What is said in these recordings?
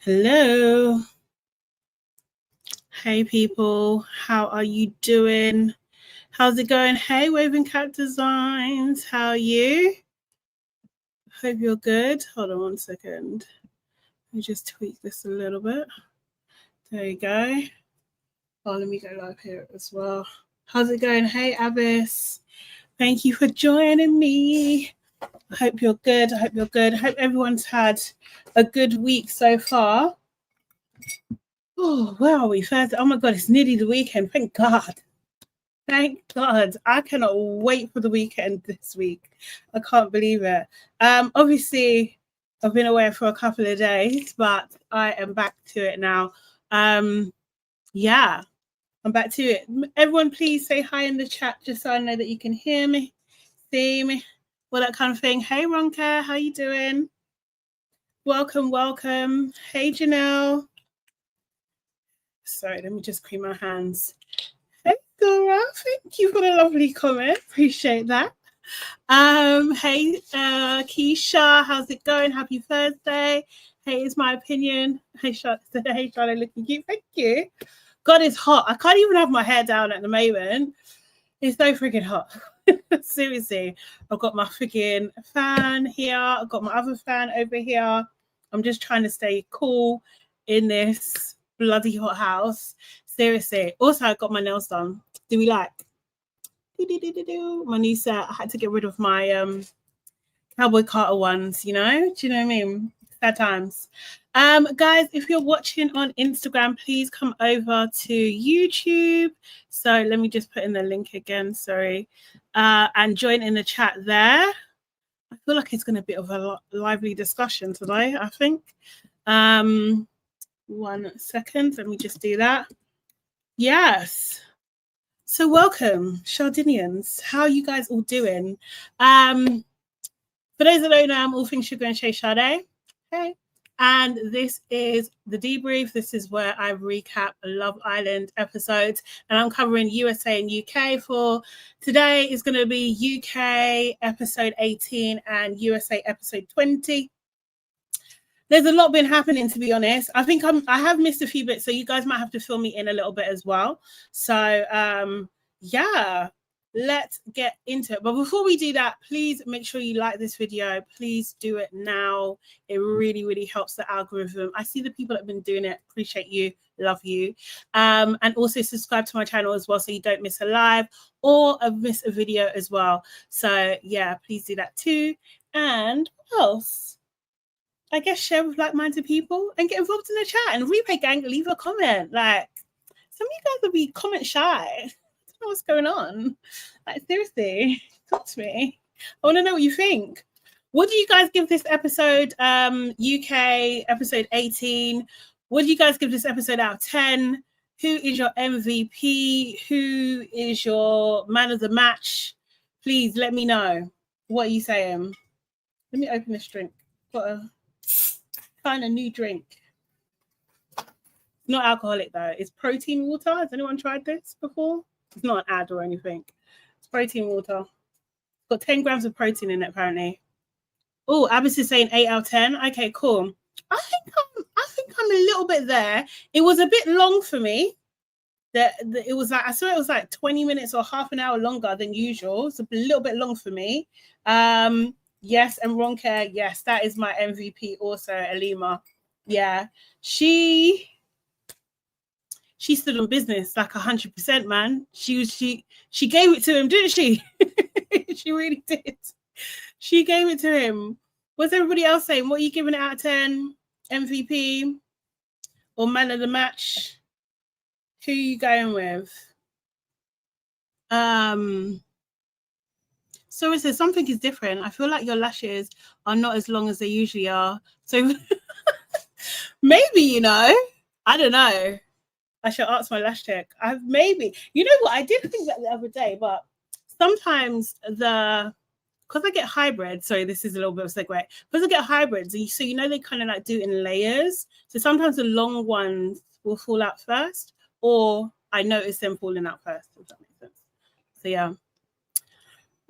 Hello. Hey people, how are you doing? How's it going? Hey Waving Cat Designs, how are you? Hope you're good. Hold on one second. Let me just tweak this a little bit. There you go. Oh, let me go live here as well. How's it going? Hey Abbas. Thank you for joining me. I hope you're good. I hope everyone's had a good week so far. Oh, where are we? Thursday. Oh my God, it's nearly the weekend. Thank God. Thank God. I cannot wait for the weekend this week. I can't believe it. Obviously, I've been away for a couple of days, but I am back to it now. Yeah, I'm back to it. Everyone, please say hi in the chat just so I know that you can hear me, see me, all that kind of thing. Hey, Ronka, how you doing? Welcome, welcome. Hey, Janelle. Sorry, let me just clean my hands. Hey, Dora, thank you for the lovely comment. Appreciate that. Hey, Keisha, how's it going? Happy Thursday. Hey, it's my opinion. Hey, Charlotte, looking cute. Thank you. God, it's hot. I can't even have my hair down at the moment. It's so freaking hot. Seriously. I've got my freaking fan here. I've got my other fan over here. I'm just trying to stay cool in this bloody hot house. Seriously. Also, I got my nails done. Do we like? My new set. I had to get rid of my Cowboy Carter ones, you know? Do you know what I mean? Sad times. Guys, if you're watching on Instagram, please come over to YouTube. So let me just put in the link again, sorry. And join in the chat there. I feel like it's going to be a bit of a lively discussion today, I think. 1 second, let me just do that. Yes. So welcome, Shardinians. How are you guys all doing? For those that don't know, I'm all things Sugar and Shay Sade. Hey. And this is the debrief. This is where I recap Love Island episodes. And I'm covering USA and UK for today. Is going to be UK episode 18 and USA episode 20. There's a lot been happening, to be honest. I think I have missed a few bits, so you guys might have to fill me in a little bit as well. So, yeah, let's get into it. But before we do that, please make sure you like this video. Please do it now. It really, really helps the algorithm. I see the people that have been doing it. Appreciate you. Love you. And also subscribe to my channel as well so you don't miss a live or miss a video as well. So, yeah, please do that too. And what else? I guess share with like-minded people and get involved in the chat. And replay gang, leave a comment. Like, some of you guys will be comment shy. I don't know what's going on. Like, seriously, talk to me. I want to know what you think. What do you guys give this episode? UK episode 18. What do you guys give this episode out of 10? Who is your MVP? Who is your man of the match? Please let me know. What are you saying? Let me open this drink. Find a new drink. Not alcoholic though. It's protein water. Has anyone tried this before? It's not an ad or anything. It's protein water. It's got 10 grams of protein in it apparently. Oh, Abbas is saying 8 out of 10. Okay, cool. I think I'm a little bit there. It was a bit long for me. It was like I saw it was like 20 minutes or half an hour longer than usual. It's a little bit long for me. Yes, and Ronke, yes, that is my MVP also, Alima. Yeah, she stood on business like 100%, man. She gave it to him, didn't she? She really did. She gave it to him. What's everybody else saying? What are you giving it out of 10? MVP or man of the match? Who are you going with? So it says something is different. I feel like your lashes are not as long as they usually are. So maybe, you know, I don't know. I should ask my lash tech. Maybe, you know what? I did think that the other day, but sometimes because I get hybrids. Sorry, this is a little bit of a segue. Because I get hybrids, so you know they kind of like do in layers. So sometimes the long ones will fall out first, or I notice them falling out first. If that makes sense. So yeah.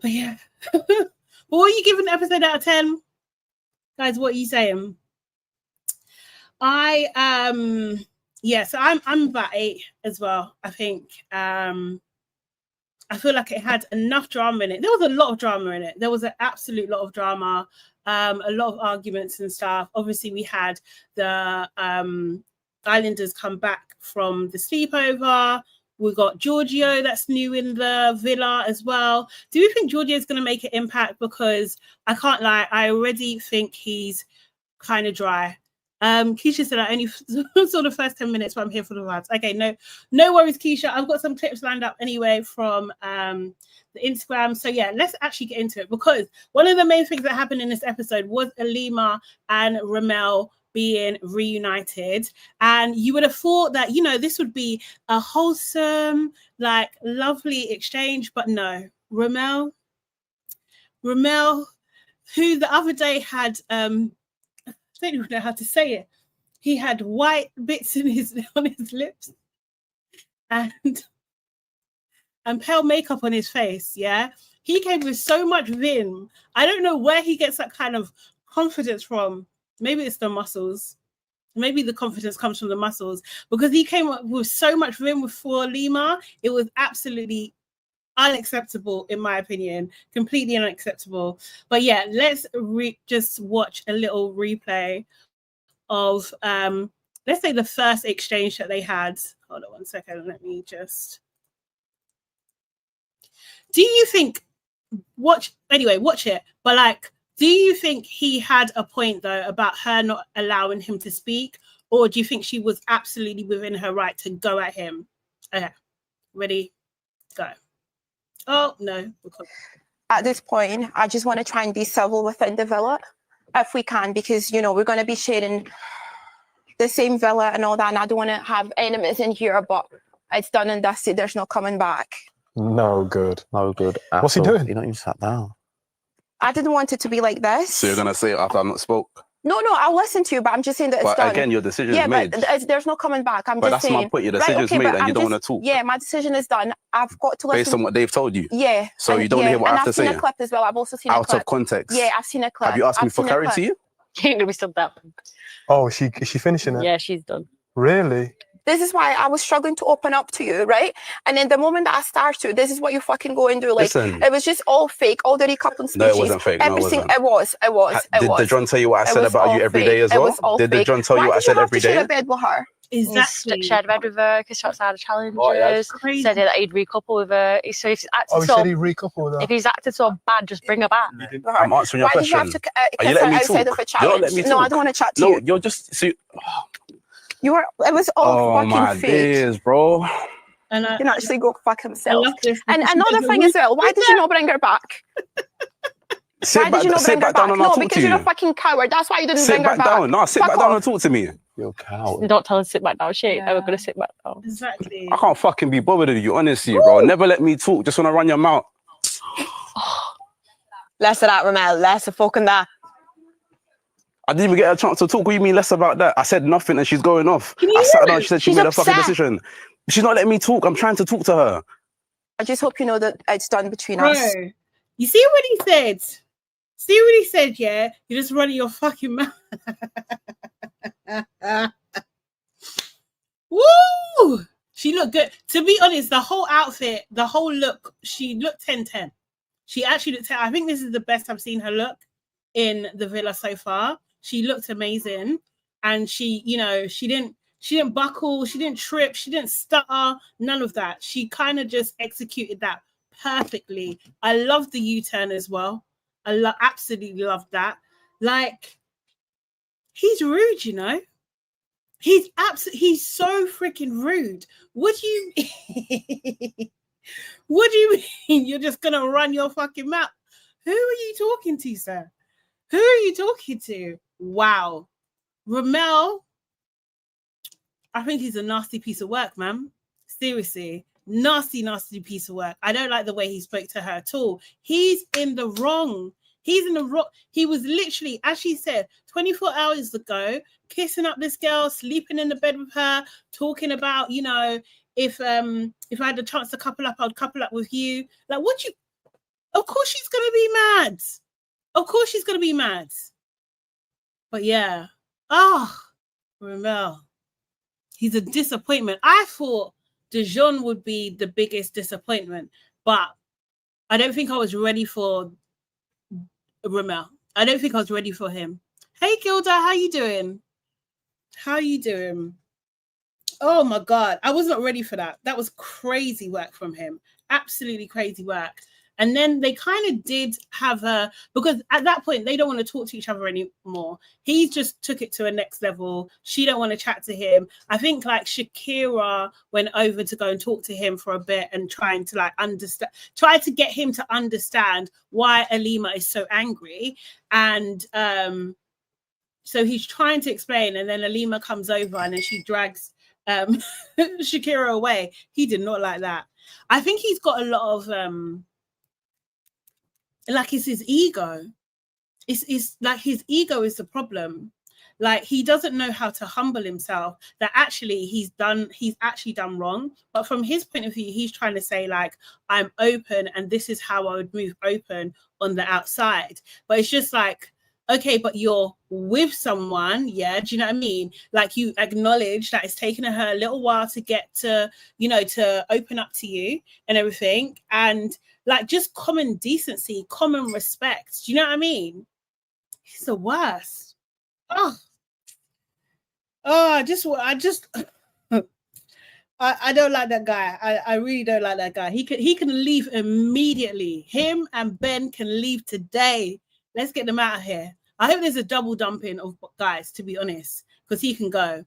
But yeah, what are you giving the episode out of 10? Guys, what are you saying? Yeah, so I'm about 8 as well. I think I feel like it had enough drama in it. There was a lot of drama in it. There was an absolute lot of drama, a lot of arguments and stuff. Obviously, we had the Islanders come back from the sleepover. We got Giorgio that's new in the villa as well. Do you think Giorgio is going to make an impact? Because I can't lie, I already think he's kind of dry. Keisha said I only saw the first 10 minutes, but I'm here for the vibes. Okay, no worries, Keisha. I've got some clips lined up anyway from the Instagram. So yeah, let's actually get into it, because one of the main things that happened in this episode was Lima and Ramel being reunited, and you would have thought that, you know, this would be a wholesome, like, lovely exchange, but no. Ramel, who the other day had I don't even know how to say it. He had white bits on his lips and pale makeup on his face. Yeah, he came with so much vim. I don't know where he gets that kind of confidence from. Maybe it's the muscles. Maybe the confidence comes from the muscles, because he came up with so much vim for Lima. It was absolutely unacceptable, in my opinion. Completely unacceptable. But yeah, let's just watch a little replay of let's say the first exchange that they had. Hold on one second, let me just... Do you think, watch it, but like, do you think he had a point though about her not allowing him to speak, or do you think she was absolutely within her right to go at him? Okay, ready, go. Oh no, at this point I just want to try and be civil within the villa if we can, because, you know, we're going to be sharing the same villa and all that, and I don't want to have enemies in here, but it's done and dusted. There's no coming back. No good. No good. What's he doing? He not even sat down. I didn't want it to be like this. So you're going to say it after I've not spoke? No, I'll listen to you, but I'm just saying that it's but done. Again, your decision is made. But there's no coming back. But just saying. But that's my point. Your decision is made and you don't want to talk. Yeah, my decision is done. I've got to listen. Based on what they've told you? Yeah. So you don't hear what I have to say? I've seen a clip as well. I've also seen a clip. Out of context? Yeah, I've seen a clip. Have you asked me for clarity? You ain't gonna be still that. Oh, is she finishing it? Yeah, she's done. Really? This is why I was struggling to open up to you, right? And then the moment that I start to, this is what you fucking go and do. Like, listen, it was just all fake, all the recoupling speeches. No, it wasn't fake. Everything, it was. Did John tell you what I said about you every day as well? Did John tell you what I said every day? Why did you have to share a bed with her? Exactly. Shared a bed with her because she outside of challenges. Said that he'd recouple with her. So if he's acted said he'd recouple with her. If he's acted so bad, just bring her back. I'm answering your question. Why did you have to Are you letting me talk? You're not letting me talk. No, I don't want to chat to you. No, you're just... You were. It was all fucking my fake. Days, bro. And he can actually go fuck himself. And another thing as well. Why did you not bring her back? Sit back down and I'll talk to you. No, because you're a fucking coward. That's why you didn't bring her back. No, sit back down and talk to me. You're a coward. Don't tell her to sit back down. She ain't ever gonna sit back down. Exactly. I can't fucking be bothered with you, honestly, bro. Never let me talk. Just want to run your mouth. Less of that, Ramel. Less of fucking that. I didn't even get a chance to talk. What do you mean less about that? I said nothing and she's going off. I sat down and she said she made a fucking decision. She's not letting me talk. I'm trying to talk to her. I just hope you know that it's done between us. You see what he said? See what he said, yeah? You're just running your fucking mouth. Woo! She looked good. To be honest, the whole outfit, the whole look, she looked 10-10. She actually looked 10. I think this is the best I've seen her look in the villa so far. She looked amazing, and she, you know, she didn't buckle, she didn't trip, she didn't stutter, none of that. She kind of just executed that perfectly. I love the U-turn as well. I absolutely love that. Like, he's rude, you know. He's so freaking rude. What do you mean you're just gonna run your fucking mouth? Who are you talking to, sir? Who are you talking to? Wow. Ramel, I think he's a nasty piece of work, man. Seriously. Nasty piece of work. I don't like the way he spoke to her at all. He's in the wrong. He's in the wrong. He was literally, as she said, 24 hours ago, kissing up this girl, sleeping in the bed with her, talking about, you know, if I had the chance to couple up, I'd couple up with you. Like, of course she's going to be mad. Of course she's going to be mad. But yeah. Ramel. He's a disappointment. I thought Dijon would be the biggest disappointment, but I don't think I was ready for Ramel. I don't think I was ready for him. Hey, Gilda, how you doing? How you doing? Oh my God, I was not ready for that. That was crazy work from him. Absolutely crazy work. And then they kind of did have a, because at that point, they don't want to talk to each other anymore. He just took it to a next level. She don't want to chat to him. I think like Shakira went over to go and talk to him for a bit and trying to like understand, try to get him to understand why Alima is so angry. And so he's trying to explain, and then Alima comes over and then she drags Shakira away. He did not like that. I think he's got a lot of like it's his ego. It's like his ego is the problem. Like he doesn't know how to humble himself, that actually he's actually done wrong. But from his point of view, he's trying to say like, I'm open and this is how I would move open on the outside. But it's just like, okay, but you're with someone, yeah, do you know what I mean? Like you acknowledge that it's taken her a little while to get to, you know, to open up to you and everything. And like just common decency, common respect. Do you know what I mean? He's the worst. I don't like that guy. I really don't like that guy. He can leave immediately. Him and Ben can leave today. Let's get them out of here. I hope there's a double dumping of guys, to be honest, because he can go.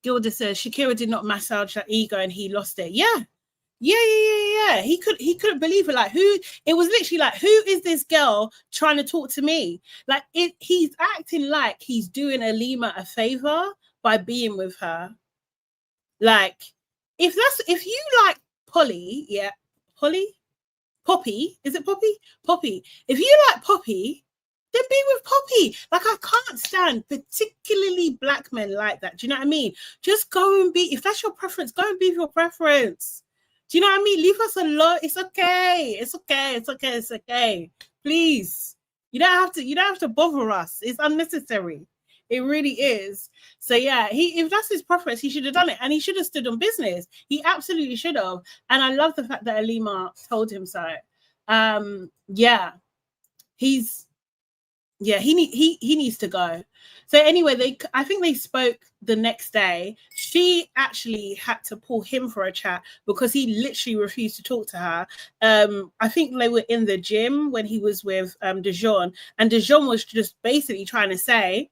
Gilda says Shakira did not massage that ego and he lost it. Yeah. He couldn't believe it. Like it was literally like, who is this girl trying to talk to me? Like he's acting like he's doing Alima a favor by being with her. Like if you like Polly, yeah, Poppy, is it Poppy? Poppy. If you like Poppy, then be with Poppy. Like I can't stand particularly black men like that. Do you know what I mean? Just go and be, if that's your preference, go and be with your preference. Do you know what I mean? Leave us alone. It's okay. It's okay. It's okay. It's okay. Please. You don't have to bother us. It's unnecessary. It really is. So yeah, if that's his preference, he should have done it, and he should have stood on business. He absolutely should have. And I love the fact that Alima told him so. He needs to go. So anyway, I think they spoke the next day. She actually had to pull him for a chat because he literally refused to talk to her. I think they were in the gym when he was with Dijon, and Dijon was just basically trying to say,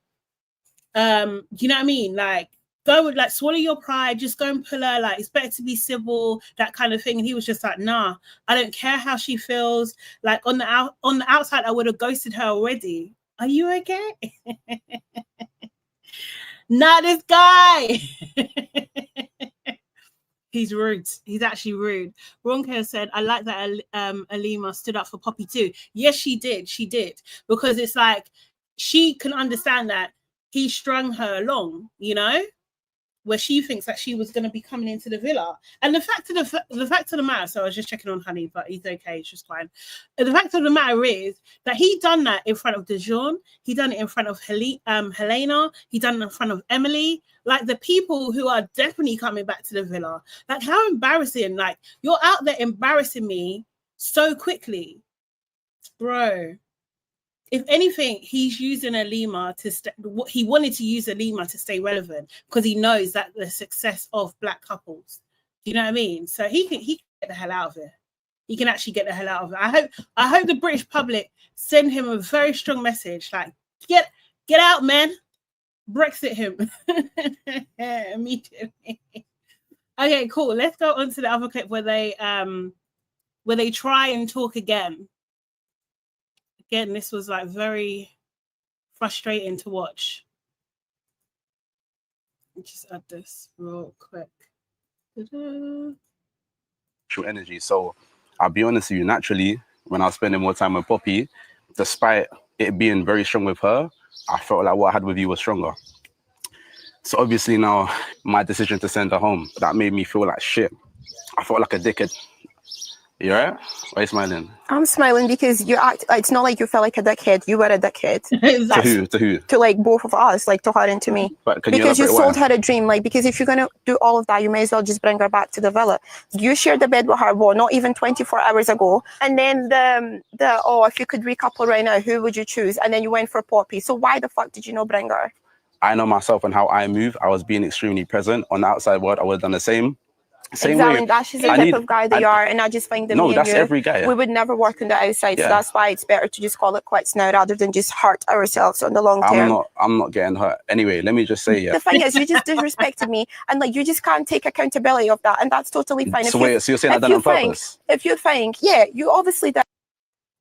you know what I mean? Like, go with, like, swallow your pride, just go and pull her, like, it's better to be civil, that kind of thing. And he was just like, nah, I don't care how she feels. Like, on the outside, I would have ghosted her already. Are you okay? Not this guy. He's rude. He's actually rude. Ronka said, I like that Alima stood up for Poppy too. Yes, she did. She did. Because it's like, she can understand that he strung her along, you know, where she thinks that she was going to be coming into the villa. And the fact of the matter, so I was just checking on Honey, but he's okay, it's just fine. And the fact of the matter is that he done that in front of Dijon, he done it in front of Helena, he done it in front of Emily, like the people who are definitely coming back to the villa. Like, how embarrassing. Like, you're out there embarrassing me so quickly. Bro. If anything, he's using Alima to he wanted to use Alima to stay relevant because he knows that the success of black couples. Do you know what I mean? So he can get the hell out of it. He can actually get the hell out of it. I hope the British public send him a very strong message, like get out, man. Brexit him immediately. Okay, cool. Let's go on to the other clip where they try and talk again. Again, this was like very frustrating to watch. Let me just add this real quick. True energy. So I'll be honest with you, naturally, when I was spending more time with Poppy, despite it being very strong with her, I felt like what I had with you was stronger. So obviously now my decision to send her home, that made me feel like shit. I felt like a dickhead. You alright? Why are you smiling? I'm smiling because you act. It's not like you felt like a dickhead. You were a dickhead. To who? To who? To like both of us, like to her and to me. But can Because you elaborate sold why? her a dream. Like, because if you're gonna do all of that, you may as well just bring her back to the villa. You shared the bed with her, well, not even 24 hours ago. And then if you could recouple right now, who would you choose? And then you went for Poppy. So why the fuck did you not bring her? I know myself and how I move. I was being extremely present on the outside world. I would have done the same Exactly. way. That's just the type of guy they are. And I just find that No, me and that's you, every guy. we would never work on the outside. Yeah. So that's why it's better to just call it quits now rather than just hurt ourselves on the long term. I'm not getting hurt. Anyway, let me just say, yeah. The thing is, you just disrespected me, and like you just can't take accountability of that, and that's totally fine. So you're saying I done it on purpose? If you think, yeah, you obviously did.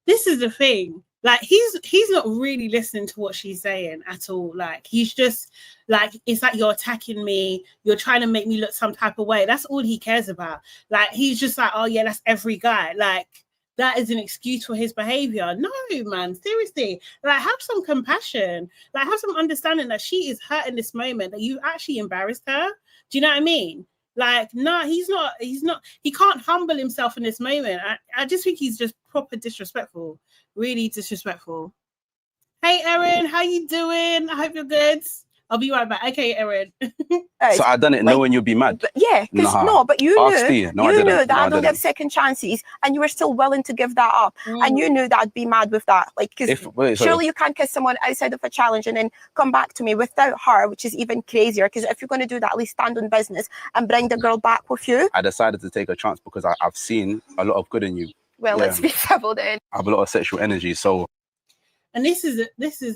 This is the thing. Like he's not really listening to what she's saying at all. Like he's just like, it's like you're attacking me, you're trying to make me look some type of way. That's all he cares about. Like he's just like, oh yeah, that's every guy. Like that is an excuse for his behavior. No, man, seriously. Like have some compassion. Like have some understanding that she is hurt in this moment, that you actually embarrassed her. Do you know what I mean? Like, no, he's not, he can't humble himself in this moment. I just think he's just proper disrespectful. Really disrespectful. Hey, Erin, how you doing? I hope you're good. I'll be right back. Okay, Erin. So I done it knowing you'd be mad. But yeah, but you knew that I don't give second chances, and you were still willing to give that up, and you knew that I'd be mad with that. Like, because surely you can't kiss someone outside of a challenge and then come back to me without her, which is even crazier. Because if you're going to do that, at least stand on business and bring the girl back with you. I decided to take a chance because I've seen a lot of good in you. Well, let's be civil then. I have a lot of sexual energy, so. And this is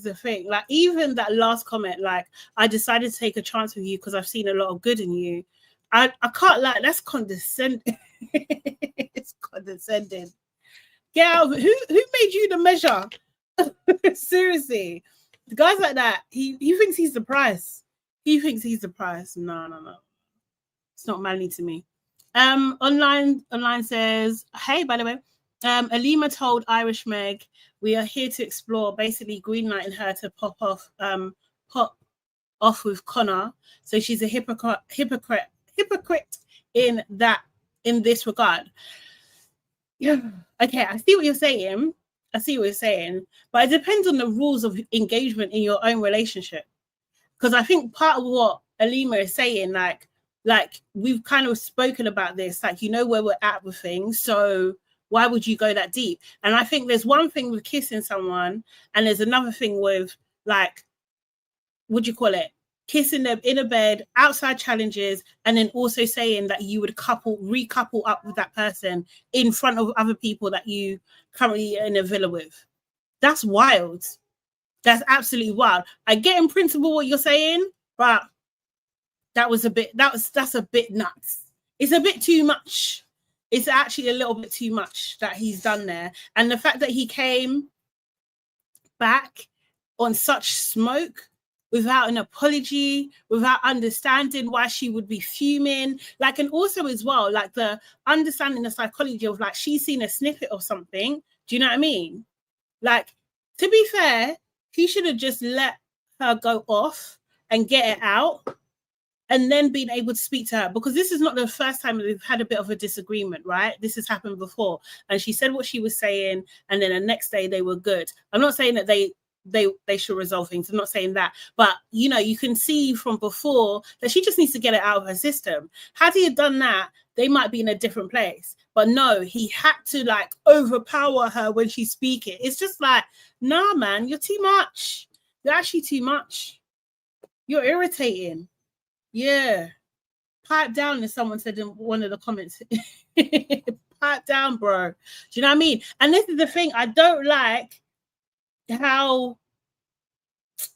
the thing. Like even that last comment, like I decided to take a chance with you because I've seen a lot of good in you. I can't lie. That's condescending. It's condescending. Yeah, who made you the measure? Seriously, the guys like that. He thinks he's the price. He thinks he's the price. No. It's not manly to me. Online says, hey, by the way, Alima told Irish Meg, we are here to explore, basically greenlighting her to pop off with Connor. So she's a hypocrite in this regard. Yeah. Okay, I see what you're saying. But it depends on the rules of engagement in your own relationship. Because I think part of what Alima is saying, like we've kind of spoken about this, like you know where we're at with things. So why would you go that deep? And I think there's one thing with kissing someone, and there's another thing with like, what do you call it? Kissing them in a bed, outside challenges, and then also saying that you would recouple up with that person in front of other people that you currently are in a villa with. That's wild. That's absolutely wild. I get in principle what you're saying, but that's a bit nuts. It's a bit too much. It's actually a little bit too much that he's done there. And the fact that he came back on such smoke without an apology, without understanding why she would be fuming, like, and also as well, like the understanding the psychology of like, she's seen a snippet of something. Do you know what I mean? Like, to be fair, he should have just let her go off and get it out, and then being able to speak to her, because this is not the first time they've had a bit of a disagreement, right? This has happened before. And she said what she was saying, and then the next day they were good. I'm not saying that they should resolve things. I'm not saying that. But, you know, you can see from before that she just needs to get it out of her system. Had he had done that, they might be in a different place. But no, he had to like overpower her when she's speaking. It's just like, nah, man, you're too much. You're actually too much. You're irritating. Yeah, pipe down, as someone said in one of the comments. Pipe down, bro. Do you know what I mean? And this is the thing, I don't like how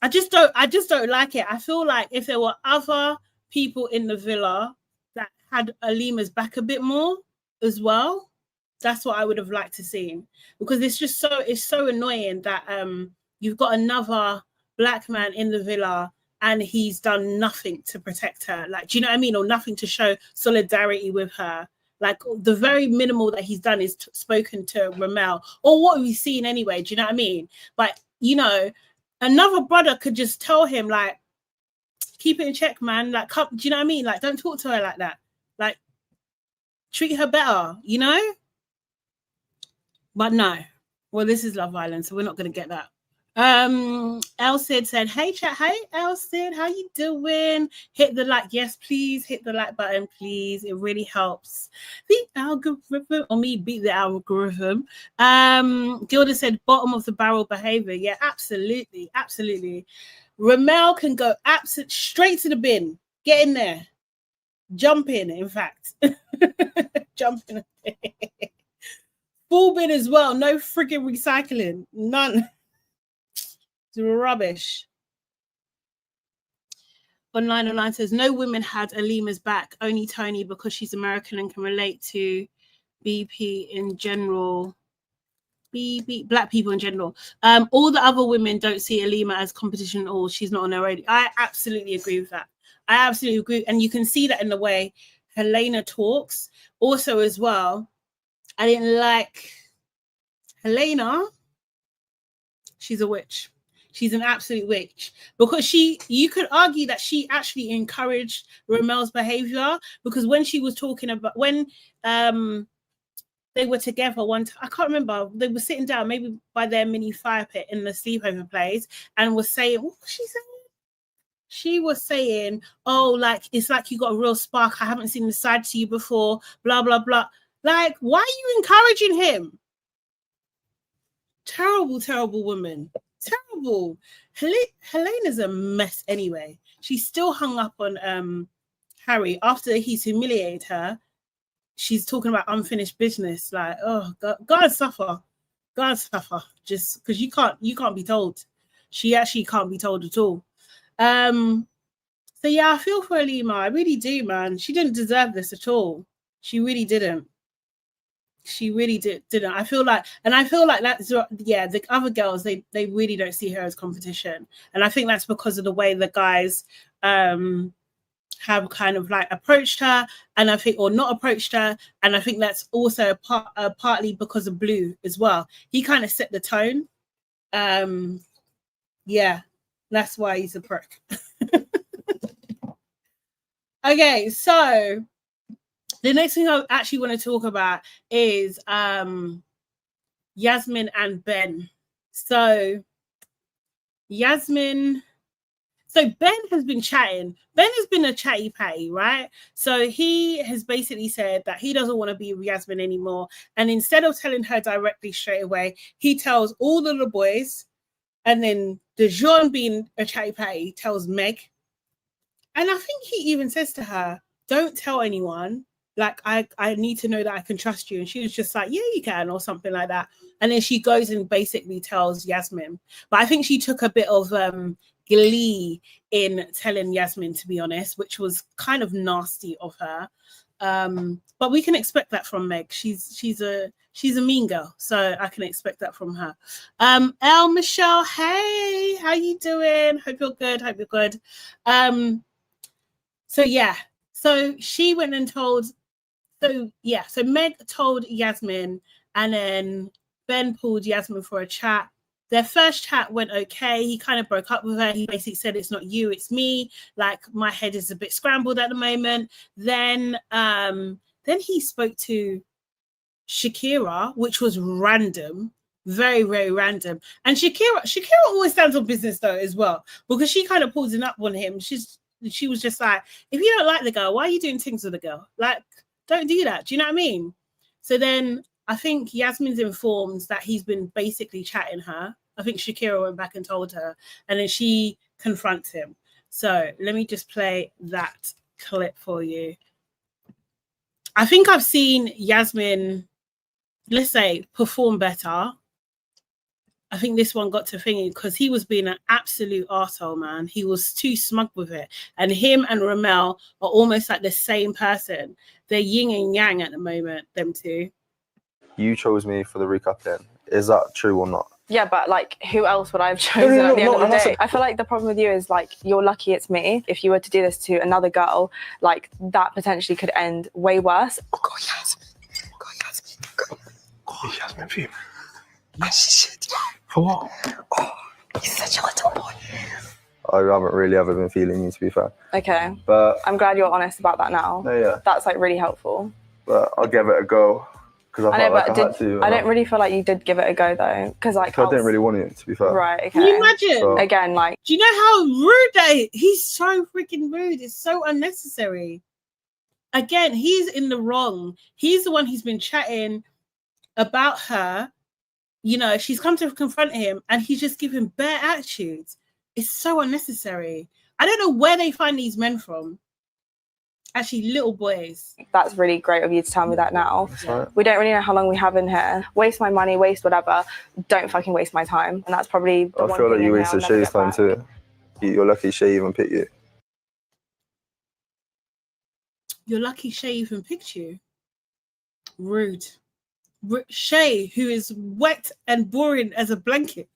I just don't like it. I feel like if there were other people in the villa that had Alima's back a bit more as well, that's what I would have liked to see. Because it's so annoying that you've got another black man in the villa and he's done nothing to protect her. Like, do you know what I mean? Or nothing to show solidarity with her. Like, the very minimal that he's done is spoken to Ramel, or what we've seen anyway. Do you know what I mean? But, you know, another brother could just tell him, like, keep it in check, man. Like, do you know what I mean? Like, don't talk to her like that. Like, treat her better, you know? But no. Well, this is Love Island, so we're not going to get that. El Sid said, hey chat, hey El Sid, how you doing? Hit the like, yes please, hit the like button please, it really helps the algorithm, or me beat the algorithm. Gilda said bottom of the barrel behavior. Yeah, absolutely. Ramel can go straight to the bin, get in there, jump in fact. Jump in. Full bin as well, no freaking recycling, none. It's rubbish. Online says no women had Alima's back, only Tony because she's American and can relate to BP in general. Black people in general. All the other women don't see Alima as competition at all. She's not on her radio. I absolutely agree with that. I absolutely agree, and you can see that in the way Helena talks. Also, as well, I didn't like Helena. She's a witch. She's an absolute witch because you could argue that she actually encouraged Ramel's behavior, because when she was talking about when they were together one time, I can't remember, they were sitting down maybe by their mini fire pit in the sleepover place and was saying, what was she saying? She was saying, oh, like, it's like you got a real spark. I haven't seen the side to you before, blah, blah, blah. Like, why are you encouraging him? Terrible woman. Terrible. Helena's a mess anyway. She's still hung up on Harry after he's humiliated her. She's talking about unfinished business. Like, oh, God suffer. Just because you can't be told. She actually can't be told at all. So yeah, I feel for Alima. I really do, man. She didn't deserve this at all. She really didn't. Didn't. I feel like that's, yeah, the other girls, they really don't see her as competition. And I think that's because of the way the guys have kind of like approached her, and I think, or not approached her, and I think that's also partly because of Blue as well. He kind of set the tone. Yeah, that's why he's a prick. Okay, so the next thing I actually want to talk about is Yasmin and Ben. So Ben has been chatting. Ben has been a chatty patty, right? So he has basically said that he doesn't want to be with Yasmin anymore. And instead of telling her directly straight away, he tells all of the boys. And then Dejon, being a chatty patty, tells Meg. And I think he even says to her, don't tell anyone. Like, I need to know that I can trust you. And she was just like, yeah, you can, or something like that. And then she goes and basically tells Yasmin. But I think she took a bit of glee in telling Yasmin, to be honest, which was kind of nasty of her. But we can expect that from Meg. She's a mean girl, so I can expect that from her. Michelle, hey, how you doing? Hope you're good. So yeah, so she went and told. So Meg told Yasmin, and then Ben pulled Yasmin for a chat. Their first chat went okay. He kind of broke up with her. He basically said, it's not you, it's me. Like, my head is a bit scrambled at the moment. Then he spoke to Shakira, which was random, very, very random. And Shakira always stands on business though as well, because she kind of pulls it up on him. She was just like, if you don't like the girl, why are you doing things with the girl? Like, don't do that. Do you know what I mean? So then I think Yasmin's informed that he's been basically chatting her. I think Shakira went back and told her, and then she confronts him. So let me just play that clip for you. I think I've seen Yasmin, let's say, perform better. I think this one got to thinking because he was being an absolute arsehole, man. He was too smug with it. And him and Ramel are almost like the same person. They're yin and yang at the moment, them two. You chose me for the recoupling. Is that true or not? Yeah, but like, who else would I have chosen at the end of the day? I feel like the problem with you is like, you're lucky it's me. If you were to do this to another girl, like, that potentially could end way worse. Oh God, Yasmin. God, Yasmin for you. Yes. For what? Oh, you're such a little boy. I haven't really ever been feeling you, to be fair. Okay. But I'm glad you're honest about that now. Yeah. That's like really helpful. But I'll give it a go. Because I I know, felt like but I had to. I don't really feel like you did give it a go though, because like I didn't really want it, to be fair. Right. Okay. Can you imagine? So- Again, like Do you know how rude that is? He's so freaking rude. It's so unnecessary. Again, he's in the wrong. He's the one who's been chatting about her. You know, she's come to confront him and he's just giving bare attitudes. It's so unnecessary. I don't know where they find these men from. Actually, little boys. that's really great of you to tell me that now. That's right. We don't really know how long we have in here. Waste my money, waste whatever. Don't fucking waste my time. And that's probably the I one feel like thing you in here wasted I'll never Shay's get time back. too. You're lucky Shay even picked you. You're lucky Shay even picked you. Rude. Shay, who is wet and boring as a blanket.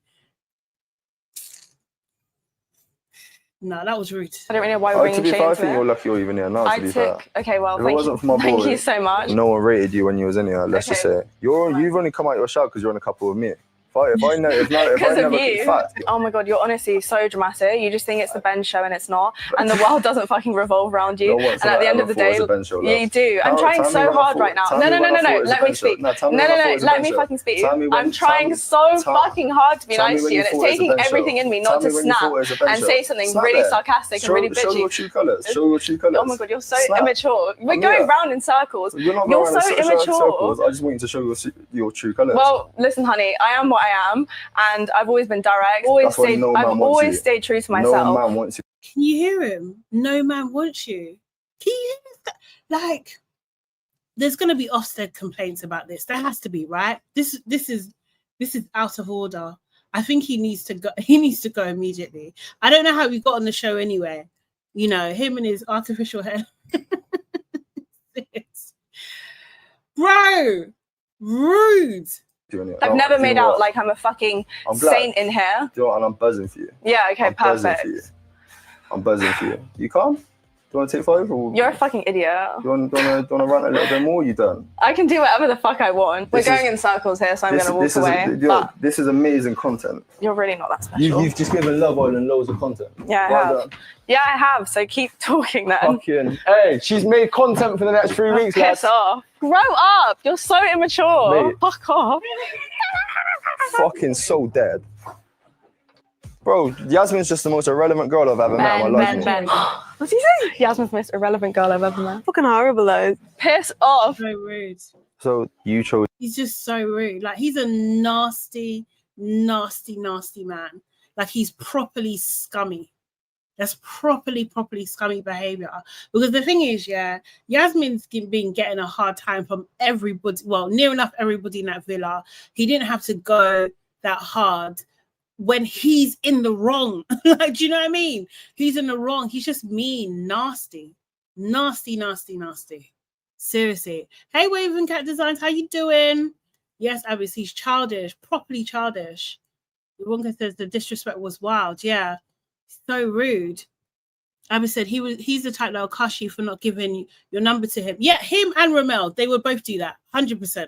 No, that was rude. I don't really know why we're To bringing be Shay fair, I into think you're it. lucky you're even here now, to I be fair. took. Okay, well, If it thank wasn't you. for my Thank boy, you so much. No one rated you when you was in here, let's just Okay. say. You've only come out your shell because you're in a couple with me. If I Because of never you. fact, Oh my god, you're honestly so dramatic. You just think it's the Ben show and it's not, and the world doesn't fucking revolve around you. No one's And at the end of ever the thought it day, was a Ben show, yeah, love. you do. I'm Tell trying me so when I hard thought- right now. tell No, me no, no, when no, I thought no. it was a Let me Ben show. speak. No, tell me No, when no, I thought it no. was a Let Ben me show. fucking speak. Tell me when- I'm trying tell- so tell- fucking hard to be tell me nice to when you, you and it's thought it was a taking Ben show. everything in me Tell not to me when you snap thought it was a Ben and show. say something Snap really it. sarcastic and really Show your bitchy. true colours. Show your true colours. Oh my god, you're so Snap. immature. We're I'm going here. round in circles. You're not You're going so around in immature. circles. I just want you to show your true colours. Well, listen, honey, I am what I am, and I've always been direct. That's what no man I've wants always you. stayed true to No myself. man wants you. Can you hear him? No man wants you. Can you hear that? Like, there's going to be Ofsted complaints about this. There has to be, right? This is out of order. I think he needs to go. He needs to go immediately. I don't know how he got on the show anyway. You know, him and his artificial hair. Bro, rude. I've never made out like I'm a fucking saint in here. Do you know what? And I'm buzzing for you. Yeah, okay, I'm buzzing perfect. for you. I'm buzzing for you. You calm? Do you want to take 5? Or You're a fucking idiot. do you want to run a little bit more? You done? I can do whatever the fuck I want. We're going in circles here, so I'm going to walk away. But This is amazing content. you're really not that special. You've just given Love Island loads of content. Yeah, I Well have. done. Yeah, I have. So keep talking then. Fucking, hey, she's made content for the next 3 weeks, lads. Piss off. Grow up. You're so immature. Mate. Fuck off. Fucking so dead. Bro, Yasmin's just the most irrelevant girl I've ever met in my life. Ben. What's he saying? Yasmin's the most irrelevant girl I've ever met. Fucking horrible though. Piss off. So rude. So you chose. He's just so rude. Like, he's a nasty, nasty, nasty man. Like, he's properly scummy. That's properly scummy behavior. Because the thing is, yeah, Yasmin's been getting a hard time from everybody. Well, near enough everybody in that villa. He didn't have to go that hard when he's in the wrong. Like, do you know what I mean? He's in the wrong. He's just mean, nasty. Nasty, nasty, nasty. Seriously. Hey, Wave and Cat Designs, how you doing? Yes, Abis, he's childish, properly childish. Wonka says the disrespect was wild. Yeah. So rude. Abby said he's the type that'll cuss you for not giving your number to him. Yeah, him and Ramel, they would both do that. 100%.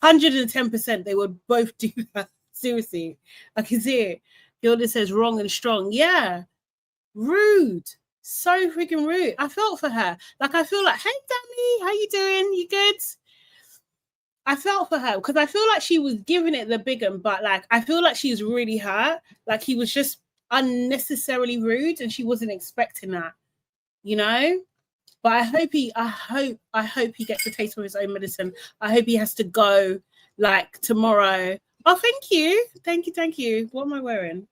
110%, they would both do that. Seriously. I can see it. Gilda says wrong and strong. Yeah. Rude. So freaking rude. I felt for her. Like, I feel like, hey, Dami, how you doing? You good? I felt for her because I feel like she was giving it the big one, but like, I feel like she was really hurt. Like, he was just unnecessarily rude and she wasn't expecting that, you know? But I hope he gets a taste of his own medicine. I hope he has to go like tomorrow. Oh, thank you. What am I wearing?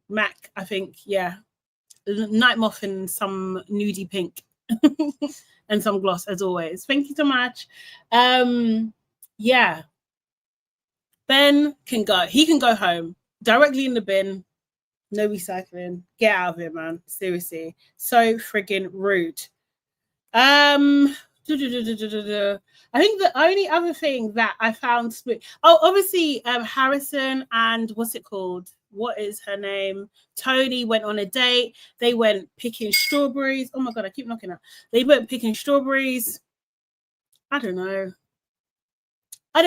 MAC, I think. Yeah. Night Moth in some nudie pink and some gloss as always. Thank you so much. Yeah. Ben can go. He can go home directly in the bin. No recycling. Get out of here, man. Seriously. So friggin' rude. I think the only other thing that I found obviously Harrison and what's it called? What is her name? Tony went on a date. They went picking strawberries. Oh my god, I keep knocking out. They went picking strawberries. I don't know. I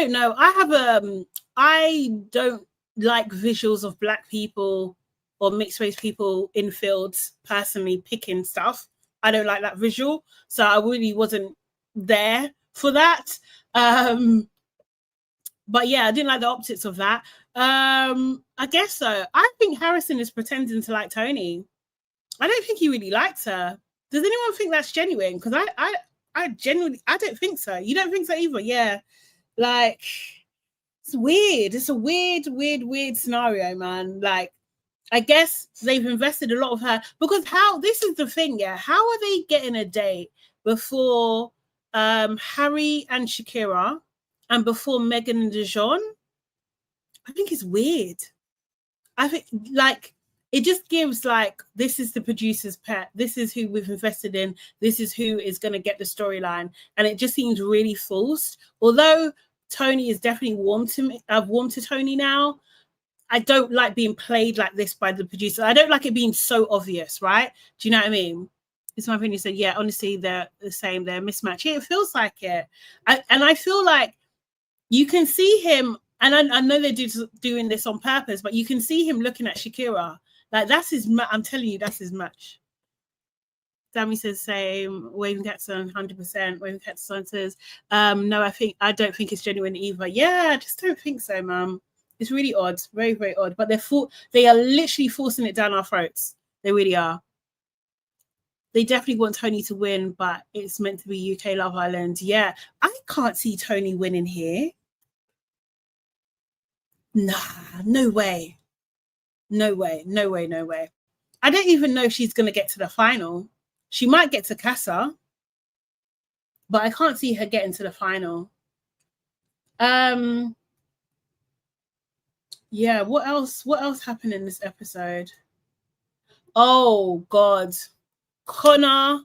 don't like visuals of black people or mixed race people in fields personally picking stuff. I don't like that visual. So I really wasn't there for that. But yeah, I didn't like the optics of that. I guess so. I think Harrison is pretending to like Tony. I don't think he really likes her. Does anyone think that's genuine? Because I genuinely, I don't think so. You don't think so either? Yeah. Like, it's weird. It's a weird scenario, man. Like, I guess they've invested a lot of her because this is the thing, yeah. How are they getting a date before Harry and Shakira and before Meghan and Dijon? I think it's weird. I think like it just gives like, this is the producer's pet. This is who we've invested in. This is who is going to get the storyline. And it just seems really forced. Although Tony is definitely warm to me. I've warmed to Tony now. I don't like being played like this by the producer. I don't like it being so obvious, right? Do you know what I mean? It's my opinion. Said, yeah, honestly, they're the same. They're a mismatch. Yeah, it feels like it. And I feel like you can see him, and I know they're doing this on purpose, but you can see him looking at Shakira. Like, that's his match. I'm telling you, that's his match. Sammy says same. Waving Catson, 100%. Waving Catson says, no, I don't think it's genuine either. Yeah, I just don't think so, mum. It's really odd, very, very odd. But they are literally forcing it down our throats. They really are. They definitely want Tony to win, but it's meant to be UK Love Island. Yeah, I can't see Tony winning here. Nah, no way. No way, no way, no way. I don't even know if she's going to get to the final. She might get to Casa, but I can't see her getting to the final. Yeah, what else happened in this episode? Oh God. Connor,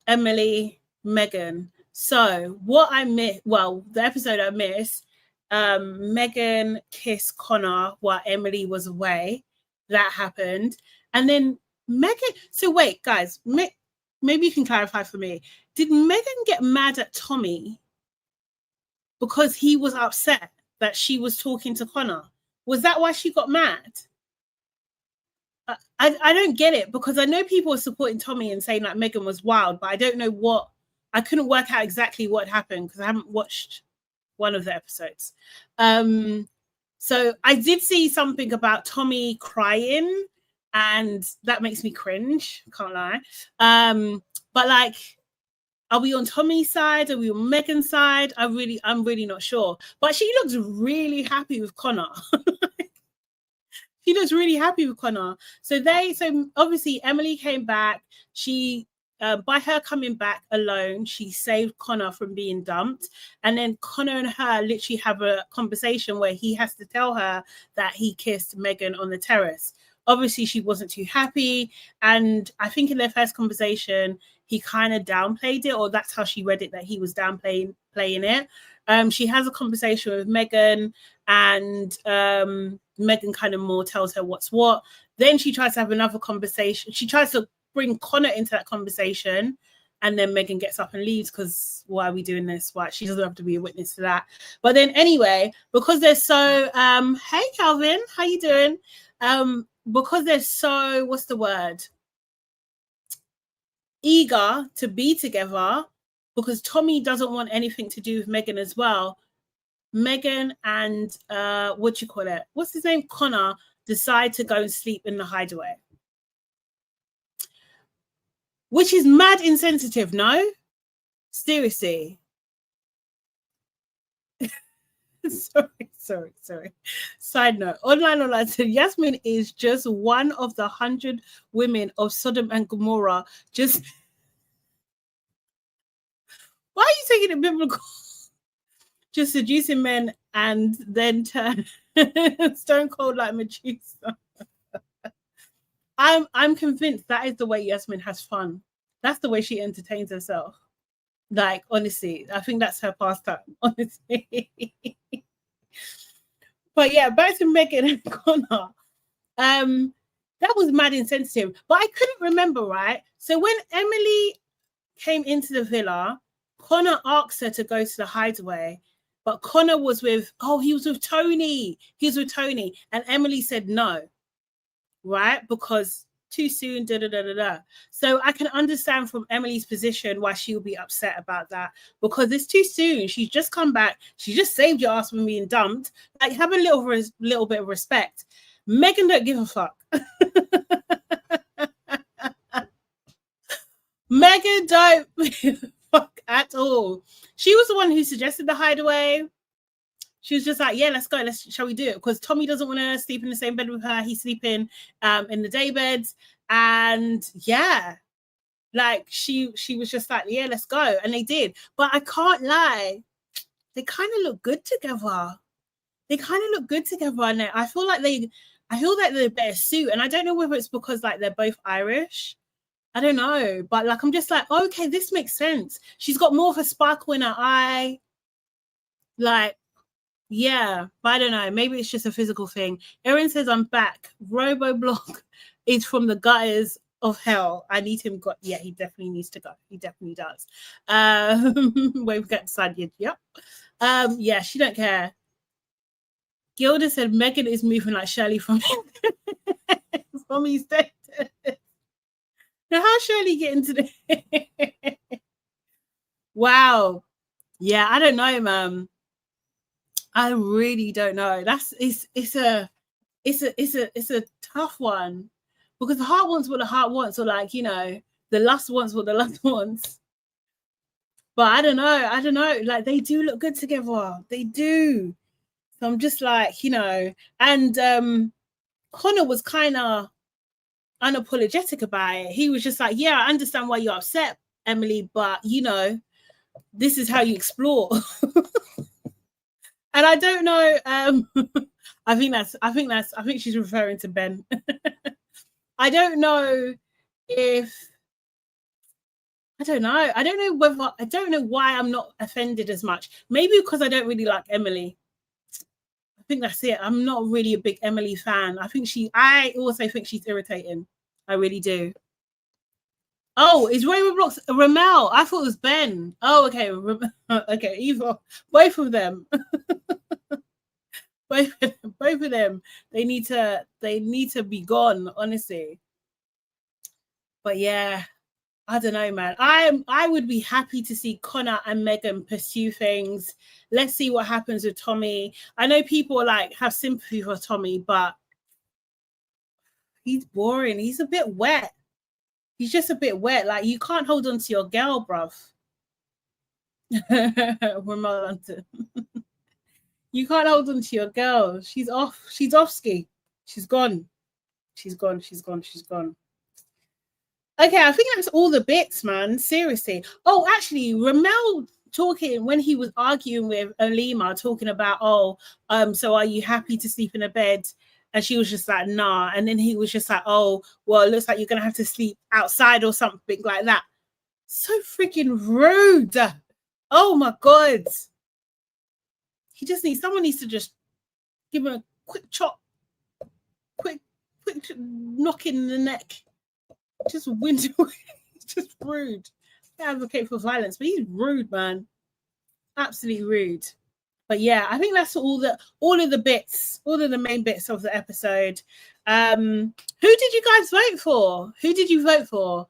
Emily, Meghan. So what I missed, well, the episode I missed, Meghan kissed Connor while Emily was away. That happened. And then Meghan, so wait, guys, maybe you can clarify for me. Did Meghan get mad at Tommy because he was upset that she was talking to Connor? Was that why she got mad? I don't get it, because I know people are supporting Tommy and saying like Meghan was wild, but I don't know I couldn't work out exactly what happened because I haven't watched one of the episodes. So I did see something about Tommy crying, and that makes me cringe, can't lie. But like, are we on Tommy's side? Are we on Meghan's side? I'm really not sure. But she looks really happy with Connor. She looks really happy with Connor. So obviously Emily came back. She, by her coming back alone, she saved Connor from being dumped. And then Connor and her literally have a conversation where he has to tell her that he kissed Meghan on the terrace. Obviously, she wasn't too happy. And I think in their first conversation, he kind of downplayed it, or that's how she read it, that he was downplaying it. She has a conversation with Meghan, and Meghan kind of more tells her what's what. Then she tries to have another conversation. She tries to bring Connor into that conversation, and then Meghan gets up and leaves because why are we doing this? Why? She doesn't have to be a witness to that. But then anyway, because they're so hey Calvin, how you doing? Because they're so, what's the word? Eager to be together, because Tommy doesn't want anything to do with Meghan as well. Meghan and what's his name? Connor decide to go and sleep in the hideaway. Which is mad insensitive, no? Seriously. Sorry. Side note, online said Yasmin is just one of the 100 women of Sodom and Gomorrah. Just why are you taking it biblical? Just seducing men and then turn stone cold like Medusa. I'm convinced that is the way Yasmin has fun. That's the way she entertains herself. Like, honestly, I think that's her pastime, honestly. But yeah, back to Meghan and Connor. That was mad insensitive. But I couldn't remember, right? So when Emily came into the villa, Connor asked her to go to the hideaway. But Connor was with Tony. He was with Tony. And Emily said no, right? Because too soon, da da da da da. So I can understand from Emily's position why she would be upset about that, because it's too soon. She's just come back. She just saved your ass from being dumped. Like, have a little bit of respect. Megan don't give a fuck. Megan don't give a fuck at all. She was the one who suggested the hideaway. She was just like, yeah, let's go. Shall we do it? Because Tommy doesn't want to sleep in the same bed with her. He's sleeping in the day beds. And yeah, like she was just like, yeah, let's go. And they did. But I can't lie. They kind of look good together. And I feel like they're better suit. And I don't know whether it's because like they're both Irish. I don't know. But like, I'm just like, okay, this makes sense. She's got more of a sparkle in her eye. Like, yeah, but I don't know. Maybe it's just a physical thing. Erin says, I'm back. Roboblock is from the gutters of hell. I need him. Yeah, he definitely needs to go. He definitely does. We've got decided. Yep. Yeah, she don't care. Gilda said, Megan is moving like Shirley from his dead. Now, how Shirley get into the Wow. Yeah, I don't know, man. I really don't know. It's a tough one, because the heart wants what the heart wants, or like, you know, the lust wants what the lust wants. But I don't know. Like, they do look good together. They do. So I'm just like, you know, and Connor was kind of unapologetic about it. He was just like, yeah, I understand why you're upset, Emily, but you know, this is how you explore. And I don't know. I think she's referring to Ben. I don't know why I'm not offended as much. Maybe because I don't really like Emily. I think that's it. I'm not really a big Emily fan. I also think she's irritating. I really do. Oh, is Roblox Ramel? I thought it was Ben. Oh, okay. Okay, either. Both of them. both of them. They need to be gone, honestly. But yeah, I don't know, man. I would be happy to see Connor and Megan pursue things. Let's see what happens with Tommy. I know people like have sympathy for Tommy, but he's boring. He's a bit wet. He's just a bit wet. Like, you can't hold on to your girl, bruv. You can't hold on to your girl. She's off. She's off ski. She's gone. She's gone. Okay, I think that's all the bits, man. Seriously. Oh, actually, Ramel talking when he was arguing with Lima, talking about, so are you happy to sleep in a bed? And she was just like, nah. And then he was just like, oh, well, it looks like you're going to have to sleep outside or something like that. So freaking rude. Oh, my God. Someone needs to just give him a quick chop. Quick knock in the neck. Just just rude. I advocate for violence, but he's rude, man. Absolutely rude. But yeah, I think that's all of the bits, all of the main bits of the episode. Who did you guys vote for? Who did you vote for?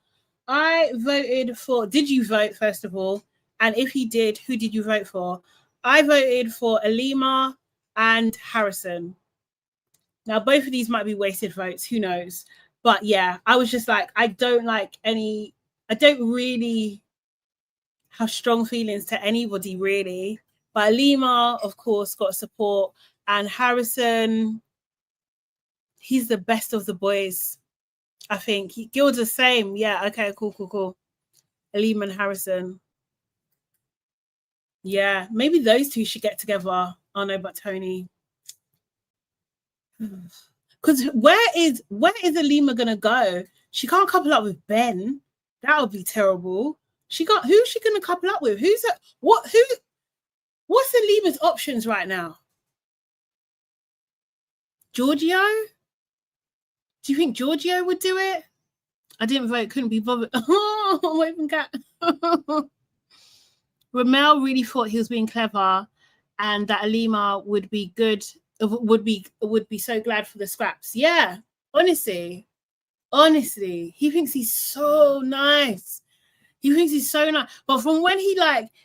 I voted for. Did you vote, first of all? And if you did, who did you vote for? I voted for Alima and Harrison. Now, both of these might be wasted votes. Who knows? But yeah, I was just like, I don't really have strong feelings to anybody, really. But Lima, of course, got support. And Harrison, he's the best of the boys, I think. Gilda's the same. Yeah, okay, cool. Lima and Harrison. Yeah, maybe those two should get together. Oh, no, but Tony. Because where is Alima going to go? She can't couple up with Ben. That would be terrible. Who's she going to couple up with? What's Alima's options right now? Giorgio? Do you think Giorgio would do it? I didn't vote, couldn't be bothered. Oh, I'm even cat. Ramel really thought he was being clever and that Alima would be good, would be so glad for the scraps. Yeah, honestly. Honestly, he thinks he's so nice. He thinks he's so nice. But from when he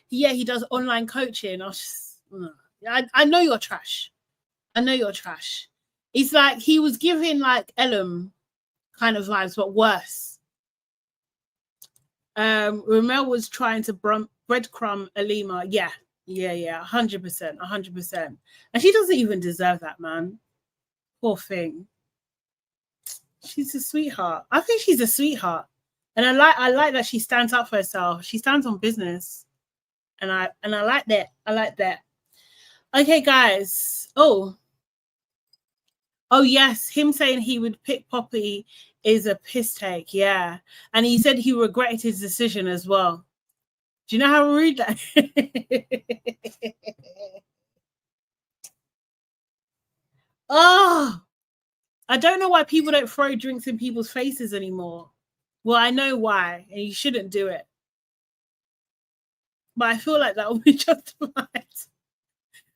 he does online coaching, I know you're trash. I know you're trash. It's like he was giving like Ellum kind of vibes, but worse. Ramel was trying to breadcrumb Alima. Yeah, 100%. And she doesn't even deserve that, man. Poor thing. She's a sweetheart. I think she's a sweetheart. And I like that she stands up for herself. She stands on business. And I like that. I like that. Okay, guys. Oh yes, him saying he would pick Poppy is a piss take. Yeah. And he said he regretted his decision as well. Do you know how rude that is? Oh, I don't know why people don't throw drinks in people's faces anymore. Well, I know why, and you shouldn't do it. But I feel like that would be justified.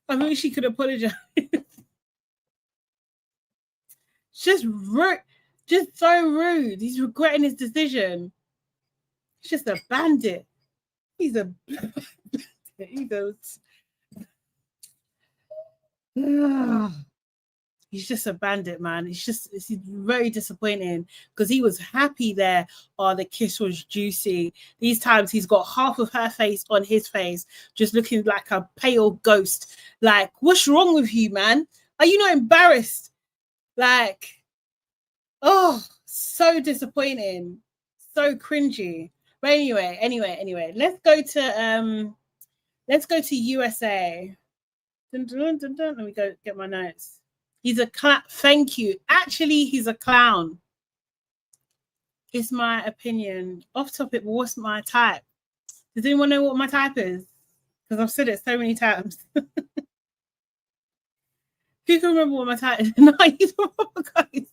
I think she could apologize. Just rude. Just so rude. He's regretting his decision. He's just a bandit. He's a bandit. He goes. He's just a bandit, man. It's very disappointing because he was happy there. Oh, the kiss was juicy. These times he's got half of her face on his face, just looking like a pale ghost. Like, what's wrong with you, man? Are you not embarrassed? Like, oh, so disappointing. So cringy. But anyway, let's go to USA. Dun, dun, dun, dun. Let me go get my notes. He's a thank you. Actually, he's a clown. It's my opinion. Off topic, what's my type? Does anyone know what my type is? Because I've said it so many times. Who can remember what my type is? No, he's guys.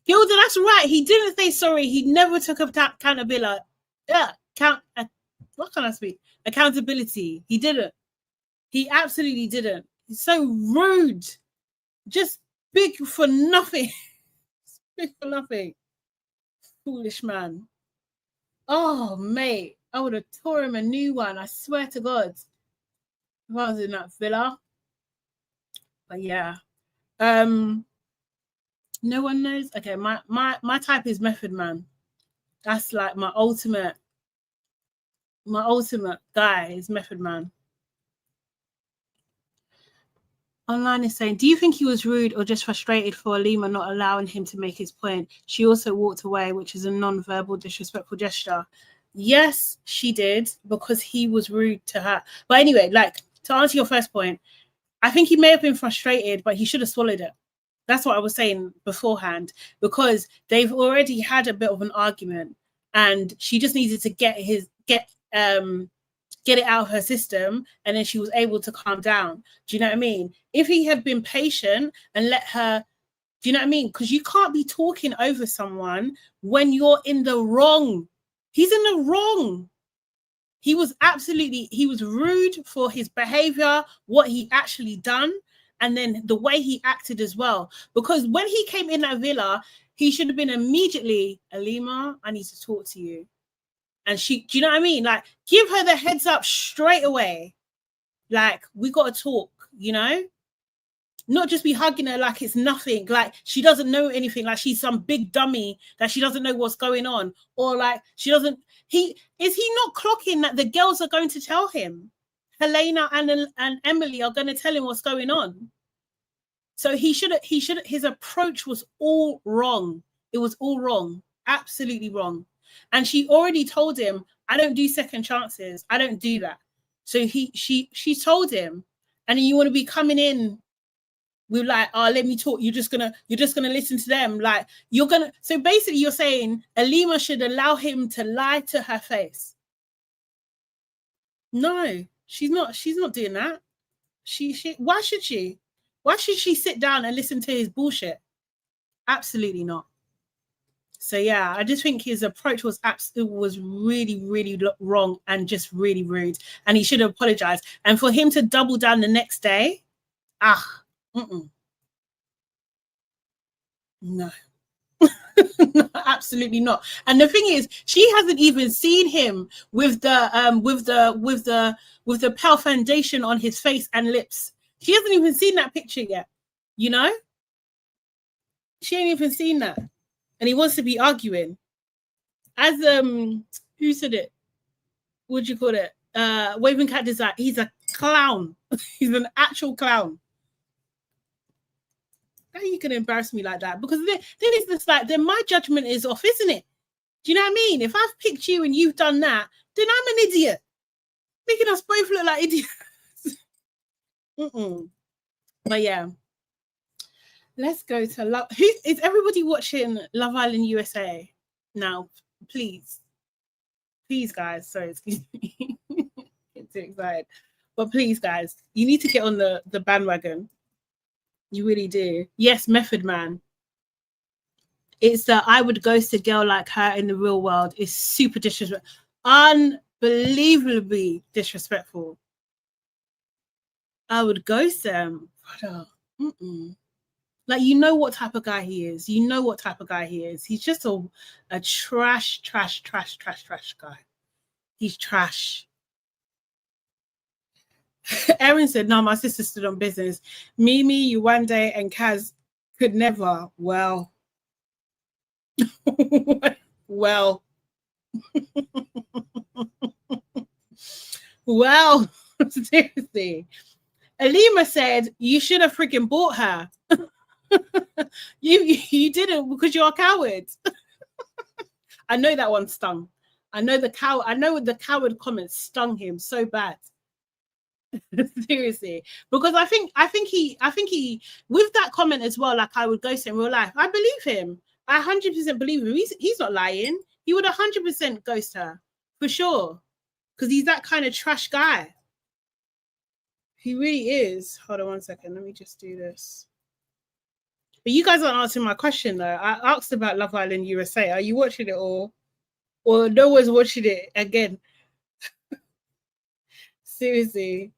Gilda, that's right. He didn't say sorry. He never took accountability. What can I speak? Accountability. He didn't. He absolutely didn't. He's so rude. Just big for nothing. Big for nothing. Foolish man. Oh, mate. I would have tore him a new one. I swear to God. If I was in that villa. But yeah. No one knows. Okay, my type is Method Man. That's like my ultimate guy is Method Man. Online is saying, do you think he was rude or just frustrated for Lima not allowing him to make his point? She also walked away, which is a non-verbal, disrespectful gesture. Yes, she did, because he was rude to her. But anyway, like, to answer your first point, I think he may have been frustrated, but he should have swallowed it. That's what I was saying beforehand, because they've already had a bit of an argument, and she just needed to get it out of her system, and then she was able to calm down. Do you know what I mean? If he had been patient and let her, do you know what I mean? Because you can't be talking over someone when you're in the wrong. He's in the wrong. He was rude for his behavior, what he actually done, and then the way he acted as well. Because when he came in that villa, he should have been immediately, Alima, I need to talk to you. And she, do you know what I mean? Like, give her the heads up straight away. Like, we got to talk, you know? Not just be hugging her like it's nothing. Like, she doesn't know anything. Like, she's some big dummy that she doesn't know what's going on. Or, like, she doesn't... Is he not clocking that the girls are going to tell him? Helena and Emily are going to tell him what's going on. So his approach was all wrong. It was all wrong. Absolutely wrong. And she already told him, I don't do second chances. I don't do that. So she told him, and you want to be coming in with like, oh, let me talk. You're just gonna listen to them. Like, so basically you're saying Alima should allow him to lie to her face. No, she's not doing that. Why should she? Why should she sit down and listen to his bullshit? Absolutely not. So yeah, I just think his approach was really, really wrong and just really rude. And he should have apologized. And for him to double down the next day, no. No, Absolutely not. And the thing is, she hasn't even seen him with the pale foundation on his face and lips. She hasn't even seen that picture yet. You know, she ain't even seen that, and he wants to be arguing. As who said it? What'd you call it? Waving Cat Design. He's a clown. He's an actual clown. How you can embarrass me like that? Because then it's just like, then my judgment is off, isn't it? Do you know what I mean? If I've picked you and you've done that, then I'm an idiot, making us both look like idiots. But yeah, let's go to Love. Who is everybody watching Love Island USA now? Please, guys. Sorry, excuse me. Get too excited, but please, guys, you need to get on the bandwagon. You really do. Yes, Method Man. It's that I would ghost a girl like her in the real world is super disrespectful, unbelievably disrespectful. I would ghost them. Like, you know what type of guy he is. You know what type of guy he is. He's just a trash guy. He's trash. Erin said, no, my sister stood on business. Mimi, you one day, and Kaz could never. Well. Well. Well, seriously. Alima said, you should have freaking bought her. You didn't because you're a coward. I know that one stung. I know the coward comment stung him so bad. Seriously, because I think he with that comment as well, like I would ghost in real life. I believe him. I 100% believe him. He's not lying. He would 100% ghost her for sure, because he's that kind of trash guy. He really is. Hold on one second. Let me just do this. But you guys aren't answering my question though. I asked about Love Island USA. Are you watching it or no one's watching it again? Seriously.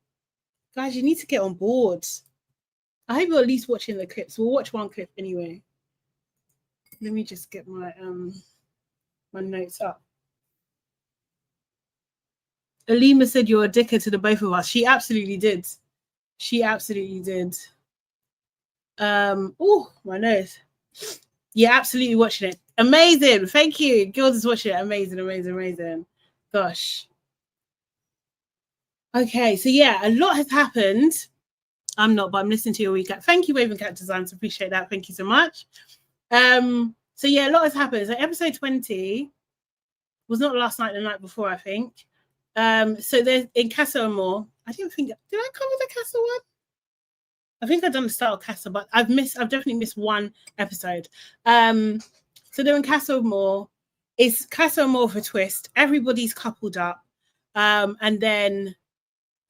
Guys, you need to get on board. I hope you're at least watching the clips. We'll watch one clip anyway. Let me just get my my notes up. Alima said you're a dickhead to the both of us. She absolutely did. She absolutely did. Oh, my nose. Yeah, absolutely watching it. Amazing. Thank you. Girls is watching it. Amazing. Gosh. Okay, so yeah, a lot has happened. I'm not, but I'm listening to your recap. Thank you, Waving Cat Designs. Appreciate that. Thank you so much. So yeah, a lot has happened. So episode 20 was not last night, the night before, I think. So there's in Casa Amor. Did I cover the Casa one? I think I've done the start of Casa, but I've definitely missed one episode. So they're in Casa Amor. It's Casa Amor for twist. Everybody's coupled up. And then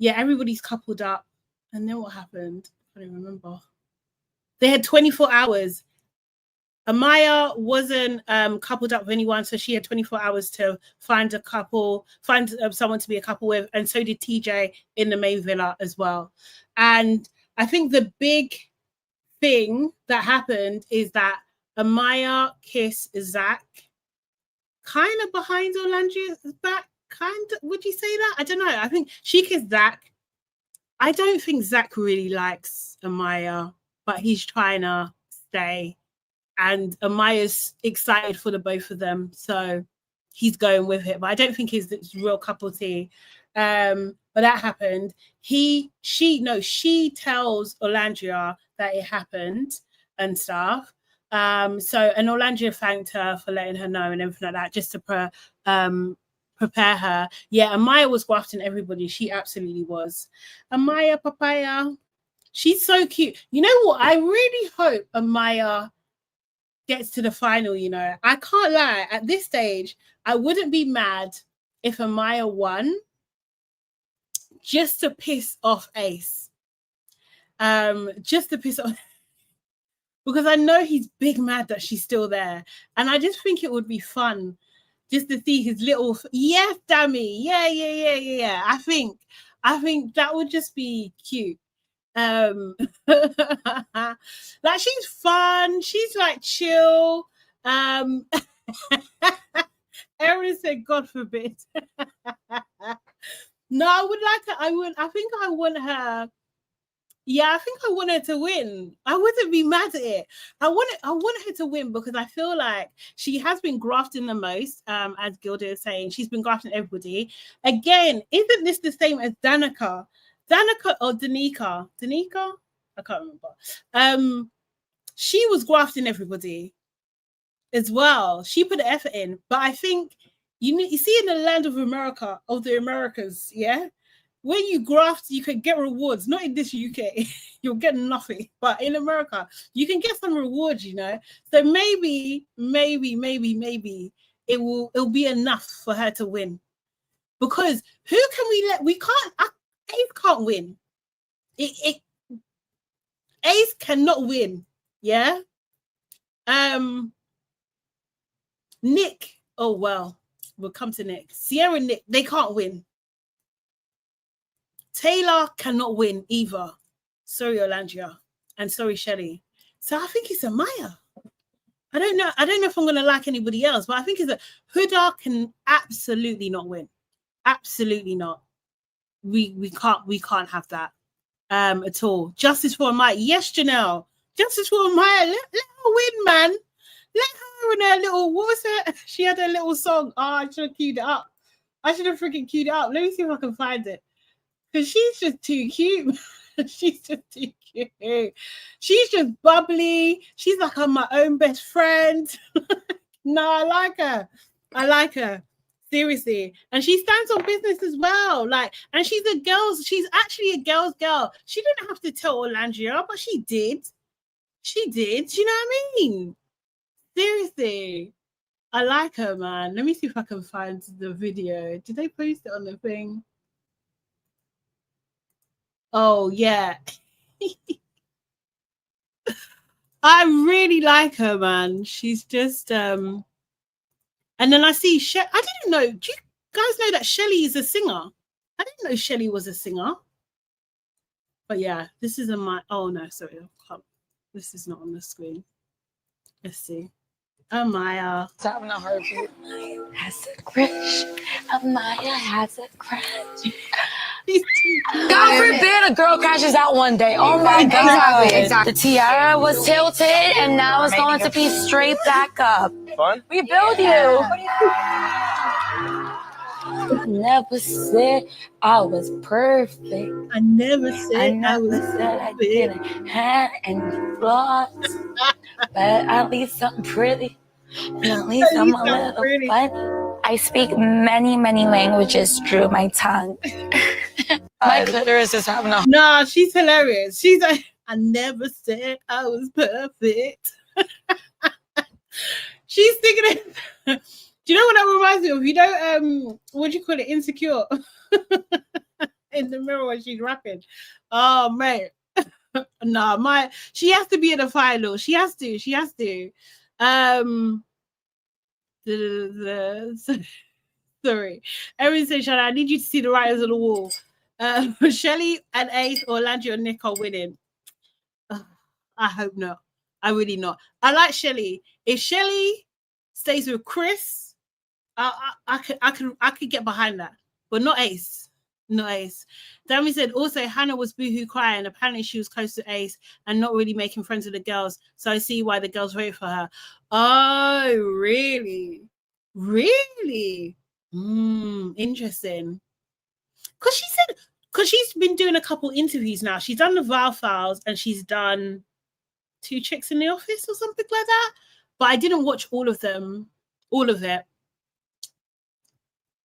everybody's coupled up. And then what happened? I don't remember. They had 24 hours. Amaya wasn't coupled up with anyone, so she had 24 hours to find a couple, find someone to be a couple with, and so did TJ in the main villa as well. And I think the big thing that happened is that Amaya kissed Zach kind of behind Orlando's back. Would you say that? I don't know. I think she kissed Zach. I don't think Zach really likes Amaya, but he's trying to stay. And Amaya's excited for the both of them, so he's going with it. But I don't think it's real couple tea. But that happened. She tells Orlandria that it happened and stuff. And Orlandria thanked her for letting her know and everything like that, just to prepare her. Yeah, Amaya was grafting everybody. She absolutely was. Amaya Papaya, she's so cute. You know what? I really hope Amaya gets to the final. You know, I can't lie. At this stage, I wouldn't be mad if Amaya won, just to piss off Ace. Just to piss off, because I know he's big mad that she's still there, and I just think it would be fun just to see his little yes, Dammy, yeah. I think that would just be cute. Like, she's fun, she's like chill. Erin said, God forbid. No, I would like her. I think I want her. Yeah, I think I want her to win. I wouldn't be mad at it. I want her to win because I feel like she has been grafting the most, as Gilda is saying. She's been grafting everybody. Again, isn't this the same as Danica? Danica or Danica? Danica? I can't remember. She was grafting everybody as well. She put the effort in. But I think you see in the land of America, of the Americas, yeah? When you graft, you can get rewards. Not in this UK, you'll get nothing. But in America, you can get some rewards, you know. So maybe it'll be enough for her to win. Because who can we let? We can't. Ace can't win. Ace cannot win. Yeah. Nick. Oh well, we'll come to Nick. Sierra, Nick. They can't win. Taylor cannot win either. Sorry, Olandria. And sorry, Shelley. So I think it's Amaya. I don't know if I'm gonna like anybody else, but I think it's a Huda can absolutely not win. Absolutely not. We can't have that at all. Justice for Amaya. Yes, Janelle. Justice for Amaya. Let her win, man. Let her in her little, what was that? She had a little song. Oh, I should have queued it up. I should have freaking queued it up. Let me see if I can find it. Because she's just too cute. She's just too cute. She's just bubbly. She's like, I'm my own best friend. No, I like her. I like her. Seriously. And she stands on business as well. Like, and she's actually a girl's girl. She didn't have to tell Orlandria, but she did. She did. You know what I mean? Seriously. I like her, man. Let me see if I can find the video. Did they post it on the thing? Oh, yeah. I really like her, man. She's just and then I see I didn't know. Do you guys know that Shelley is a singer? I didn't know Shelley was a singer. But yeah, this is oh no, sorry. This is not on the screen. Let's see. Amaya. Having a heartbeat. Amaya has a crush. Amaya has a crush. God forbid a girl crashes out one day. Oh my God. Exactly. The tiara was tilted and now it's going to be straight back up. Fun? We build you. I never said I was perfect. I never said I was said I didn't have any flaws. But at least something pretty. And at least I'm a little funny. I speak many, many languages through my tongue. My clitoris is having a... Nah, she's hilarious. She's like, I never said I was perfect. She's thinking it. Do you know what that reminds me of? You know, what do you call it? Insecure. In the mirror when she's rapping. Oh, mate. Nah, she has to be in the final. She has to. Sorry. Erin said, Shana, I need you to see the writers on the wall. Shelley and Ace or Landry or Nick are winning. I hope not. I really not. I like Shelley. If Shelley stays with Chris, I could get behind that. But not Ace. Not Ace. Dami said also Hannah was boohoo crying. Apparently she was close to Ace and not really making friends with the girls. So I see why the girls voted for her. Oh, really? Really? Interesting. Because she's been doing a couple interviews now. She's done the Val Files and she's done 2 Chicks in the Office or something like that. But I didn't watch all of it.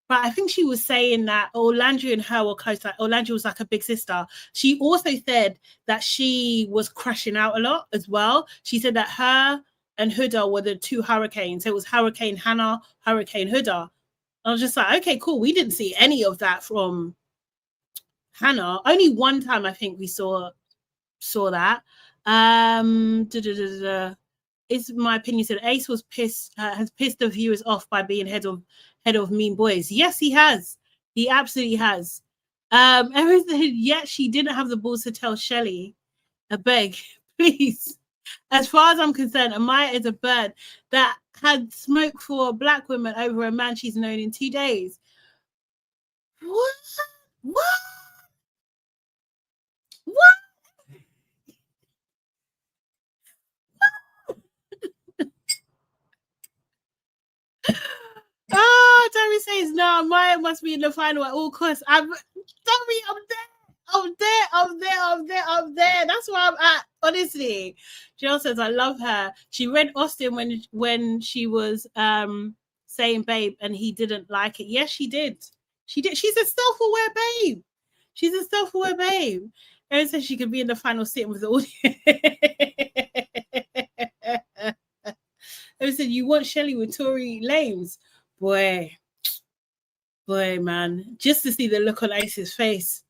But I think she was saying that Orlandria and her were close. Like Orlandria was like a big sister. She also said that she was crashing out a lot as well. She said that her and Huda were the 2 hurricanes. So it was Hurricane Hannah, Hurricane Huda. I was just like, okay, cool. We didn't see any of that from Hannah. Only one time I think we saw that. It's my opinion. Said Ace was pissed, has pissed the viewers off by being head of Mean Boys. Yes, he has. He absolutely has. Everything. Yet she didn't have the balls to tell Shelley. I beg, please. As far as I'm concerned, Amaya is a bird that had smoked for black women over a man she's known in 2 days. What? What? What? Oh, Tommy says no. Maya must be in the final at all costs. Tommy, I'm there. That's where I'm at. Honestly, Jill says I love her. She read Austin when she was saying babe, and he didn't like it. Yes, she did. She did. She's a self-aware babe. She's a self-aware babe. Erin says she could be in the final sitting with the audience. Erin said you want Shelley with Tory Lanez. Boy, man, just to see the look on Ace's face.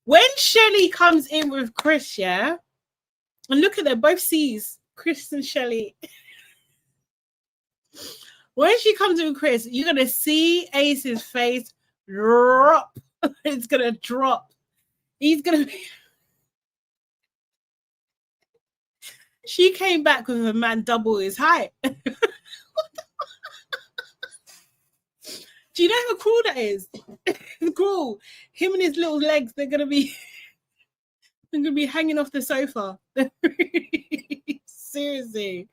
When Shelley comes in with Chris, yeah, and look at them, both C's, Chris and Shelley. When she comes in with Chris, you're going to see Ace's face drop. It's going to drop. He's going to be... She came back with a man double his height. Do you know how cruel that is? It's cruel. Him and his little legs, they're gonna be hanging off the sofa. Seriously.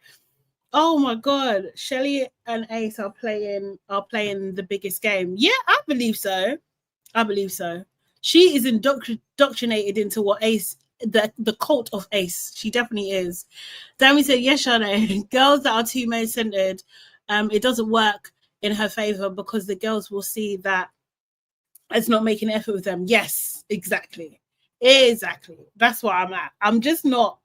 Oh my god. Shelley and Ace are playing the biggest game. Yeah, I believe so. She is indoctrinated into what Ace, the cult of Ace. She definitely is. Danny said, yes, Shana. Girls that are too male-centered, it doesn't work in her favor because the girls will see that it's not making an effort with them. Yes, exactly. That's where I'm at. I'm just not.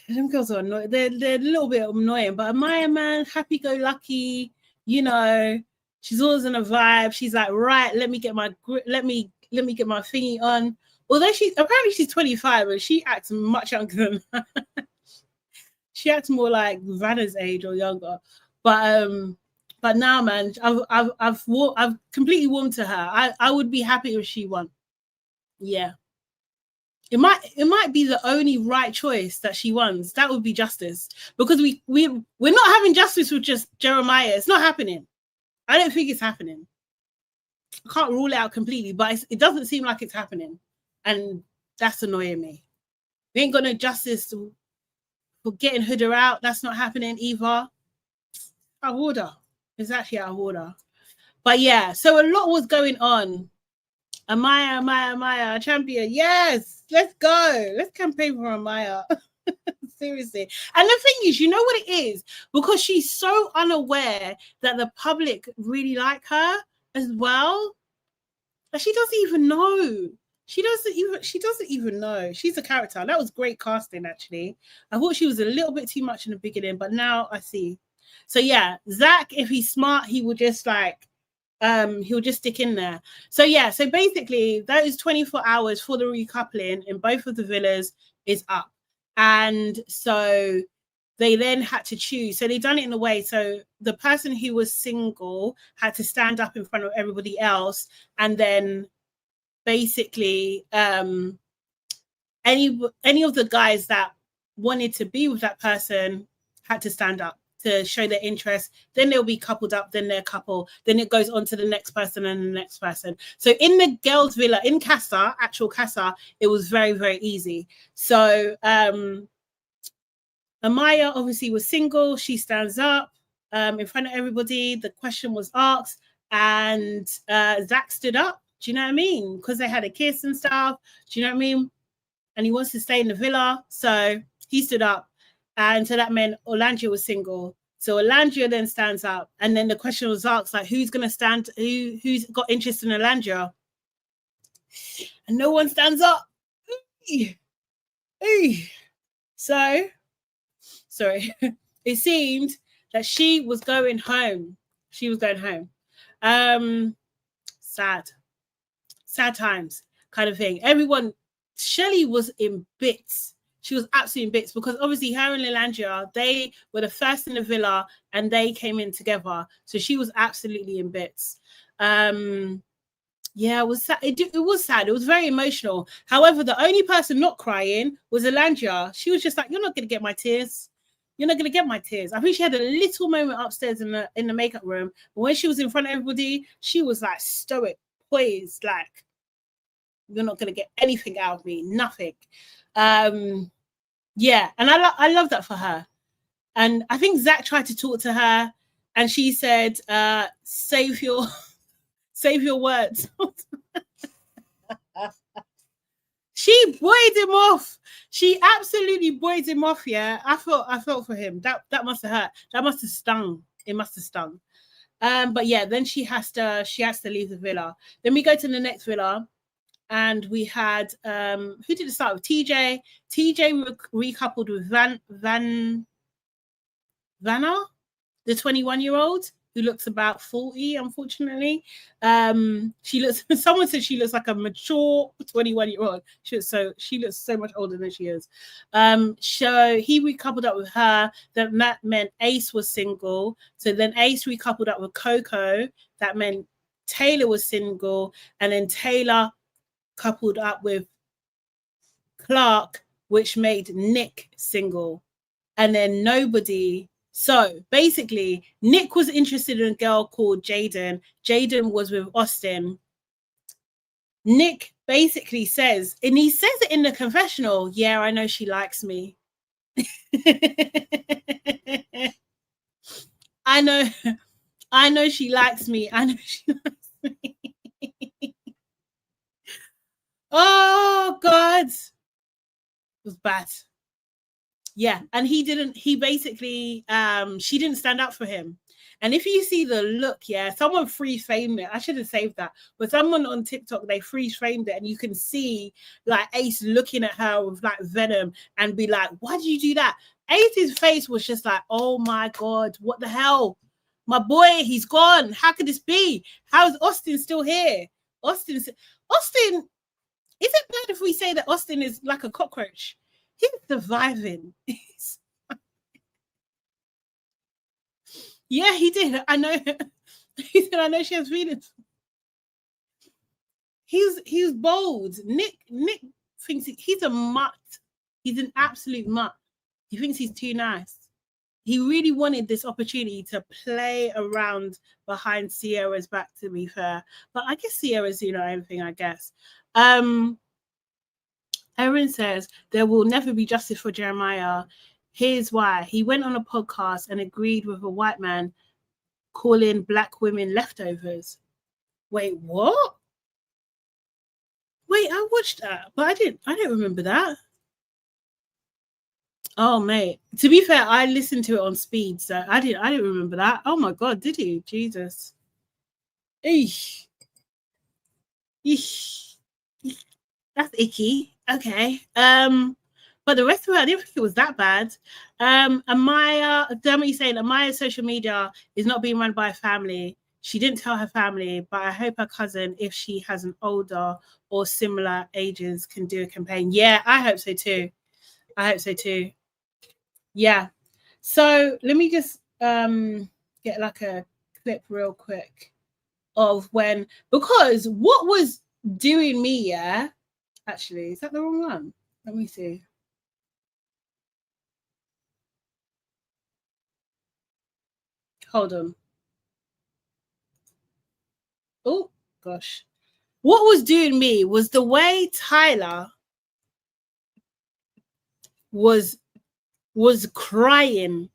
Them girls are annoying. They're a little bit annoying, but Amaya, man, happy-go-lucky. You know, she's always in a vibe. She's like, right, let me get my thingy on. Although she's 25 and she acts much younger than her. She acts more like Vanna's age or younger. But now, man, I've completely warmed to her. I would be happy if she won. Yeah. It might be the only right choice that she wins. That would be justice. Because we're not having justice with just Jeremiah. It's not happening. I don't think it's happening. I can't rule it out completely, but it doesn't seem like it's happening. And that's annoying me. We ain't got no justice for getting Huda out. That's not happening either. Out of order. It's actually out of order. But yeah, so a lot was going on. Amaya, champion. Yes, let's go. Let's campaign for Amaya. Seriously. And the thing is, you know what it is? Because she's so unaware that the public really like her as well. That she doesn't even know. She doesn't even know. She's a character. That was great casting, actually. I thought she was a little bit too much in the beginning, but now I see. So yeah, Zach, if he's smart, he will just he'll just stick in there. So yeah, so basically those 24 hours for the recoupling in both of the villas is up. And so they then had to choose. So they done it in a way. So the person who was single had to stand up in front of everybody else. And then basically any of the guys that wanted to be with that person had to stand up to show their interest. Then they'll be coupled up, then they're couple, then it goes on to the next person and the next person. So in the girls' villa, in Casa, actual Casa, it was very, very easy. So Amaya obviously was single. She stands up in front of everybody. The question was asked and Zach stood up. Do you know what I mean? Because they had a kiss and stuff. Do you know what I mean? And he wants to stay in the villa. So he stood up. And so that meant Orlandria was single. So Orlandria then stands up. And then the question was asked, like, who's going to stand? Who's got interest in Orlandria? And no one stands up. So, sorry. It seemed that she was going home. Sad times kind of thing. Shelley was in bits. She was absolutely in bits because obviously her and Lilandria, they were the first in the villa and they came in together. So she was absolutely in bits. Yeah, it was sad. It was sad. It was very emotional. However, the only person not crying was Alandria. She was just like, "You're not gonna get my tears. You're not gonna get my tears." I think she had a little moment upstairs in the makeup room, but when she was in front of everybody, she was like stoic, poised, like, "You're not gonna get anything out of me, nothing." Yeah, and I love that for her. And I think Zach tried to talk to her, and she said, "Save your." Save your words. She buoyed him off. She absolutely buoyed him off. Yeah, I felt for him. That must have hurt. That must have stung. It must have stung. But yeah, then she has to leave the villa. Then we go to the next villa, and we had who did it start with? TJ. TJ recoupled with Vanna, the 21-year-old. Who looks about 40, unfortunately. She looks. Someone said she looks like a mature 21-year-old. She looks so much older than she is. So he recoupled up with her. That meant Ace was single. So then Ace recoupled up with Coco. That meant Taylor was single, and then Taylor coupled up with Clark, which made Nick single, and then nobody. So basically, Nick was interested in a girl called Jaden. Jaden was with Austin. Nick basically says, and he says it in the confessional, "Yeah, I know she likes me." I know she likes me. I know she likes me. Oh God. It was bad. Yeah, and he basically she didn't stand up for him. And if you see the look, yeah, someone freeze framed it. I should have saved that. But someone on TikTok, they freeze framed it, and you can see like Ace looking at her with like venom and be like, "Why did you do that?" Ace's face was just like, "Oh my God, what the hell? My boy, he's gone. How could this be? How is Austin still here?" Austin, is it bad if we say that Austin is like a cockroach? He's surviving. Yeah, he did. I know. He said, "I know she has feelings." He's bold. Nick thinks he's a mutt. He's an absolute mutt. He thinks he's too nice. He really wanted this opportunity to play around behind Sierra's back, to be fair. But I guess Sierra's, everything, I guess. Erin says, "There will never be justice for Jeremiah. Here's why. He went on a podcast and agreed with a white man calling black women leftovers." Wait, what? Wait, I watched that, but I didn't remember that. Oh, mate. To be fair, I listened to it on speed, so I didn't remember that. Oh my God, did you? Jesus. Eesh. Eesh. That's icky. Okay. But the rest of it, I didn't think it was that bad. Amaya, Dermot saying Amaya's social media is not being run by a family. She didn't tell her family, but I hope her cousin, if she has an older or similar ages, can do a campaign. Yeah, I hope so too. Yeah. So let me just get like a clip real quick of when, because what was doing me, yeah. Actually, is that the wrong one? Let me see. Hold on. Oh, gosh. What was doing me was the way Tyler was crying,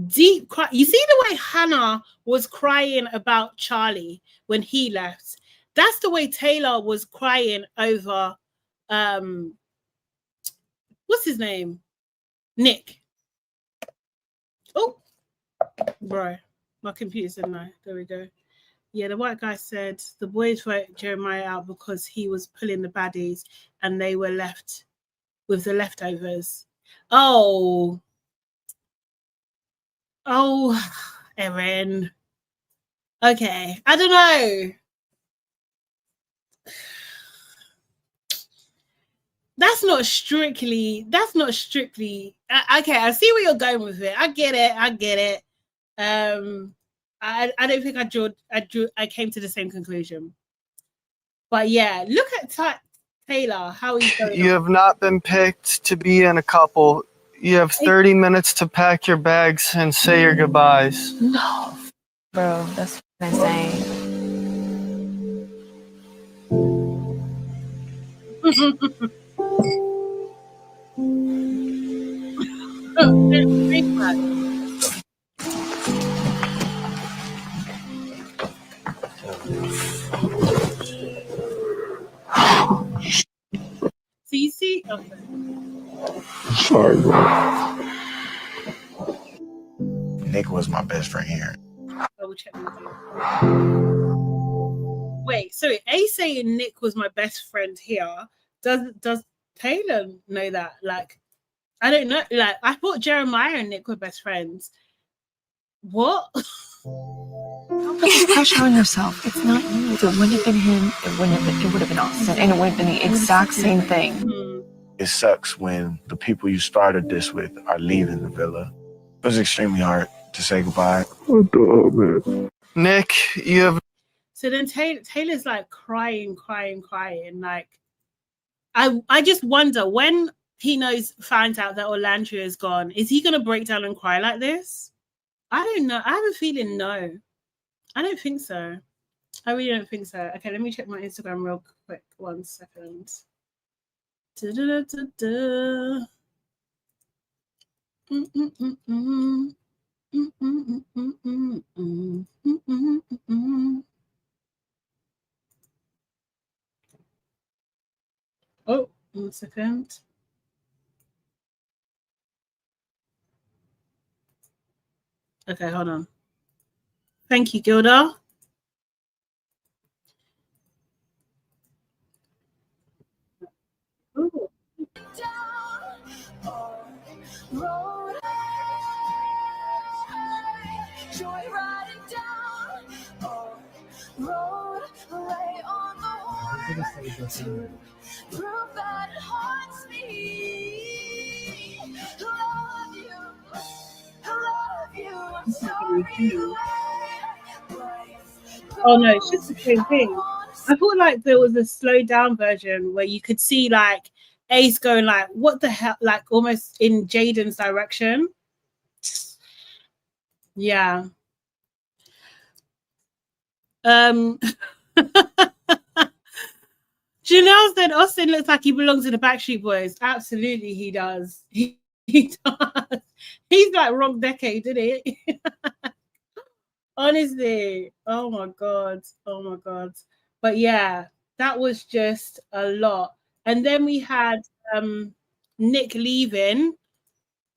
deep cry. You see the way Hannah was crying about Charlie when he left? That's the way Taylor was crying over, what's his name? Nick. Oh, bro. My computer said no. There we go. Yeah, the white guy said the boys voted Jeremiah out because he was pulling the baddies and they were left with the leftovers. Oh, Erin. Okay, I don't know. That's not strictly. Okay, I see where you're going with it. I get it. I don't think I came to the same conclusion. But yeah, look at Taylor, how he's going. You have not been picked to be in a couple. You have 30 minutes to pack your bags and say your goodbyes. No. Bro, that's insane. So you see, Sorry, bro. Nick was my best friend here. I will check with you. Wait, sorry, A saying Nick was my best friend here. Does Taylor know that? Like, I don't know. Like, I thought Jeremiah and Nick were best friends. What? Don't put this pressure on yourself. It's not you. If it wouldn't have been him, it would have been Austin, and it would have been the exact same thing. It sucks when the people you started this with are leaving the villa. It was extremely hard to say goodbye. What the hell, man? Nick, you have. So then Taylor's like crying. Like, I just wonder when he finds out that Orlandria is gone, is he gonna break down and cry like this? I don't know. I have a feeling no. I don't think so. I really don't think so. Okay, let me check my Instagram real quick. 1 second. Oh, 1 second. Okay, hold on. Thank you, Gilda. Ooh. Oh no, it's just the same thing. I thought like there was a slowed down version where you could see like Ace going like, what the hell, like almost in Jaden's direction. Yeah. Janelle said Austin looks like he belongs to the Backstreet Boys. Absolutely, he does. He does. He's like wrong decade, didn't he? Honestly, oh my god. But yeah, that was just a lot. And then we had Nick leaving.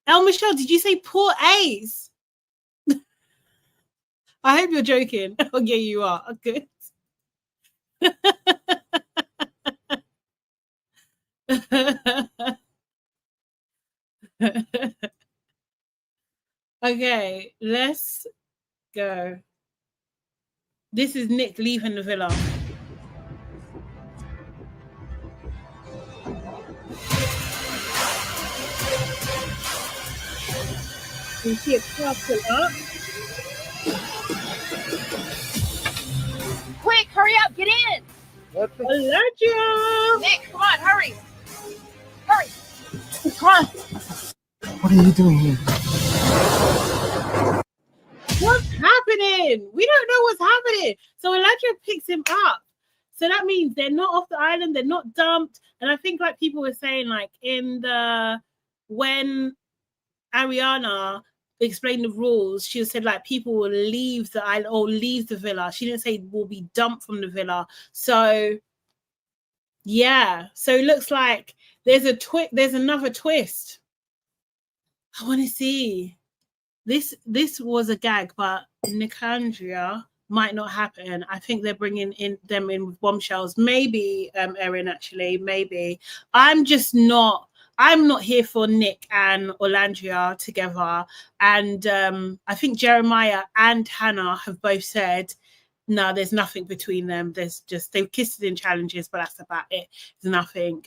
El Michelle, did you say poor Ace? I hope you're joking. Oh yeah, you are. Good. Okay, let's go. This is Nick leaving the villa. You see a car pull up. Quick, hurry up, get in. Orlandria! Nick, come on, hurry. Hurry. Come on. What are you doing here? What's happening? We don't know what's happening. So Orlandria picks him up. So that means they're not off the island, they're not dumped. And I think like people were saying, like when Ariana explained the rules, she said like people will leave the island or leave the villa. She didn't say will be dumped from the villa. So yeah, so it looks like there's another twist. I want to see. This was a gag, but Nicandria might not happen. I think they're bringing them in with bombshells. Maybe Erin, actually, maybe. I'm not here for Nick and Orlandria together. And I think Jeremiah and Hannah have both said, no, there's nothing between them. They've kissed in challenges, but that's about it. There's nothing.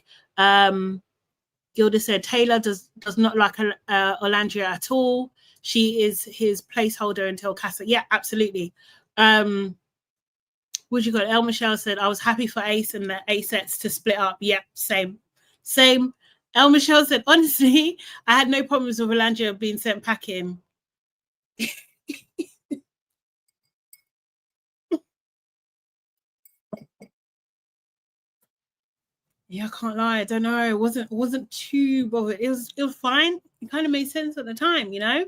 Gilda said Taylor does not like Orlandria at all. She is his placeholder until Casa. Yeah, absolutely. What you got? El Michelle said, I was happy for Ace and the A-sets to split up. Yep, same. El Michelle said, honestly, I had no problems with Rolandia being sent packing. Yeah, I can't lie. I don't know. It wasn't too bothered. It was fine. It kind of made sense at the time, you know.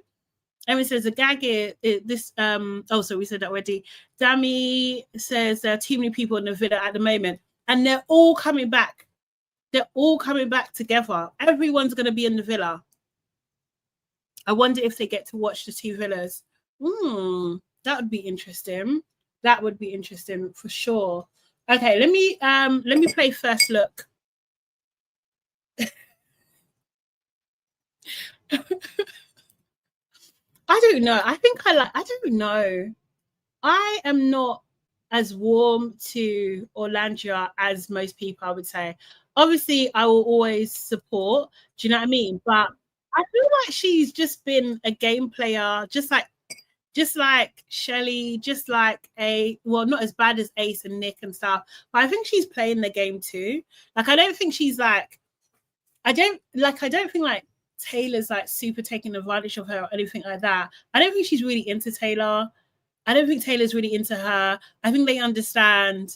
Emily says the gag is this. So we said that already. Dami says there are too many people in the villa at the moment, and they're all coming back. They're all coming back together. Everyone's going to be in the villa. I wonder if they get to watch the two villas. That would be interesting. That would be interesting for sure. Okay, let me play First Look. I don't know. I don't know. I am not as warm to Orlandia as most people, I would say. Obviously, I will always support. Do you know what I mean? But I feel like she's just been a game player, just like Shelley, just like not as bad as Ace and Nick and stuff. But I think she's playing the game too. Like, I don't think she's like, I don't think like Taylor's like super taking advantage of her or anything like that. I don't think she's really into Taylor. I don't think Taylor's really into her. I think they understand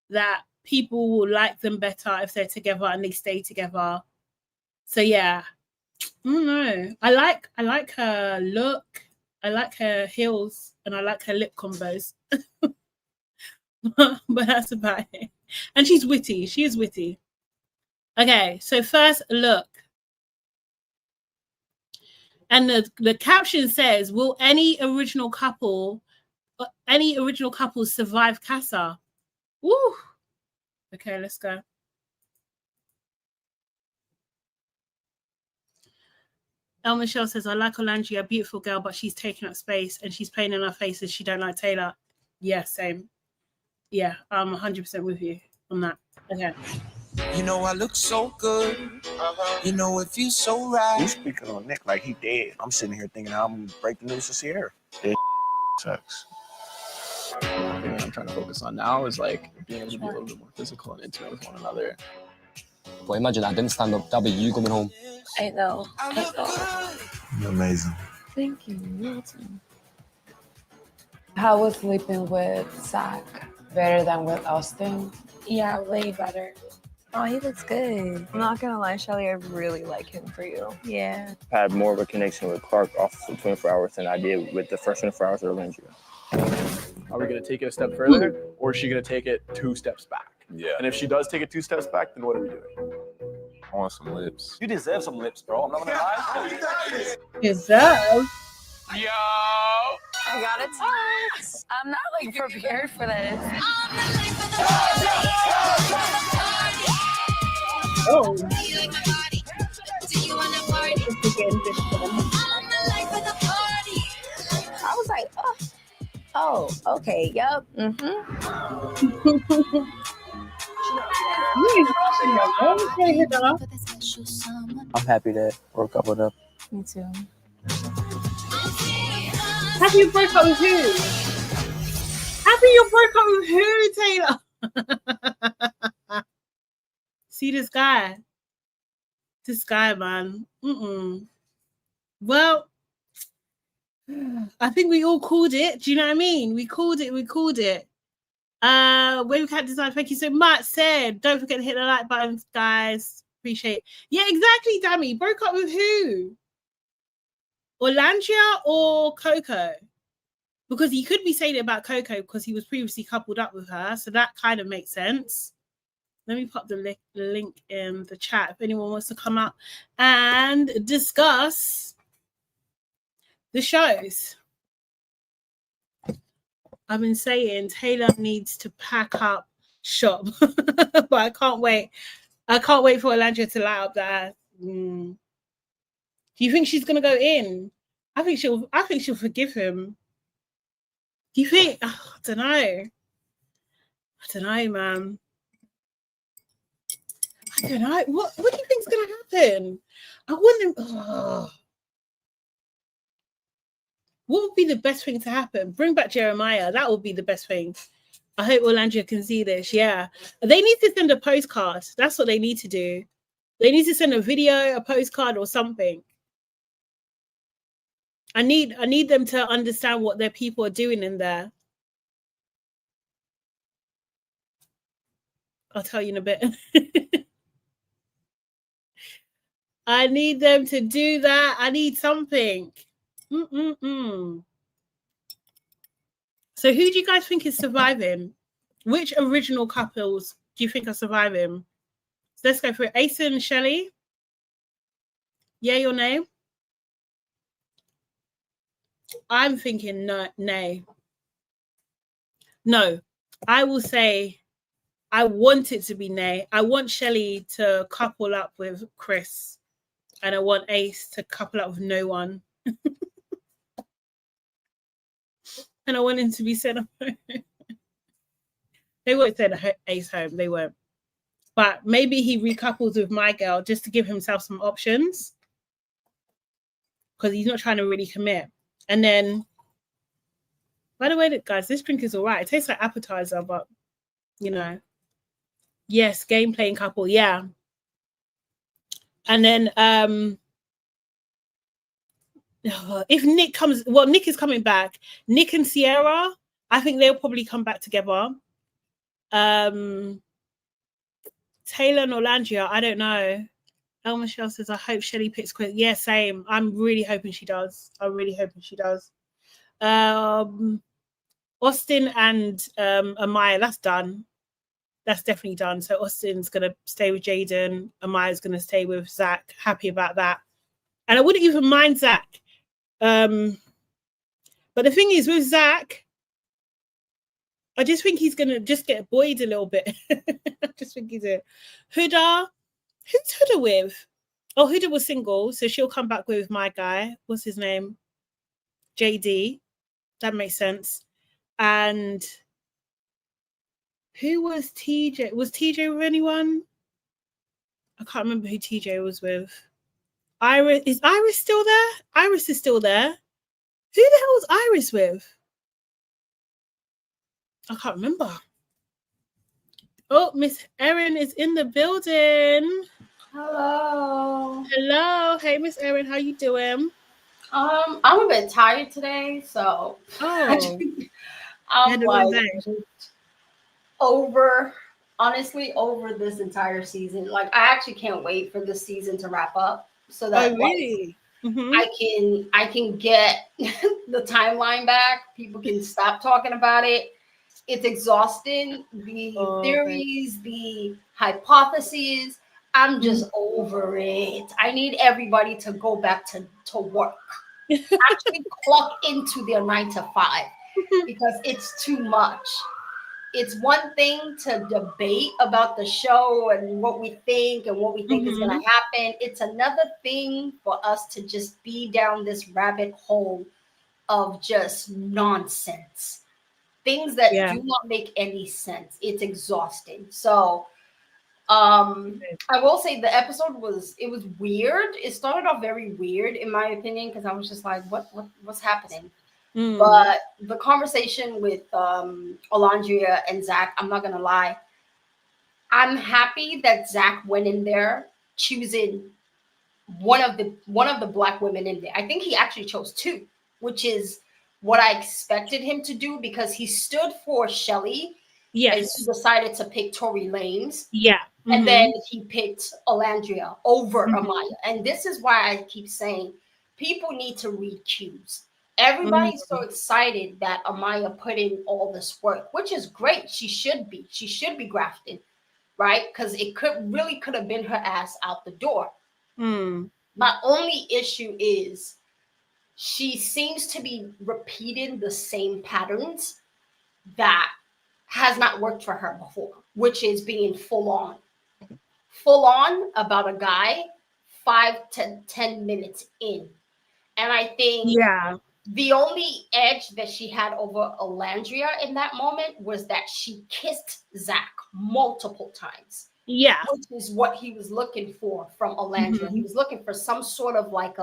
that people will like them better if they're together and they stay together. So yeah, I don't know. I like her look. I like her heels and I like her lip combos. But that's about it. And she's witty. She is witty. Okay, so First Look. And the caption says, will any original couples survive Casa? Woo! Okay, let's go. El Michelle says, I like Orlandia, a beautiful girl, but she's taking up space and she's playing in our faces. She don't like Taylor. Yeah, same. Yeah, I'm 100% with you on that. Okay. You know I look so good. You know it feels so right. You speaking on Nick like he dead. I'm sitting here thinking I'm gonna break the news to Sierra. It sucks. The thing that I'm trying to focus on now is like being able to be a little bit more physical and intimate with one another. Well, imagine I didn't stand up. That'd be you coming home. I know. You're amazing. Thank you. How was sleeping with Zach? Better than with Austin? Yeah, way better. Oh, he looks good. I'm not gonna lie, Shelly, I really like him for you. Yeah. I had more of a connection with Clark off of 24 hours than I did with the first 24 hours of Orlandia. Are we going to take it a step further, or is she going to take it 2 steps back? Yeah. And if she does take it 2 steps back, then what are we doing? I want some lips. You deserve some lips, bro. I'm not gonna lie. Deserve? Yo! I got it. I'm not like prepared for this. Oh. I was like, oh, okay, yep. I'm happy that we broke up with her. Me too. Happy you broke up with who? Happy you broke up with who, Taylor? See this guy? This guy, man. Well, I think we all called it. Do you know what I mean? We called it. Webcat Design, thank you so much. Said, don't forget to hit the like buttons, guys. Appreciate it. Yeah, exactly, Dammy. Broke up with who? Orlandia or Coco? Because he could be saying it about Coco because he was previously coupled up with her. So that kind of makes sense. Let me pop the link in the chat if anyone wants to come up and discuss the shows. I've been saying Taylor needs to pack up shop, but I can't wait. I can't wait for Orlandia to light up that. Do you think she's gonna go in? I think she'll forgive him. Do you think? Oh, I don't know, man. I don't know. What do you think's gonna happen? I wouldn't. What would be the best thing to happen? Bring back Jeremiah. That would be the best thing. I hope Orlando can see this. Yeah. They need to send a postcard. That's what they need to do. They need to send a video, a postcard, or something. I need them to understand what their people are doing in there. I'll tell you in a bit. I need them to do that. I need something. So who do you guys think is surviving? Which original couples do you think are surviving? So let's go for it. Asa and Shelley. Yay or nay? I'm thinking no, nay. No, I will say I want it to be nay. I want Shelley to couple up with Chris, and I want Ace to couple up with no one. And I want him to be sent home. They won't send Ace home. They won't. But maybe he recouples with my girl just to give himself some options, because he's not trying to really commit. And then, by the way, guys, this drink is all right. It tastes like appetizer, but, you know. Yes, game playing couple, yeah. And then if Nick comes, well, Nick is coming back. Nick and Sierra, I think they'll probably come back together. Taylor and Orlando, I don't know. El Michelle says, I hope Shelley picks Chris. Yeah, same. I'm really hoping she does. I'm really hoping she does. Austin and Amaya, that's done. That's definitely done. So Austin's going to stay with Jaden. Amaya's going to stay with Zach. Happy about that. And I wouldn't even mind Zach. But the thing is, with Zach, I just think he's going to just get buoyed a little bit. I just think he's a Huda. Who's Huda with? Oh, Huda was single, so she'll come back with my guy. What's his name? JD. That makes sense. And who was TJ? Was TJ with anyone? I can't remember who TJ was with. Iris. Is Iris still there? Iris is still there. Who the hell was Iris with? I can't remember. Oh, Miss Erin is in the building. Hello. Hello. Hey, Miss Erin, how you doing? I'm a bit tired today, so I'm like honestly over this entire season. Like, I actually can't wait for this season to wrap up so that really? I can get the timeline back. People can stop talking about it. It's exhausting. The theories, the hypotheses. I'm just over it. I need everybody to go back to work. Actually clock into their 9 to 5 because it's too much. It's one thing to debate about the show and what we think is going to happen. It's another thing for us to just be down this rabbit hole of just nonsense. Things that do not make any sense. It's exhausting. So I will say the episode was weird. It started off very weird in my opinion, because I was just like, what's happening? But the conversation with Olandria and Zach, I'm not gonna lie, I'm happy that Zach went in there choosing one of the Black women in there. I think he actually chose 2, which is what I expected him to do, because he stood for Shelley. Yes. And he decided to pick Tory Lanez. Yeah. And then he picked Olandria over Amaya. And this is why I keep saying people need to read cues. Everybody's so excited that Amaya put in all this work, which is great. She should be. She should be grafting, right? Because it could have been her ass out the door. My only issue is she seems to be repeating the same patterns that has not worked for her before, which is being full on about a guy 5 to 10 minutes in. And I think the only edge that she had over Olandria in that moment was that she kissed Zach multiple times. Yeah. Which is what he was looking for from Olandria. He was looking for some sort of like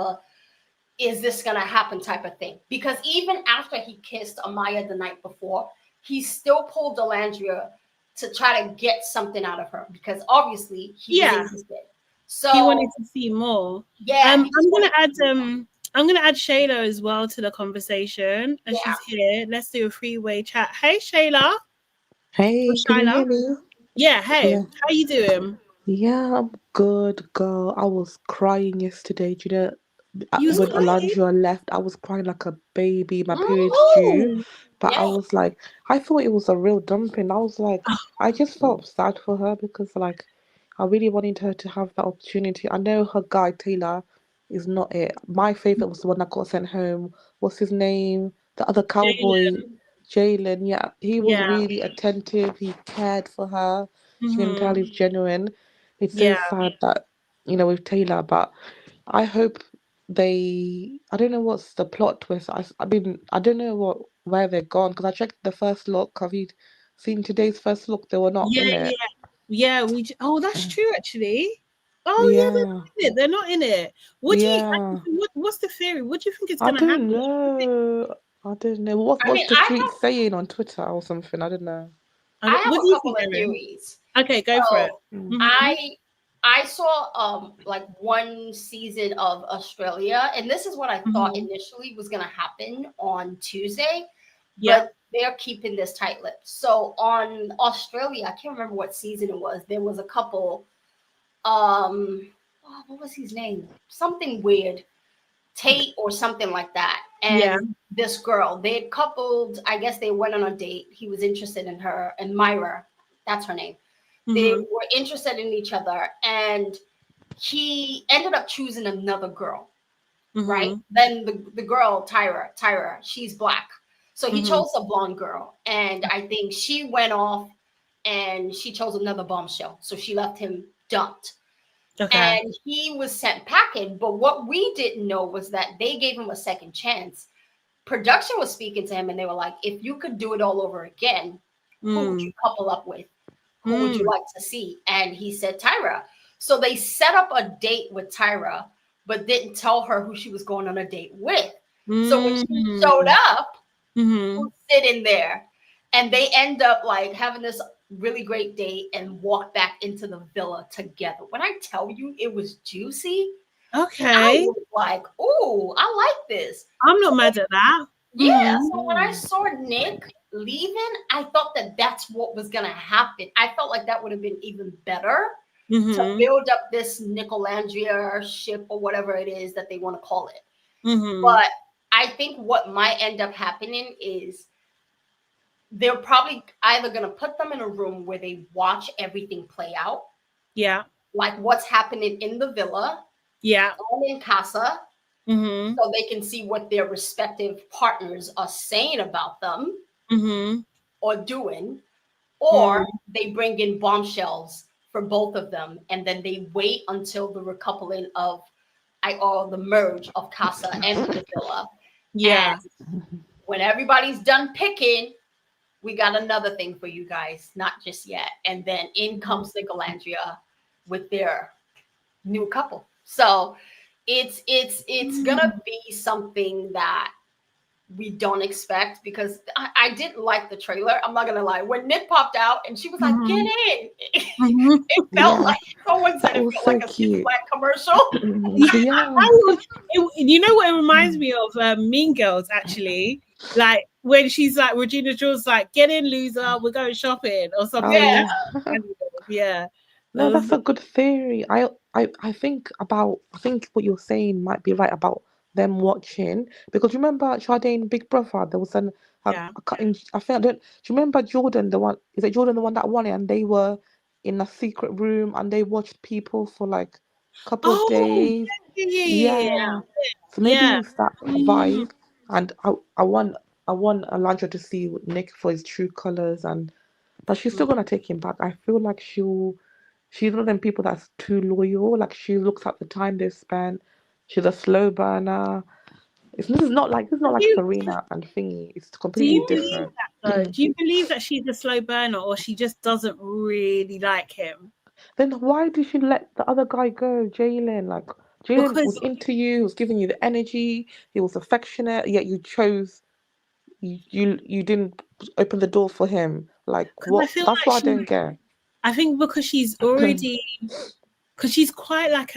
is this going to happen type of thing. Because even after he kissed Amaya the night before, he still pulled Delandria to try to get something out of her because obviously he was interested. So he wanted to see more. Yeah. I'm gonna add Shayla as well to the conversation, and she's here. Let's do a three-way chat. Hey, Shayla. Hey, can you hear me? Yeah. Hey, Yeah. how you doing? Yeah, I'm good, girl. I was crying yesterday. Do you know, You was when crying? Alondra left, I was crying like a baby. My period's due, but I was like, I thought it was a real dumping. I was like, I just felt sad for her because, like, I really wanted her to have that opportunity. I know her guy Taylor is not it. My favorite was the one that got sent home. What's his name? The other cowboy, Jalen. Yeah, he was really attentive. He cared for her. You can tell he's genuine. It's so sad that, you know, with Taylor, but I hope I don't know what's the plot twist. I mean, I don't know where they're gone because I checked the first look. Have you seen today's first look? They were not in it. Oh, that's true, actually. Oh, yeah, they're Yeah. not in it. They're not in it. What do you? What's the theory? What do you think is I going to don't happen? know. I don't know. What's the street saying on Twitter or something? I don't know. I have what a do you couple think, of Erin? theories. Okay, go for it. I saw like one season of Australia, and this is what I thought initially was going to happen on Tuesday, but they're keeping this tight-lipped. So on Australia, I can't remember what season it was. There was a couple. What was his name? Something weird, Tate or something like that. And this girl, they had coupled. I guess they went on a date. He was interested in her, and Myra, that's her name. They were interested in each other, and he ended up choosing another girl, right? Then the girl, Tyra, she's black. So he chose a blonde girl, and I think she went off and she chose another bombshell. So she left him dumped. Okay. And he was sent packing. But what we didn't know was that they gave him a second chance. Production was speaking to him, and they were like, if you could do it all over again, who would you couple up with? Who would you like to see? And he said Tyra. So they set up a date with Tyra, but didn't tell her who she was going on a date with. So when she showed up, who's sitting there? And they end up like having this really great date and walk back into the villa together. When I tell you it was juicy, I was like, "Ooh, I like this." I'm not mad at that. Yeah. So when I saw Nick leaving, I thought that that's what was gonna happen. I felt like that would have been even better to build up this Nicolandria ship or whatever it is that they want to call it. But I think what might end up happening is they're probably either going to put them in a room where they watch everything play out. Yeah. Like what's happening in the villa. Yeah. And in Casa. So they can see what their respective partners are saying about them or doing. Or they bring in bombshells for both of them. And then they wait until the recoupling of or the merge of Casa and the villa. Yeah. And when everybody's done picking, we got another thing for you guys, not just yet. And then in comes Nicolandria with their new couple. So it's gonna be something that we don't expect because I didn't like the trailer. I'm not gonna lie. When Nick popped out and she was like, "Get in," it felt like someone said it felt like a Six Flag commercial. You know what it reminds me of? Mean Girls, actually. Like when she's like, Regina George's like, "Get in, loser, we're going shopping," or something. Yeah. No, that's a good theory. I think what you're saying might be right about them watching because remember Sade in Big Brother, there was a cutting. I think do you remember Jordan, the one? Is it Jordan the one that won it? And they were in a secret room and they watched people for like a couple of days. Yeah. So maybe it's that vibe, and I want Elijah to see Nick for his true colors, but she's still gonna take him back. I feel like she's one of them people that's too loyal. Like she looks at the time they spent. She's a slow burner. This is not like Serena and Thingy. It's completely different. Do you believe that she's a slow burner or she just doesn't really like him? Then why did she let the other guy go, Jalen? Like Jalen was into you, was giving you the energy. He was affectionate. Yet you chose you didn't open the door for him. Like what? I feel That's like what I don't get. I think because she's already, because she's quite like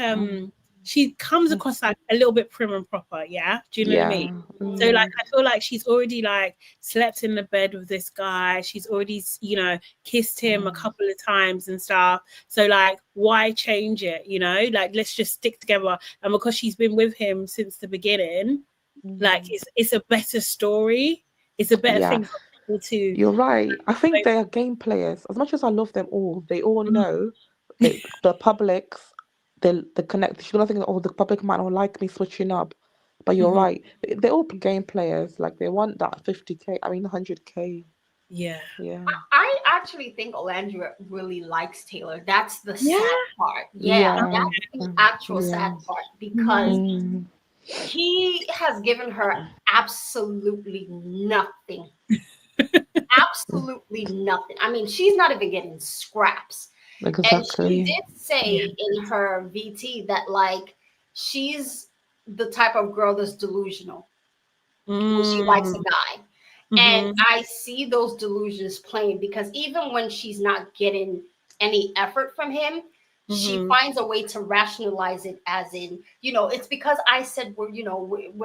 she comes across like a little bit prim and proper, yeah. Do you know what I mean? So like I feel like she's already like slept in the bed with this guy. She's already, you know, kissed him a couple of times and stuff. So like, why change it? You know, like let's just stick together. And because she's been with him since the beginning, like it's a better story. It's a better thing for people to. You're right. I think they are game players. As much as I love them all, they all know that the publics, the connect. She's gonna think, oh, the public might not like me switching up, but you're right. They're all game players. Like they want that 50K. I mean, 100K. Yeah. I actually think Olandria really likes Taylor. That's the sad part. That's the actual sad part because he has given her absolutely nothing. Absolutely nothing. I mean, she's not even getting scraps. Exactly. And she did say in her VT that like she's the type of girl that's delusional when she likes a guy. And I see those delusions playing because even when she's not getting any effort from him, she finds a way to rationalize it as in, you know, it's because I said we're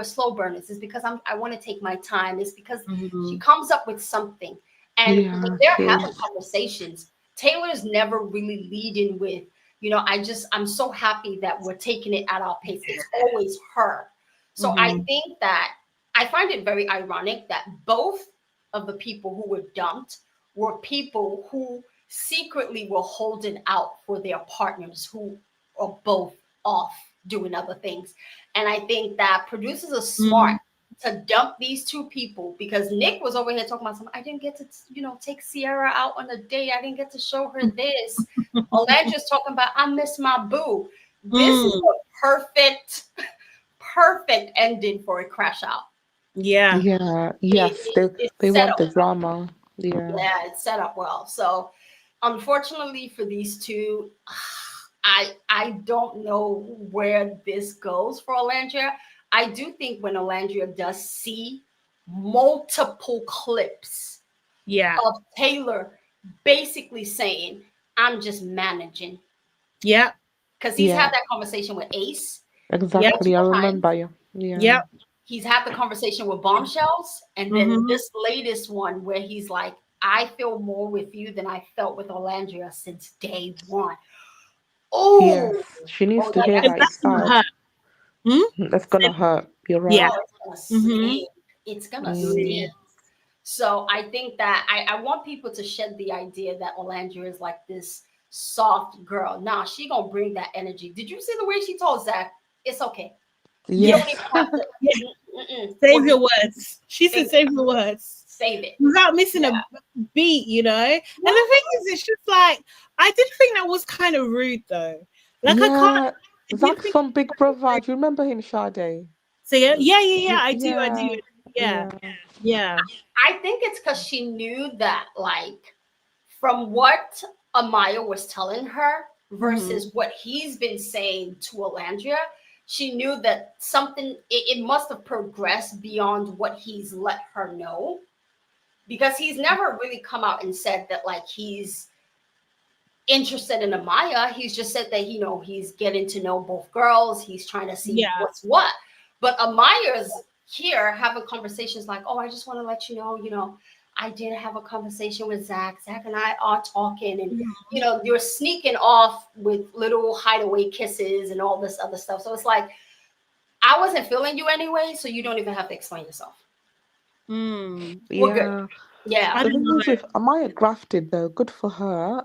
slow burners. It's because I want to take my time. It's because she comes up with something. And when they're having conversations, Taylor's never really leading with, you know, I'm so happy that we're taking it at our pace. It's always her. So I think that I find it very ironic that both of the people who were dumped were people who secretly were holding out for their partners who are both off doing other things. And I think that producers are smart to dump these two people because Nick was over here talking about something. I didn't get to, you know, take Sierra out on a date. I didn't get to show her this. Olandra's talking about I miss my boo. This is a perfect ending for a crash out. Yes, they want the drama. Yeah, it's set up well. So unfortunately for these two, I don't know where this goes for Olandria. I do think when Olandria does see multiple clips of Taylor basically saying, I'm just managing. Yeah. Because he's had that conversation with Ace. Exactly. I remember you. Yeah. He's had the conversation with Bombshells. And then this latest one where he's like, I feel more with you than I felt with Olandria since day one. Oh, yes. She needs to hear that. It's sad. That's gonna hurt. You're right. Yeah, it's gonna sting. So I think that I want people to shed the idea that Olandria is like this soft girl. Nah, she gonna bring that energy. Did you see the way she told Zach? It's okay. Yes. Save your words. She said, "Save your words." Save it without missing a beat, you know. And the thing is, it's just like I did think that was kind of rude, though. Like I can't. Zach's from Big Brother. Do you remember him, Sade? So yeah, I do. Yeah. I think it's because she knew that, like, from what Amaya was telling her versus what he's been saying to Olandria, she knew that something, it must have progressed beyond what he's let her know. Because he's never really come out and said that, like, he's interested in Amaya. He's just said that, you know, he's getting to know both girls. He's trying to see what's what. But Amaya's here having conversations like, oh, I just want to let you know, I did have a conversation with Zach. Zach and I are talking, and you know, you're sneaking off with little hideaway kisses and all this other stuff. So it's like, I wasn't feeling you anyway, so you don't even have to explain yourself. Yeah. Yeah. The thing is with Amaya grafted though, good for her.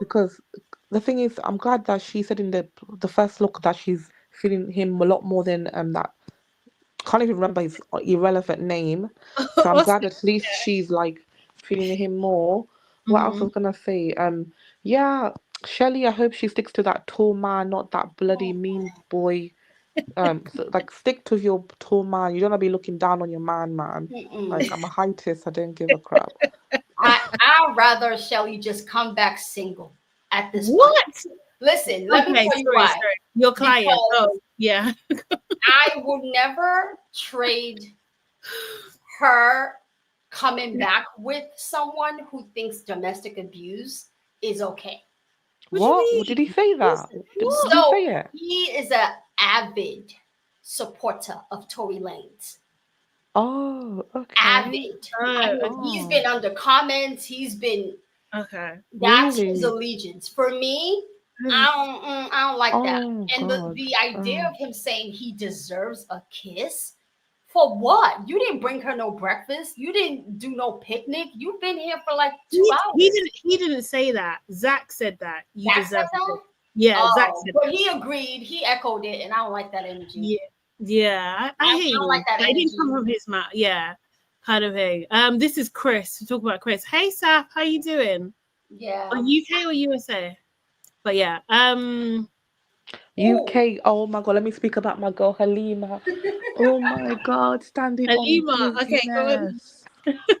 Because the thing is, I'm glad that she said in the first look that she's feeling him a lot more than that. Can't even remember his irrelevant name. So I'm glad at least she's like feeling him more. What else was I gonna say? Yeah, Shelly, I hope she sticks to that tall man, not that bloody mean boy. So, like, stick to your tall man. You don't want to be looking down on your man. Like, I'm a heightist. I don't give a crap. I'd rather Shelly just come back single at this point. Listen, let me tell you why. Your client. I would never trade her coming back with someone who thinks domestic abuse is okay. What did he say that? Did he So say it? he is an avid supporter of Tory Lanez. Oh, okay. Avid. I mean, he's been under comments. He's been That's his allegiance. For me, I don't like that. And the idea of him saying he deserves a kiss. For what? You didn't bring her no breakfast. You didn't do no picnic. You've been here for like 2 hours. He didn't say that. Zach said that. You Zach deserve said that? it. Yeah, Zach said but that. he agreed. He echoed it, and I don't like that energy. Yeah. I hear don't you. like that I didn't energy. come from his mouth. Yeah, kind of thing. This is Chris. We talk about Chris. Hey, Saf, how you doing? Yeah. UK or USA? But yeah. UK. Oh my god, let me speak about my girl Halima. Oh my god, standing Halima. on Okay, go on. business.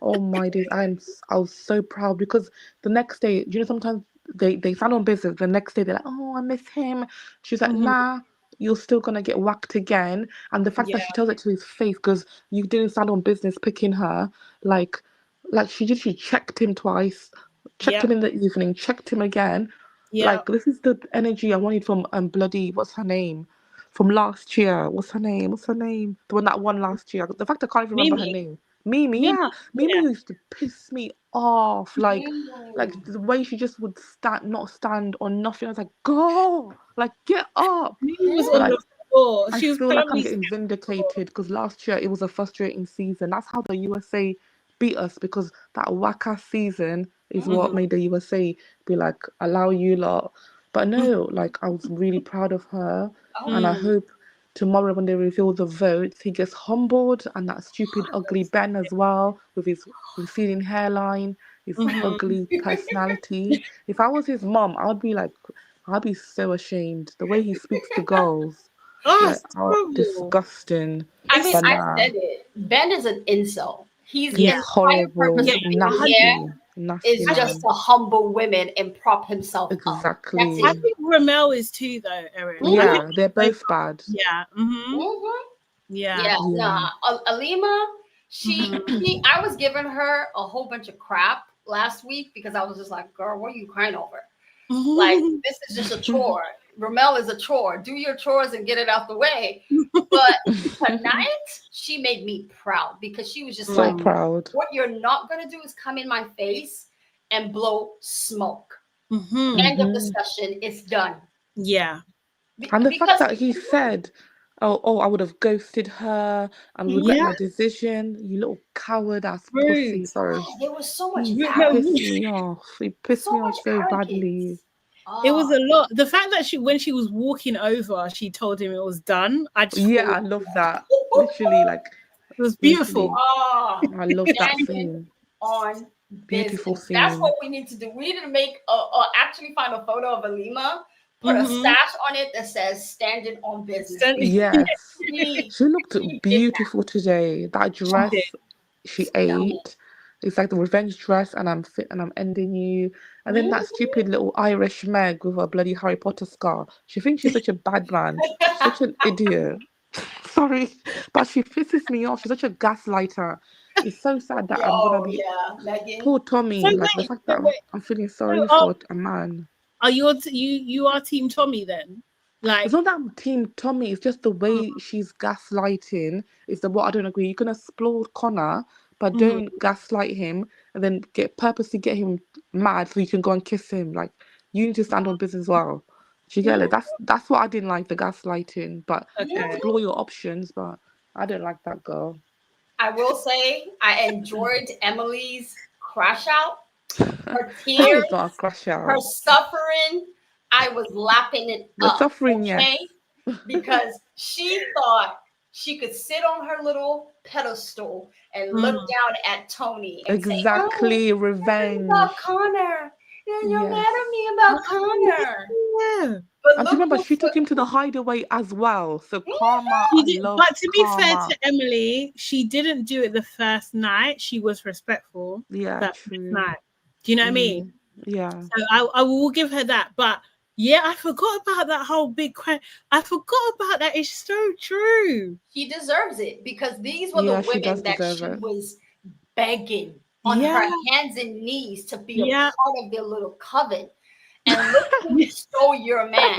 Oh my days, I was so proud because the next day, you know, sometimes they stand on business. The next day they're like, oh, I miss him. She's like, nah, you're still gonna get whacked again. And the fact that she tells it to his face because you didn't stand on business picking her, like she checked him twice, checked him in the evening, checked him again. Like, this is the energy I wanted from bloody, what's her name? From last year. What's her name? The one that won last year. The fact I can't even remember her name. Mimi, yeah. Mimi used to piss me off. Like the way she just would not stand on nothing. I was like, go, like get up. Mimi was But, on like, the floor. I She was feel like I'm probably getting vindicated because last year it was a frustrating season. That's how the USA beat us, because that whack-ass season is what made the USA be like, allow you lot. But no, like I was really proud of her, and I hope tomorrow when they reveal the votes, he gets humbled, and that stupid ugly Ben as well with his receding hairline, his ugly personality. If I was his mom, I'd be so ashamed the way he speaks to girls. Like, disgusting. I mean, But I nah, said it. Ben is an insult. His he's entire horrible, purpose of being here nasty is man. just to humble women and prop himself up. Exactly. I think Ramel is too, though, Eric. Yeah, they're both bad. Yeah. Yeah. Nah. Alima, I was giving her a whole bunch of crap last week because I was just like, girl, what are you crying over? Like, this is just a chore. Ramel is a chore. Do your chores and get it out the way. But tonight, she made me proud because she was just So proud. what you're not going to do is come in my face and blow smoke. Mm-hmm. End of discussion. It's done. Yeah. And the fact that he said, oh, I would have ghosted her and regret my decision, you little coward ass pussy. Sorry. There was so much He pissed me off. He pissed me off so badly. It was a lot. The fact that when she was walking over, she told him it was done. I love that. Literally, like, it was beautiful. I love that scene. On beautiful business. scene. That's what we need to do. We need to make actually find a photo of Alima, put a sash on it that says "Standing on Business." Yes, she looked beautiful today. That dress she ate. It's like the revenge dress, and I'm fit, and I'm ending you. And then that stupid little Irish Meg with her bloody Harry Potter scar. She thinks she's such a bad man, such an idiot. Sorry, but she pisses me off. She's such a gaslighter. It's so sad that I'm gonna be poor Tommy. Like the fact that I'm feeling sorry for a man. Are you are Team Tommy then? Like, it's not that I'm Team Tommy. It's just the way she's gaslighting. Is what I don't agree. You can explore Connor, but don't gaslight him and then purposely get him mad so you can go and kiss him. Like, you need to stand on business as well. Do you get it? That's what I didn't like, the gaslighting. But explore your options. But I don't like that girl. I will say I enjoyed Emily's crash out. Her tears, not a crash out. Her suffering. I was lapping it the up. Suffering, yes. Because she thought she could sit on her little pedestal and look down at Tony and say, revenge. About Connor. You're mad at me about Connor. Yeah. And remember, she took him to the hideaway as well. So karma, but to be karma. fair to Emily, she didn't do it the first night. She was respectful. Yeah, that true. Night. Do you know what I mean? Yeah. So I will give her that. But yeah, I forgot about that whole big question. I forgot about that. It's so true. She deserves it because these were the women that she was begging on her hands and knees to be a part of their little coven. And look who stole your man.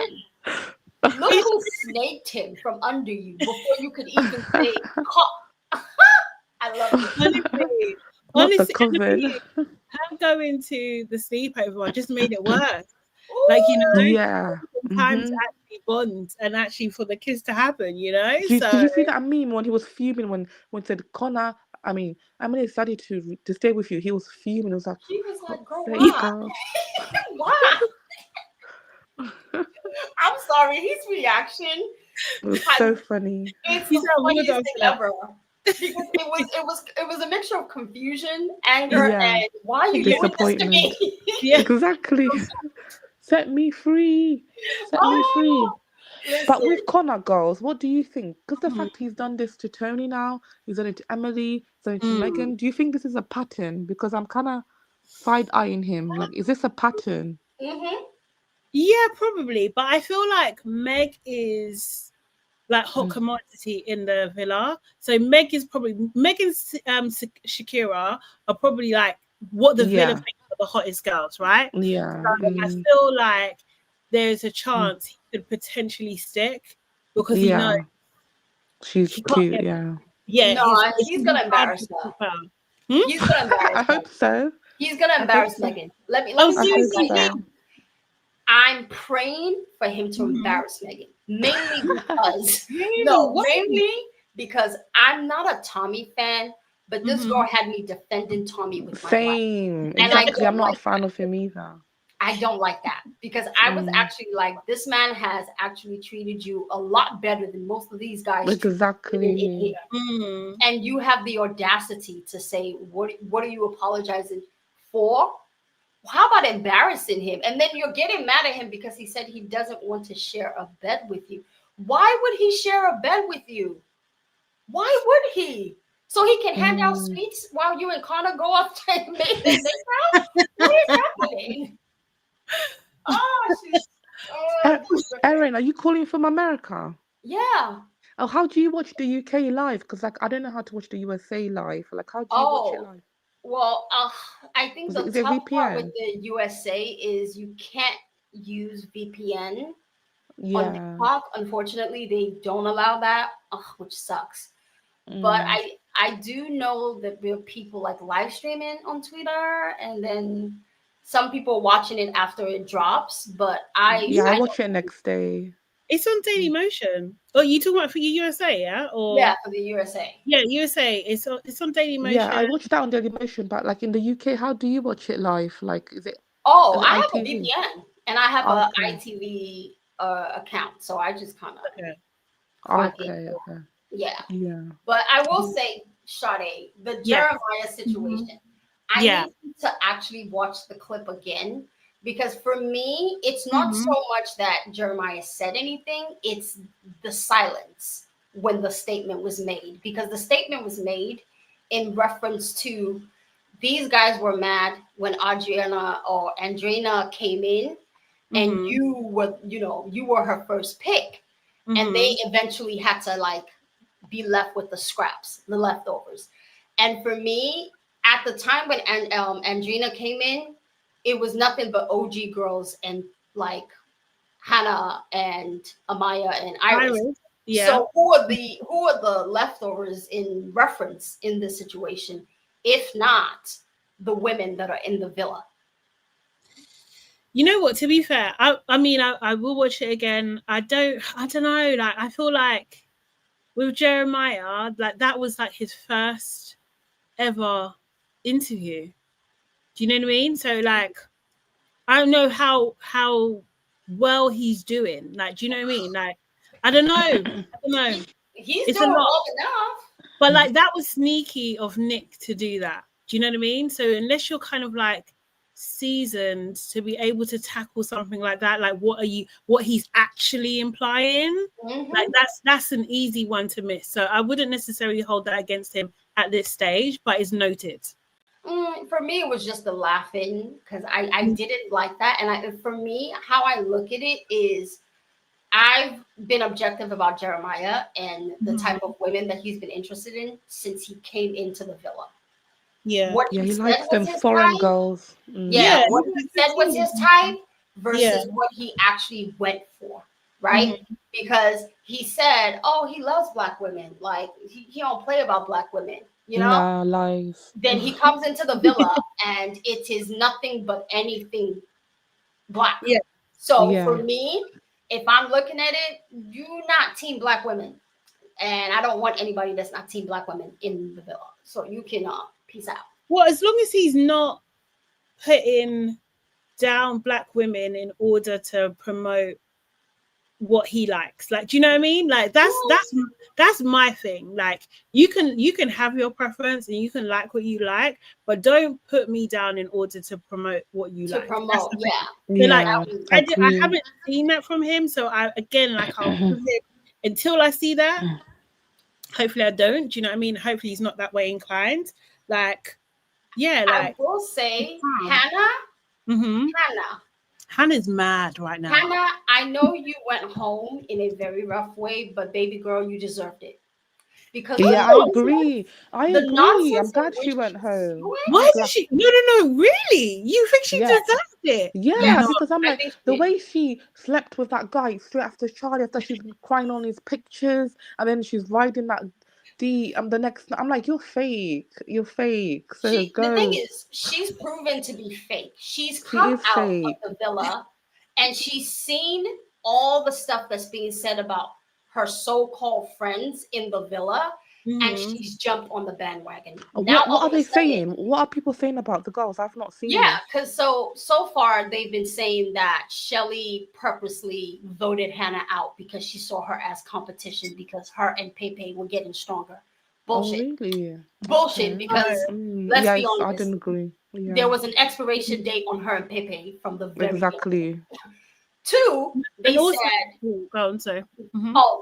Look who snaked him from under you before you could even say, I love it. Honestly, her going to the sleepover one just made it worse. Like, you know, time to actually bond and actually for the kiss to happen, you know. Did you see that meme when he was fuming when said Connor? I mean, I'm really excited to stay with you. He was fuming. It was like, she was like, "Girl, why? Why?" I'm sorry. His reaction was so funny. It's the funniest thing ever. Because it was a mixture of confusion, anger, and why are you doing this to me? Exactly. Set me free. Set me free. Listen. But with Connor, girls, what do you think? Because the fact he's done this to Tony now, he's done it to Emily, he's done it to Megan. Do you think this is a pattern? Because I'm kind of side-eyeing him. Like, is this a pattern? Yeah, probably. But I feel like Meg is like hot commodity in the villa. So Meg and Shakira are probably like what the villa thinks are the hottest girls, right? Yeah. So I feel like there's a chance he could potentially stick because he knows she's cute. Yeah. Yeah. No, he's gonna embarrass her. He's gonna embarrass her. I hope so. He's gonna embarrass Megan. Let me say this right now. I'm praying for him to embarrass Megan, mainly because I'm not a Tommy fan, but this girl had me defending Tommy with my life. Same. Exactly. I'm not a fan of him either. I don't like that because I was actually like, this man has actually treated you a lot better than most of these guys. Exactly. And you have the audacity to say, what are you apologizing for? How about embarrassing him? And then you're getting mad at him because he said he doesn't want to share a bed with you. Why would he share a bed with you? Why would he? So he can hand out sweets while you and Connor go up to make their house? What is happening? Erin, are you calling from America? Yeah. Oh, how do you watch the UK live? Because like I don't know how to watch the USA live. Like, how do you watch it live? Well, I think the tough part with the USA is you can't use VPN on TikTok. Unfortunately, they don't allow that, which sucks. But I do know that there are people like live streaming on Twitter, and then some people watching it after it drops. But I watch it next day. It's on Daily Motion. Oh, you talking about for your USA, yeah? Or for the USA. Yeah, USA. It's on Daily Motion. Yeah, I watched that on Daily Motion, but like in the UK, how do you watch it live? Like, is it? I have a VPN and I have a ITV account, so I just kind of Yeah. But I will say, Sade, the Jeremiah situation. I need to actually watch the clip again. Because for me, it's not so much that Jeremiah said anything, it's the silence when the statement was made. Because the statement was made in reference to these guys were mad when Andrina came in and you were her first pick. And they eventually had to like be left with the scraps, the leftovers. And for me, at the time when Andrina came in, it was nothing but OG girls and like Hannah and Amaya and Iris. Yeah. So who are the leftovers in reference in this situation, if not the women that are in the villa? You know what? To be fair, I mean, I will watch it again. I don't know. Like, I feel like with Jeremiah, like that was like his first ever interview. Do you know what I mean? So like, I don't know how well he's doing. Like, do you know what I mean? Like, I don't know. He's doing well enough. But like, that was sneaky of Nick to do that. Do you know what I mean? So unless you're kind of like seasoned to be able to tackle something like that, like what he's actually implying, like that's an easy one to miss. So I wouldn't necessarily hold that against him at this stage, but it's noted. For me, it was just the laughing because I didn't like that. And for me, how I look at it is I've been objective about Jeremiah and the type of women that he's been interested in since he came into the villa. Yeah. What Yeah, he he said likes was them his foreign type. girls. Yeah, what he said was his type versus Yeah. what he actually went for, right? Mhm. Because he said, "Oh, he loves black women. Like he don't play about black women, you know." Nah, lies. Then he comes into the villa and it is nothing but anything black. Yeah. So Yeah. for me, if I'm looking at it, you're not team black women, and I don't want anybody that's not team black women in the villa. So you can peace out. Well, as long as he's not putting down black women in order to promote what he likes, like, do you know what I mean? Like that's my thing. Like you can have your preference and you can like what you like, but don't put me down in order to promote what you like. Promote, yeah. So like I agree. haven't seen that from him, so I'll give it until I see that. Hopefully I don't, do you know what I mean? Hopefully he's not that way inclined. Like, yeah, like I will say Hannah. Hannah's mad right now. Hannah, I know you went home in a very rough way, but baby girl, you deserved it. Because Yeah, I agree. I'm glad she went home. Why did she? No, really? You think she deserved it? Yeah, No, because I'm I like, think the way she slept with that guy straight after Charlie, after she's been crying on his pictures, and then she's riding that the next. I'm like, you're fake. You're fake. So the go. thing is, she's proven to be fake. She's She come is out fake. of the villa and she's seen all the stuff that's being said about her so-called friends in the villa, and she's jumped on the bandwagon. Now, What are they saying? What are people saying about the girls? I've not seen. Yeah, this. because so far they've been saying that Shelly purposely voted Hannah out because she saw her as competition because her and Pepe were getting stronger. Bullshit. Oh, really? Bullshit, because let's be honest, I didn't agree. Yeah. there was an expiration date on her and Pepe from the very Exactly. beginning. Two, they also, said,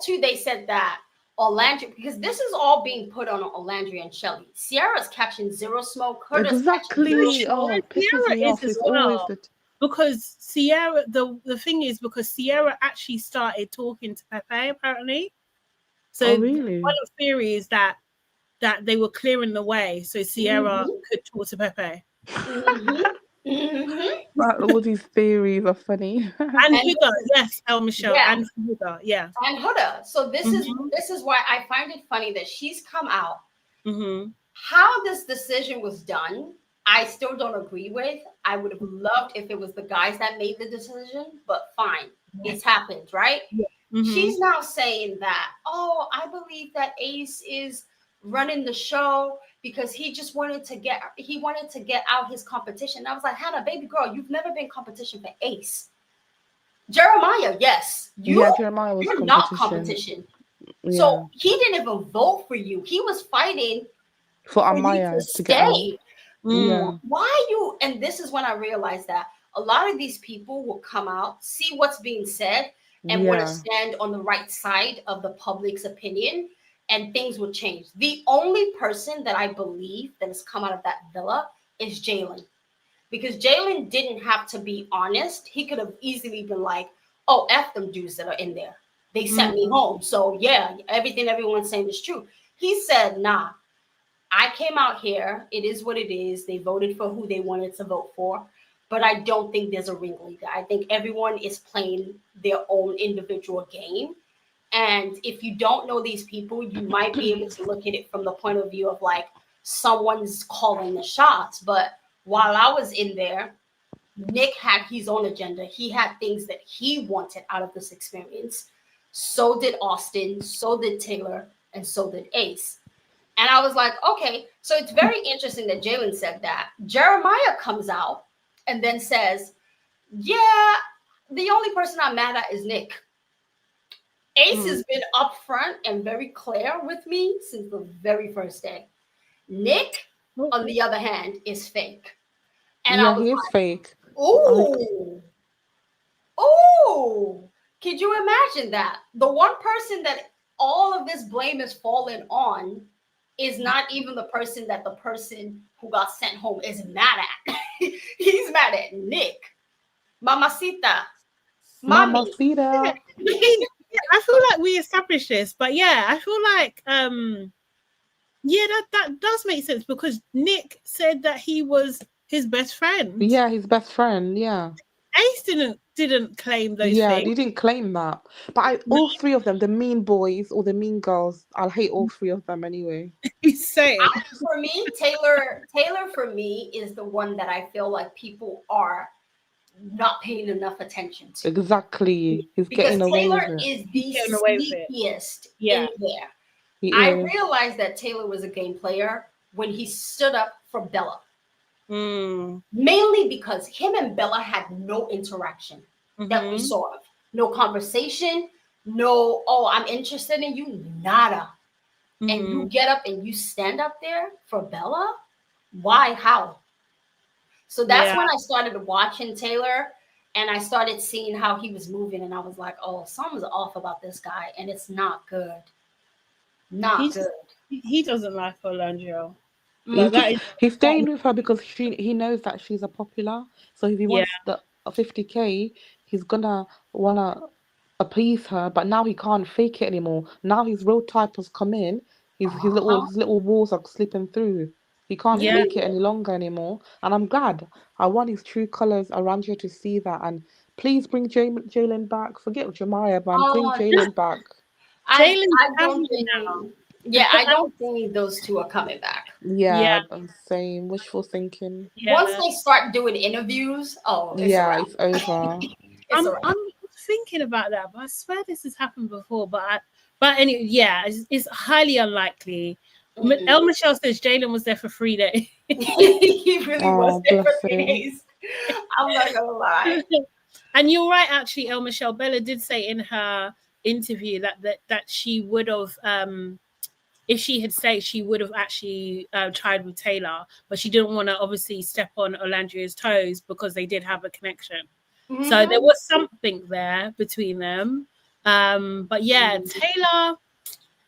two, they said that Orlandria, because this is all being put on Orlandria and Shelly. Sierra's catching zero smoke. Exactly. Oh, pisses me off. It's always the because Sierra. The thing is, because Sierra actually started talking to Pepe apparently. So really? one of the theory is that they were clearing the way so Sierra could talk to Pepe. All these theories are funny. And Huda, yes, El Michelle, and Huda, yeah. And Huda. So this is why I find it funny that she's come out. How this decision was done, I still don't agree with. I would have loved if it was the guys that made the decision, but fine, it's happened, right? She's now saying that, oh, I believe that Ace is running the show because he just wanted to get out his competition. And I was like, Hannah, baby girl, you've never been competition for Ace. Jeremiah, yes. Jeremiah was you're not competition. Yeah. So he didn't even vote for you. He was fighting for Amaya to stay. Yeah. Why you? And this is when I realized that a lot of these people will come out, see what's being said, and want to stand on the right side of the public's opinion, and things will change. The only person that I believe that has come out of that villa is Jalen. Because Jalen didn't have to be honest. He could have easily been like, oh, F them dudes that are in there. They sent me home. So yeah, everything everyone's saying is true. He said, nah, I came out here. It is what it is. They voted for who they wanted to vote for. But I don't think there's a ringleader. I think everyone is playing their own individual game. And if you don't know these people, you might be able to look at it from the point of view of like someone's calling the shots. But while I was in there, Nick had his own agenda. He had things that he wanted out of this experience. So did Austin, so did Taylor, and so did Ace. And I was like, okay, so it's very interesting that Jalen said that. Jeremiah comes out and then says, yeah, the only person I'm mad at is Nick. Ace has been upfront and very clear with me since the very first day. Nick, on the other hand, is fake. And I was he is like, fake. Ooh. Could you imagine that? The one person that all of this blame is falling on is not even the person that the person who got sent home is mad at. He's mad at Nick. Mamacita. Mamacita. I feel like we established this, but yeah, I feel like Yeah, that does make sense because Nick said that he was his best friend. Yeah, his best friend. Yeah. Ace didn't claim those Yeah, things. he didn't claim that. But all three of them, the mean boys or the mean girls, I'll hate all three of them anyway. Same. For me, Taylor for me is the one that I feel like people are not paying enough attention to. Exactly. He's Because getting away Taylor with it. is the Getting away with it. sneakiest Yeah. in there. He I is. realized that Taylor was a game player when he stood up for Bella. Mainly because him and Bella had no interaction that we saw of. No conversation, no, oh, I'm interested in you, nada. And you get up and you stand up there for Bella? Why? How? So that's when I started watching Taylor and I started seeing how he was moving. And I was like, oh, something's off about this guy. And it's not good. Not good. He doesn't like Orlando. He's staying with her because he knows that she's a popular. So if he wants the 50K, he's gonna wanna appease her. But now he can't fake it anymore. Now his real type has come in. His little walls are slipping through. He can't fake it any longer anymore. And I'm glad. I want his true colors around here to see that. And please bring Jalen back. Forget Jemiah, man. Bring Jalen back. I don't think I don't think those two are coming back. Yeah, same. Wishful thinking. Once they start doing interviews, it's over. I'm thinking about that, but I swear this has happened before. But anyway, it's highly unlikely. El Michelle says Jalen was there for 3 days. He really was there for 3 days. I'm not gonna lie. And you're right, actually, El Michelle. Bella did say in her interview that she would have, if she had stayed, she would have actually tried with Taylor, but she didn't want to obviously step on Orlando's toes because they did have a connection. So there was something there between them. But Taylor,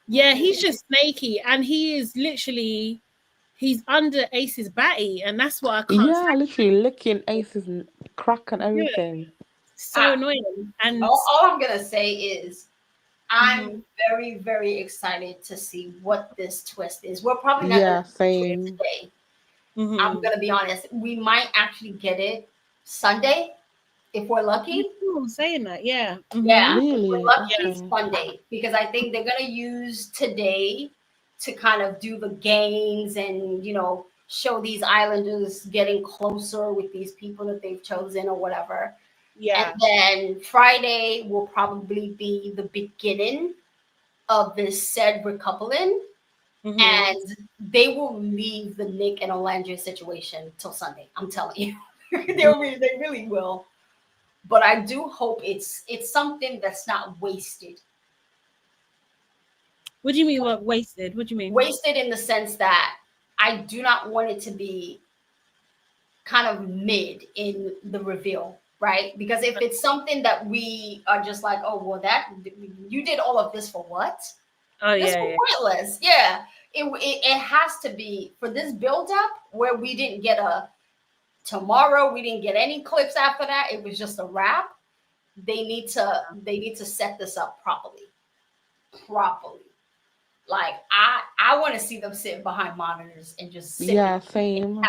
he's just snaky, and he is literally, he's under Ace's batty, and that's what I can't say. Literally licking Ace's crack and everything. So annoying. And all I'm gonna say is I'm very, very excited to see what this twist is. We're probably not gonna see it today. I'm gonna be honest. We might actually get it Sunday if we're lucky. Saying that, yeah, really? If we're lucky, Sunday, because I think they're gonna use today to kind of do the games and show these islanders getting closer with these people that they've chosen or whatever. Yeah. And then Friday will probably be the beginning of this said recoupling. And they will leave the Nick and Orlando situation till Sunday. I'm telling you. They really will. But I do hope it's something that's not wasted. What do you mean what wasted? What do you mean? Wasted in the sense that I do not want it to be kind of mid in the reveal. Right? Because if it's something that we are just like, oh, well, that you did all of this for what? Oh, this was pointless. Yeah. It has to be for this build-up where we didn't get tomorrow, we didn't get any clips after that. It was just a wrap. They need to set this up properly. Like I want to see them sitting behind monitors and just sit same.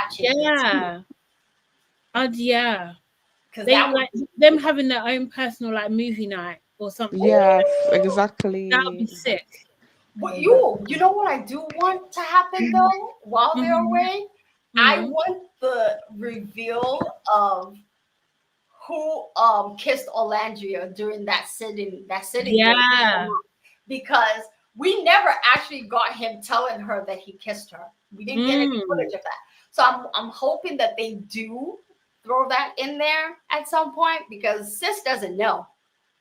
Because they like them having their own personal like movie night or something. Yes, exactly. That would be sick. But you know what I do want to happen though while they're away? I want the reveal of who kissed Orlando during that sitting. Yeah. Because we never actually got him telling her that he kissed her. We didn't get any footage of that. So I'm hoping that they do throw that in there at some point because sis doesn't know.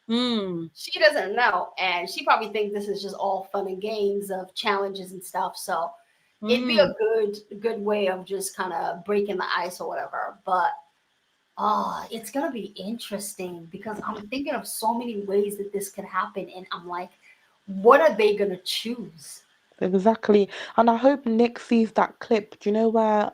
She doesn't know, and she probably thinks this is just all fun and games of challenges and stuff. So it'd be a good way of just kind of breaking the ice or whatever. But it's gonna be interesting because I'm thinking of so many ways that this could happen, and I'm like, what are they gonna choose? Exactly, and I hope Nick sees that clip. Do you know where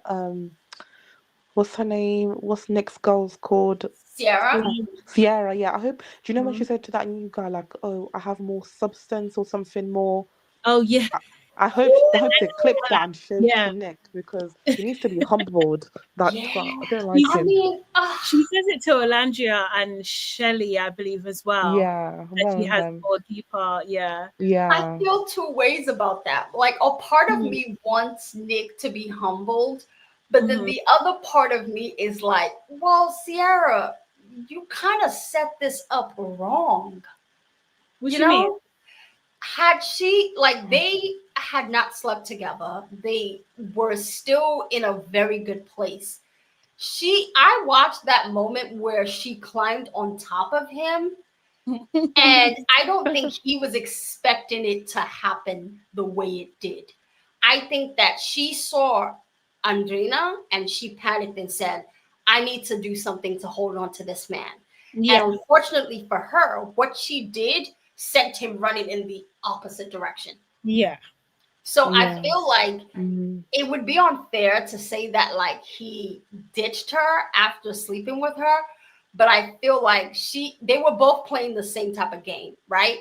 what's her name? What's Nick's girl's called? Sierra, yeah. I hope. Do you know when she said to that new guy, like, "Oh, I have more substance or something more"? Oh yeah. I hope they clip that and show it to Nick because he needs to be humbled. That I don't like him. I mean, she says it to Olandria and Shelley, I believe, as well. Yeah, that she one of has them. more deeper. Yeah. I feel two ways about that. Like a part of me wants Nick to be humbled, but then the other part of me is like, well, Sierra, you kind of set this up wrong. What you do you know? mean? Had she, like, they had not slept together. They were still in a very good place. I watched that moment where she climbed on top of him. And I don't think he was expecting it to happen the way it did. I think that she saw Andrina and she panicked and said, I need to do something to hold on to this man. Yeah. And unfortunately for her, what she did sent him running in the opposite direction. Yeah. So I feel like it would be unfair to say that like he ditched her after sleeping with her. But I feel like they were both playing the same type of game, right?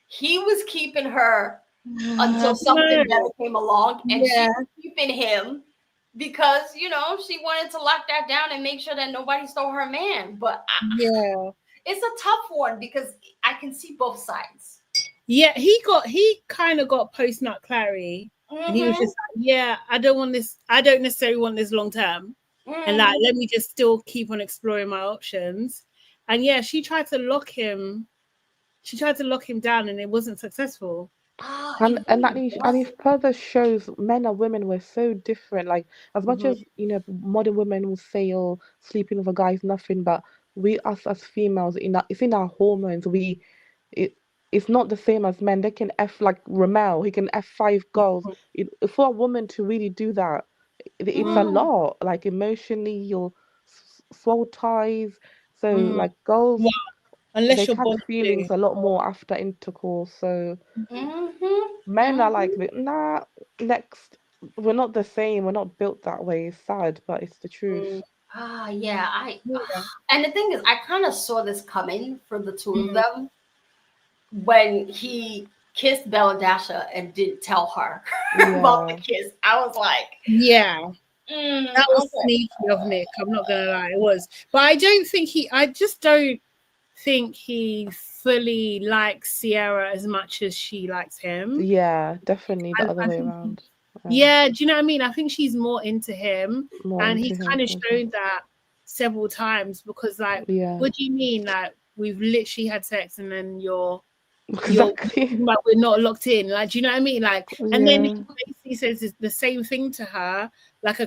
He was keeping her until something better came along, and she was keeping him because, you know, she wanted to lock that down and make sure that nobody stole her man. But it's a tough one because I can see both sides. Yeah, he kind of got post-nut Clary, and he was just like, yeah, I don't necessarily want this long term. And like, let me just still keep on exploring my options. And yeah, she tried to lock him down, and it wasn't successful. And it further shows men and women were so different. Like as much as modern women will say, "Oh, sleeping with a guy is nothing," but us as females, it's in our hormones. It's not the same as men. They can F like Ramel. He can F 5 girls. For a woman to really do that, it's a lot. Like emotionally, you'll soul ties. So like girls, unless they you're catch feelings a lot more after intercourse. So men are like, nah, next. We're not the same. We're not built that way. It's sad, but it's the truth. And the thing is, I kind of saw this coming for the two of them when he kissed Bella Dasha and didn't tell her about the kiss. I was like, that was sneaky of Nick. I'm not gonna lie, it was. But I just don't think he fully likes Sierra as much as she likes him. Yeah, definitely the other way around. Yeah, do you know what I mean? I think she's more into him, and he's kind of shown that several times because, like, what do you mean? Like, we've literally had sex, and then you're like, we're not locked in. Like, do you know what I mean? Like, and then he basically says the same thing to her, like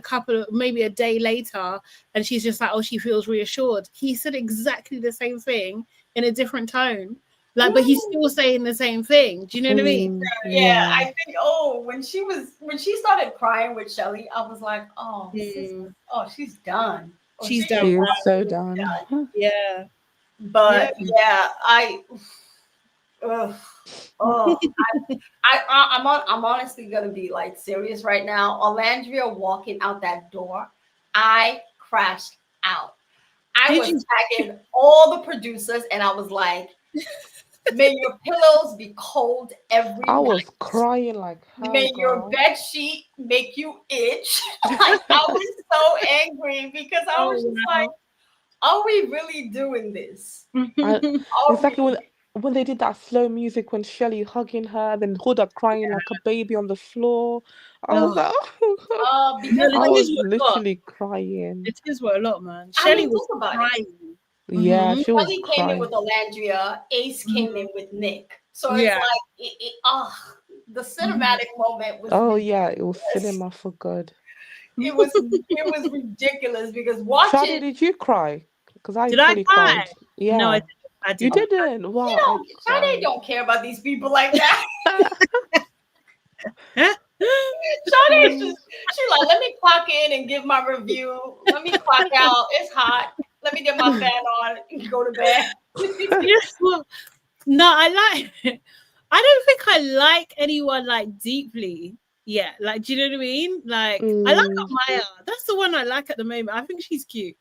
maybe a day later, and she's just like, oh, she feels reassured. He said exactly the same thing in a different tone. Like, but he's still saying the same thing. Do you know what I mean? Yeah, I think. When she started crying with Shelly, I was like, oh, sister, she's done. She's done. She is so done. Yeah, but I'm honestly gonna be like serious right now. Olandria walking out that door, I crashed out. I was tagging all the producers, and I was like, may your pillows be cold every night. I was crying like hell. May your bed sheet make you itch. Like, I was so angry because I was just like, are we really doing this? Exactly when they did that slow music, when Shelly hugging her, then Huda crying like a baby on the floor. I was like, I was literally crying. The tears were a lot, man. Shelly was crying. Yeah, she was Shelly crying. came in with Olandria. Ace came in with Nick. So it's like the cinematic moment was. Oh yeah, it was cinema for good. It was ridiculous because watching. Shadi, did you cry? Because I did I fully cry? cried. Yeah. No, I didn't. You didn't. Wow. You know, Shadi don't care about these people like that. Shadi is just, she's like, let me clock in and give my review. Let me clock out. It's hot. Let me get my fan on and go to bed. No, I don't think I like anyone like deeply. Yeah, like, do you know what I mean? Like, I like Maya. That's the one I like at the moment. I think she's cute.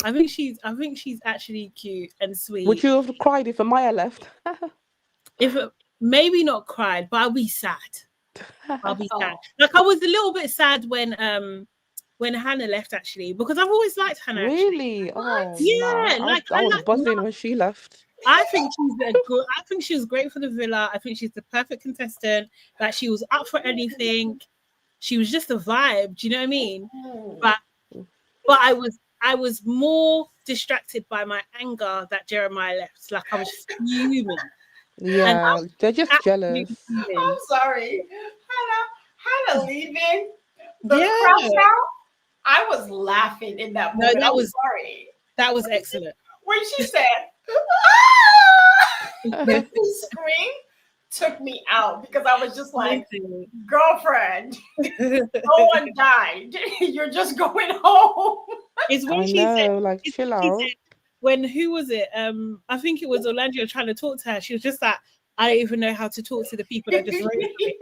I think she's actually cute and sweet. Would you have cried if Maya left? Maybe not cried, but I'll be sad. I'll be sad. Like I was a little bit sad when Hannah left actually, because I've always liked Hannah. Really? Oh, yeah, nah. like I was buzzing when she left. I think she was great for the villa. I think she's the perfect contestant. Like she was up for anything. She was just a vibe. Do you know what I mean? But I was more distracted by my anger that Jeremiah left. Like I was fuming. Yeah, they're just jealous. I'm sorry. Hannah leaving the crash out. I was laughing in that moment. No, sorry. That was excellent. When she said, the scream took me out because I was just like, girlfriend, no one died. You're just going home. It's when she said, like, chill out. When who was it? I think it was Orlando trying to talk to her. She was just like, I don't even know how to talk to the people that just wrote me.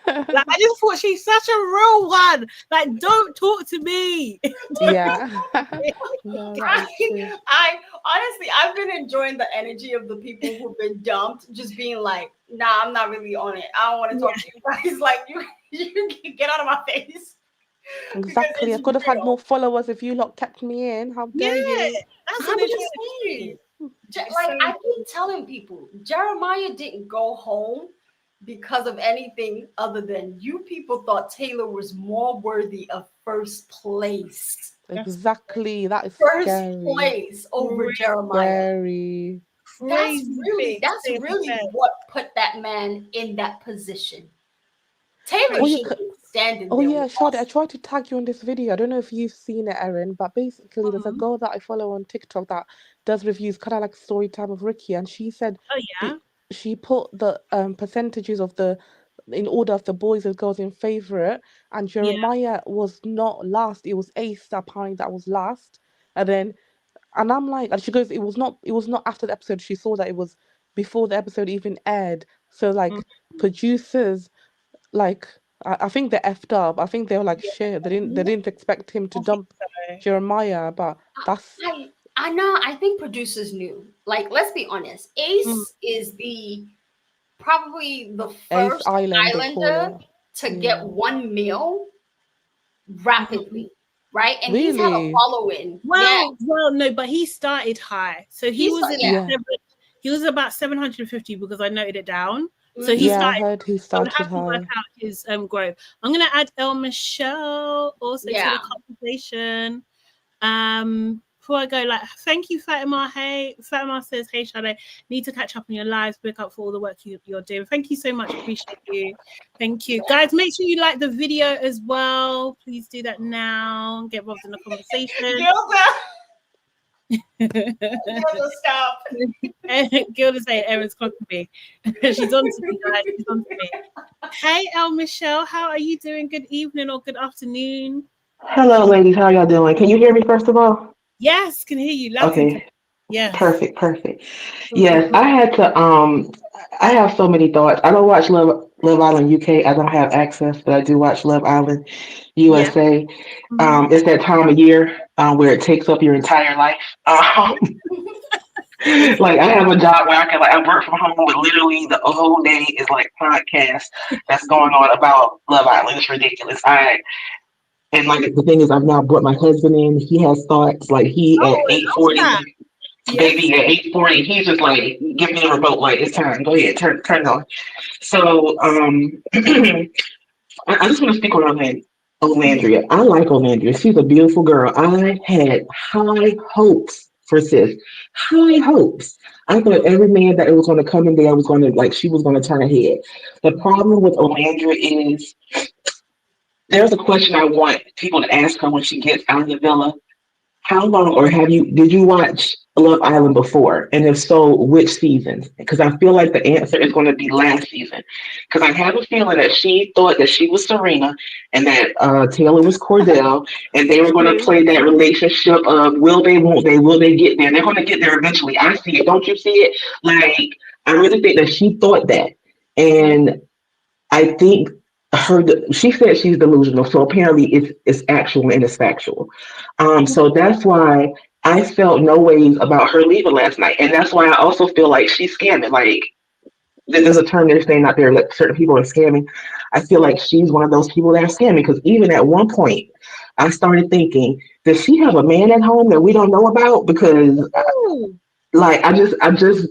Like I just thought she's such a real one. Like, don't talk to me. Yeah. I honestly, I've been enjoying the energy of the people who've been dumped, just being like, nah, I'm not really on it. I don't want to talk to you guys. Like, you can get out of my face. Exactly. I could have had more followers if you lot kept me in. How dare you? That's what I'm saying. Like I keep telling people, Jeremiah didn't go home because of anything other than you people thought Taylor was more worthy of first place. Exactly. That is first scary. place over Jeremiah. Scary. That's really what put that man in that position. Taylor should be standing there. Oh yeah, Shadi, I tried to tag you on this video. I don't know if you've seen it, Erin, but basically there's a girl that I follow on TikTok that does reviews, kind of like Story Time of Ricky, and she said she put the percentages of in order of the boys and girls in favorite, and Jeremiah was not last. It was Ace apparently that was last, and I'm like, and she goes, it was not after the episode. She saw that it was before the episode even aired. So like producers, like I think they effed up. I think they were like, shit. They didn't expect him to dump Jeremiah, but that's. I know. I think producers knew. Like, let's be honest. Ace is probably the first Islander to get 1 mil rapidly, right? And he's had a following. Well, no, but he started high, so he was about 750 because I noted it down. So he started. I heard he started high. To work out his growth. I'm gonna add El Michelle also to the conversation. Before I go, like, thank you, Fatima. Hey, Fatima says, hey, Shade, need to catch up on your lives. Pick up for all the work you're doing. Thank you so much. Appreciate you. Thank you, guys. Make sure you like the video as well. Please do that now. Get involved in the conversation. Gilda, stop. Gilda saying Erin's clocking me. She's on to me, guys. She's on to me. Hey, El Michelle, how are you doing? Good evening or good afternoon. Hello, ladies. How y'all doing? Can you hear me first of all? Yes, can hear you. Okay. Yeah. Perfect. Yes, I had to. I have so many thoughts. I don't watch Love Island UK. I don't have access, but I do watch Love Island USA. It's that time of year where it takes up your entire life. Like I have a job where I work from home, but literally the whole day is like podcast that's going on about Love Island. It's ridiculous. And like the thing is, I've now brought my husband in. He has thoughts like he at 8:40, baby at 8:40. He's just like, give me the remote, like it's time. Go ahead, turn it on. So I just want to speak on Olandria. I like Olandria. She's a beautiful girl. I had high hopes for sis. High hopes. I thought every man that was going to come in there was going to she was going to turn her head. The problem with Olandria is. There's a question I want people to ask her when she gets out of the villa. How long or did you watch Love Island before? And if so, which seasons? Because I feel like the answer is going to be last season. Because I have a feeling that she thought that she was Serena and that Taylor was Cordell, and they were going to play that relationship of will they, won't they, will they get there? They're going to get there eventually. I see it. Don't you see it? Like, I really think that she thought that. And I think she said she's delusional, so apparently it's actual and it's factual. So that's why I felt no ways about her leaving last night, and that's why I also feel like she's scamming. Like there's a term they're saying out there, like certain people are scamming. I feel like she's one of those people that are scamming, because even at one point, I started thinking, does she have a man at home that we don't know about? Because, like, I just,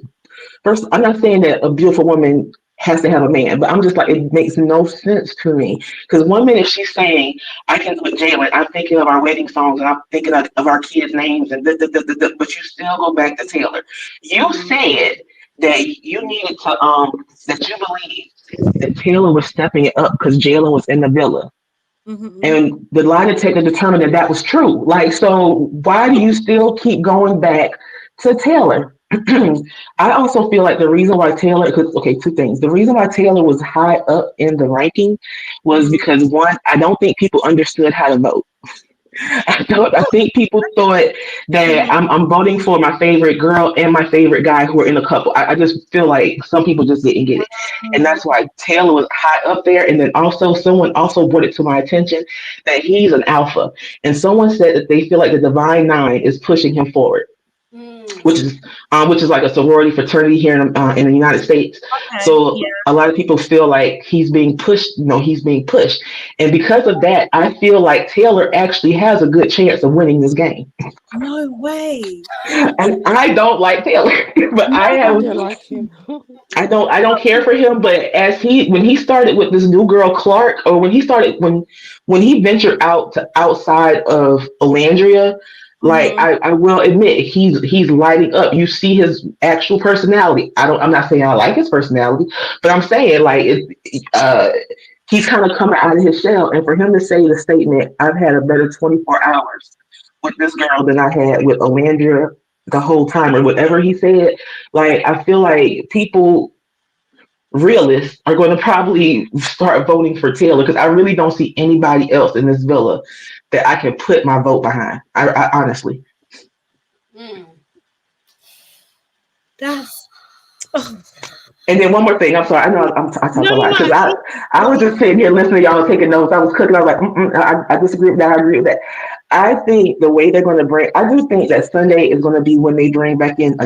first, I'm not saying that a beautiful woman has to have a man, but I'm just like, it makes no sense to me. Because one minute she's saying, I can with Jalen, I'm thinking of our wedding songs and I'm thinking of our kids' names, and but you still go back to Taylor. You said that you needed to that you believed that Taylor was stepping it up because Jalen was in the villa. And the lie detector determined that that was true. Like, so why do you still keep going back to Taylor? I also feel like the reason why Taylor, okay, two things. The reason why Taylor was high up in the ranking was because, one, I don't think people understood how to vote. I think people thought that I'm voting for my favorite girl and my favorite guy who are in a couple. I just feel like some people just didn't get it. And that's why Taylor was high up there. And then also someone also brought it to my attention that he's an alpha. And someone said that they feel like the Divine Nine is pushing him forward. Which is like a sorority fraternity here in the United States. So a lot of people feel like he's being pushed. He's being pushed, and because of that, I feel like Taylor actually has a good chance of winning this game. No way. And I don't like Taylor, but I like him. I don't care for him, but when he started with this new girl Clark, or when he ventured outside of Olandria, like I will admit he's lighting up. You see his actual personality. I'm not saying I like his personality, but I'm saying like he's kind of coming out of his shell. And for him to say the statement, "I've had a better 24 hours with this girl than I had with Olandria the whole time," or whatever he said, like I feel like realists are going to probably start voting for Taylor, because I really don't see anybody else in this villa that I can put my vote behind. I honestly. That's. And then one more thing. I'm sorry. I know I talk a lot, because I was just sitting here listening to y'all taking notes. I was cooking. I was like, I disagree with that. I agree with that. I think the way they're going to I do think that Sunday is going to be when they bring back in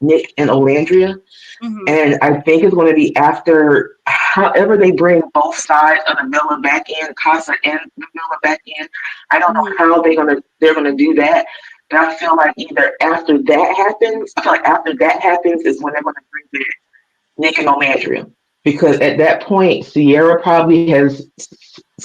Nick and Olandria. And I think it's going to be after, however they bring both sides of the villa back in, Casa and the villa back in. I don't know how they're going to do that. But I feel like either after that happens, is when they're going to bring back Nick and Olandria. Because at that point, Sierra probably has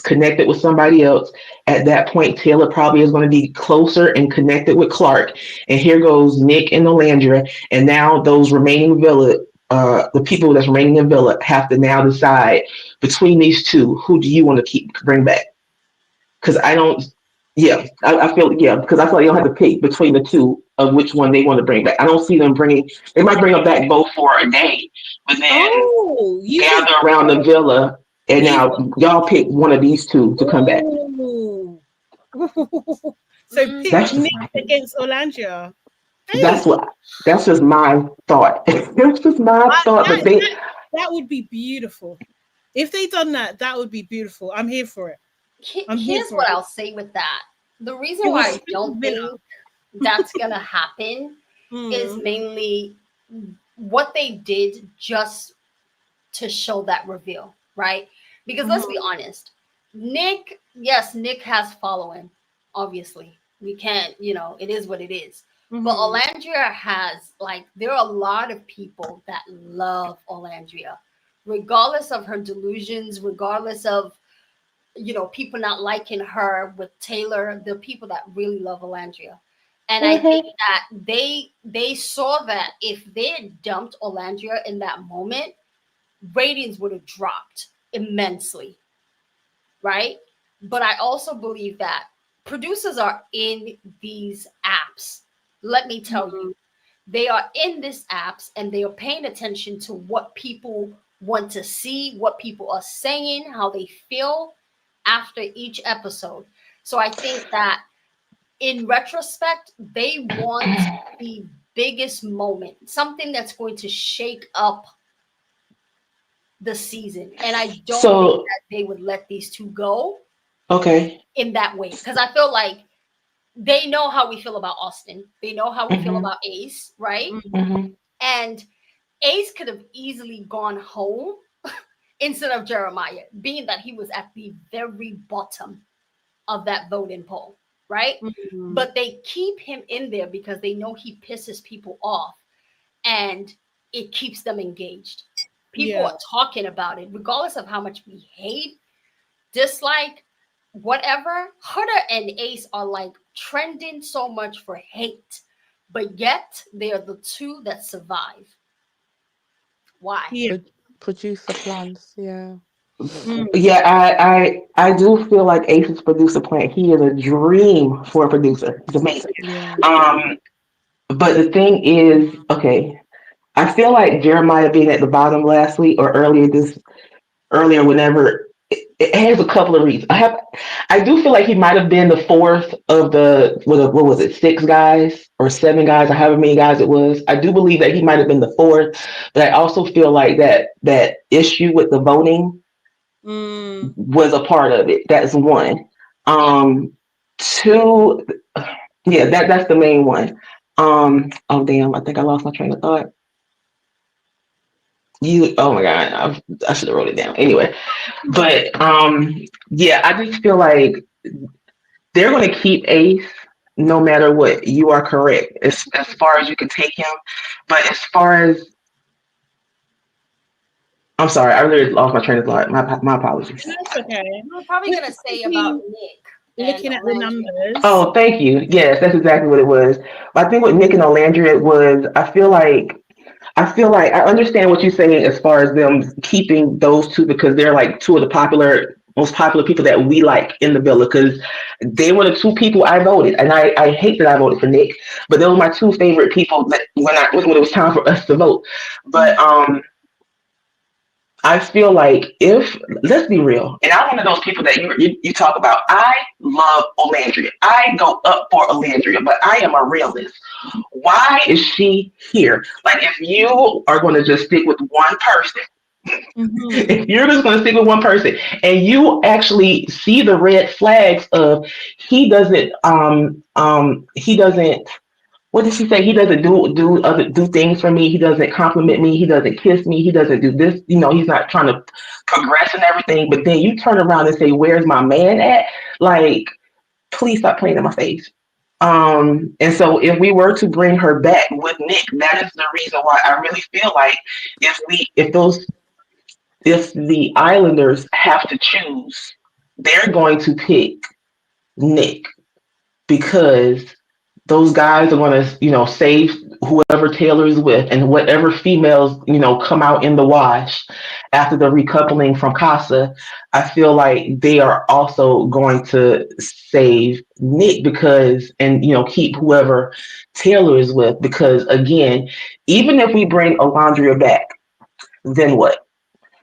connected with somebody else. At that point, Taylor probably is going to be closer and connected with Clark. And here goes Nick and Olandria. And now those remaining villa, the people that's remaining in villa have to now decide between these two, who do you want to bring back? Because I feel like you don't have to pick between the two of which one they want to bring back. I don't see them they might bring them back both for a day, but then gather around the villa, and now y'all pick one of these two to come back. So pick Nick against Olandria. That's just my thought. That's just my thought. But that would be beautiful. If they done that, that would be beautiful. I'm here for it. Here's what I'll say with that. The reason why I don't think that's gonna happen is mainly what they did just to show that reveal, right? Because let's be honest, Nick has following. Obviously, we can't, it is what it is. But Olandria has, there are a lot of people that love Olandria, regardless of her delusions, regardless of, people not liking her with Taylor. The people that really love Olandria. And I think that they saw that if they had dumped Olandria in that moment, ratings would have dropped immensely, right? But I also believe that producers are in these apps. Let me tell you, they are in these apps and they are paying attention to what people want to see, what people are saying, how they feel after each episode. So I think that in retrospect, they want the biggest moment, something that's going to shake up the season. And I don't think that they would let these two go in that way. Because I feel like they know how we feel about Austin. They know how we feel about Ace, right? And Ace could have easily gone home instead of Jeremiah, being that he was at the very bottom of that voting poll, right? Mm-hmm. But they keep him in there because they know he pisses people off and it keeps them engaged. People are talking about it, regardless of how much we hate, dislike, whatever. Hutter and Ace are like trending so much for hate, but yet they are the two that survive. Why? Producer plans, yeah. Yeah, I do feel like Ace's producer plant. He is a dream for a producer. He's amazing. Yeah. But the thing is, okay, I feel like Jeremiah being at the bottom last week or earlier whenever it has a couple of reasons. I do feel like he might have been the fourth of the what was it, 6 guys or 7 guys or however many guys it was. I do believe that he might have been the fourth, but I also feel like that issue with the voting was a part of it. That's one. 2, yeah, that's the main one. Oh damn, I think I lost my train of thought. Oh my god, I should have wrote it down. Anyway, but yeah, I just feel like they're going to keep Ace no matter what. You are correct as far as you can take him, but as far as I'm sorry, I really lost my train of thought. My apologies. That's okay. We're probably gonna say about Nick. Looking at the numbers. Oh, thank you. Yes, that's exactly what it was. But I think with Nick and Olandria was, I feel like I understand what you're saying as far as them keeping those two because they're like two of the most popular people that we like in the villa because they were the 2 people I voted, and I hate that I voted for Nick, but they were my 2 favorite people that when it was time for us to vote. But I feel like let's be real, and I'm one of those people that you talk about. I love Olandria. I go up for Olandria, but I am a realist. Why is she here? Like, if you are going to just stick with one person, if you're just going to stick with one person, and you actually see the red flags of he doesn't. What did she say? He doesn't do things for me. He doesn't compliment me. He doesn't kiss me. He doesn't do this. He's not trying to progress and everything. But then you turn around and say, "Where's my man at?" Like, please stop playing in my face. And so if we were to bring her back with Nick, that is the reason why I really feel like if the Islanders have to choose, they're going to pick Nick because those guys are going to, save whoever Taylor is with and whatever females, come out in the wash after the recoupling from Casa. I feel like they are also going to save Nick and keep whoever Taylor is with because, again, even if we bring Olandria back, then what?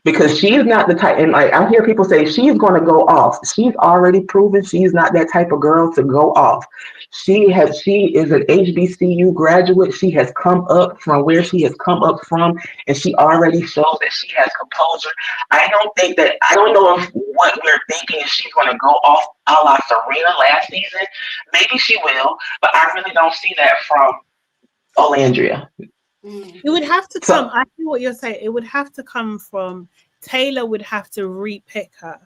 Because she is not the type, and like I hear people say she's going to go off. She's already proven she's not that type of girl to go off. She is an HBCU graduate. She has come up from where she has come up from, and she already shows that she has composure. I don't know if what we're thinking is she's going to go off a la Serena last season. Maybe she will, but I really don't see that from Olandria. It would have to come. I see what you're saying. It would have to come from Taylor. Would have to repick her,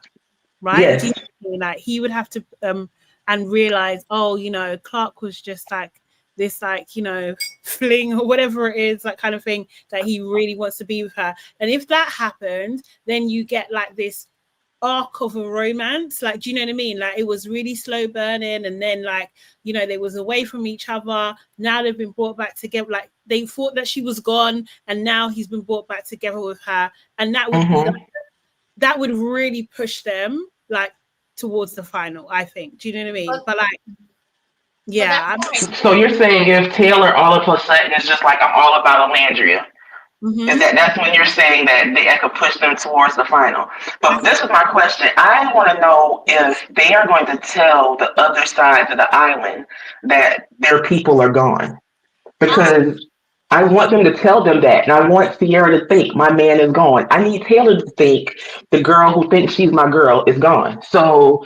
right? Yes. Do you know what I mean? Like he would have to and realize, Clark was just like this, fling or whatever it is, that kind of thing that he really wants to be with her. And if that happened, then you get like this arc of a romance. Like, do you know what I mean? Like it was really slow burning, and then they was away from each other. Now they've been brought back together. Like they thought that she was gone, and now he's been brought back together with her, and that would be that would really push them towards the final, I think. Do you know what I mean? But yeah. So you're saying if Taylor all of a sudden is just like, I'm all about Olandria, is that's when you're saying that they could push them towards the final? But this is my question. I want to know if they are going to tell the other side of the island that their people are gone. Because I want them to tell them that. And I want Sierra to think my man is gone. I need Taylor to think the girl who thinks she's my girl is gone. So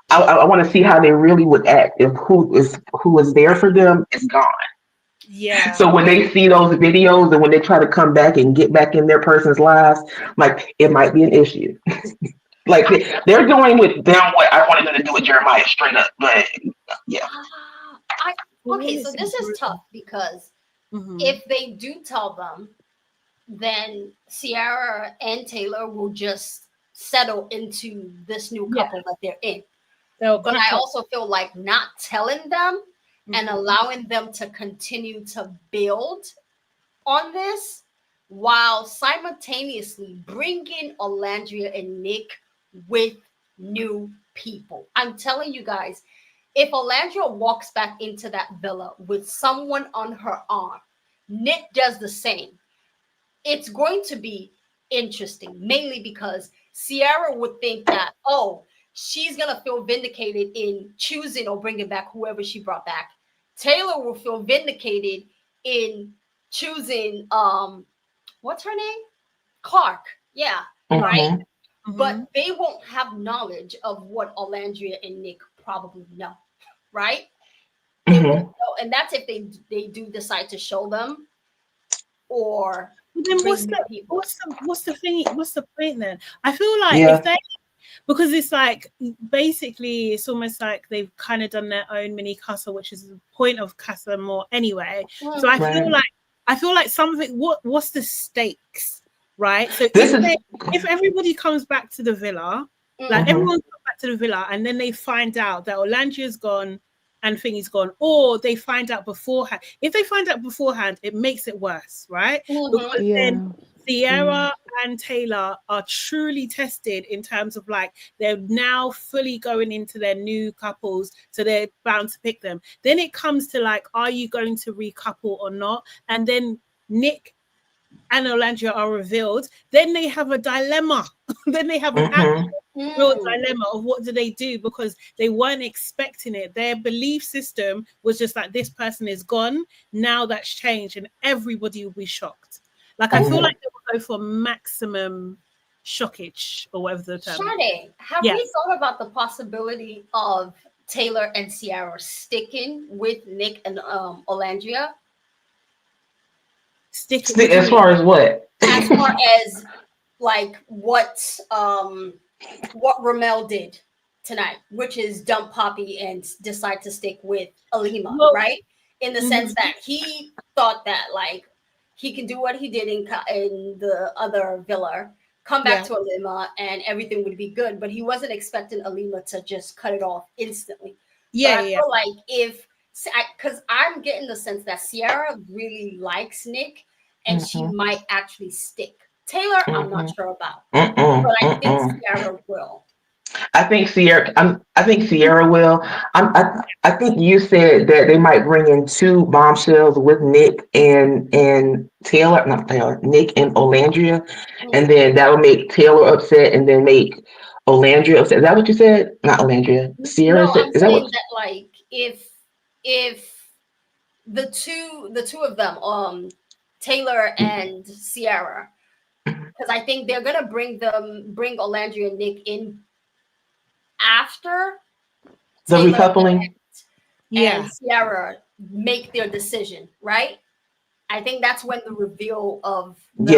I want to see how they really would act if who is there for them is gone. Yeah. So when they see those videos and when they try to come back and get back in their person's lives, like it might be an issue. Like they're doing with them what I wanted them to do with Jeremiah straight up. But yeah. Okay, so this is tough because if they do tell them, then Ciara and Taylor will just settle into this new couple that they're in. But I also feel like not telling them and allowing them to continue to build on this while simultaneously bringing Olandria and Nick with new people. I'm telling you guys, if Olandria walks back into that villa with someone on her arm, Nick does the same. It's going to be interesting, mainly because Ciara would think that, oh, she's going to feel vindicated in choosing or bringing back whoever she brought back. Taylor will feel vindicated in choosing, what's her name? Clark. Yeah, right? But they won't have knowledge of what Olandria and Nick probably know, right? They won't know, and that's if they do decide to show them, or then what's the thing? What's the point then? I feel like if they, because it's like basically it's almost like they've kind of done their own mini Casa, which is the point of Casa more anyway. So I feel like something. What's the stakes, right? So if everybody comes back to the villa, like everyone comes back to the villa, and then they find out that Olandria's gone and Thingy's gone, or they find out beforehand. If they find out beforehand, it makes it worse, right? Because then Ciara and Taylor are truly tested in terms of like they're now fully going into their new couples, so they're bound to pick them. Then it comes to like, are you going to recouple or not? And then Nick and Olandria are revealed. Then they have a dilemma. Then they have an actual real dilemma of what do they do, because they weren't expecting it. Their belief system was just like, this person is gone. Now that's changed, and everybody will be shocked. Like I feel like they will go for maximum shockage or whatever the term. Sade, have we thought about the possibility of Taylor and Ciara sticking with Nick and Olandria? As far as what? As far as like what Ramel did tonight, which is dump Poppy and decide to stick with Alima, right? In the sense that he thought that like he can do what he did in the other villa, come back to Alima, and everything would be good. But he wasn't expecting Alima to just cut it off instantly. But I feel like because I'm getting the sense that Ciara really likes Nick, and she might actually stick. Taylor, I'm not sure about, but I think Ciara will. I think Ciara will. I think you said that they might bring in two bombshells with Nick and Taylor, not Taylor, Nick and Olandria, and then that would make Taylor upset, and then make Olandria upset. Is that what you said? Not Olandria. Ciara No, said. I'm saying that like if the two of them, Taylor and Ciara, because I think they're gonna bring Olandria and Nick in after the Taylor recoupling, and Ciara make their decision, right? I think that's when the reveal of the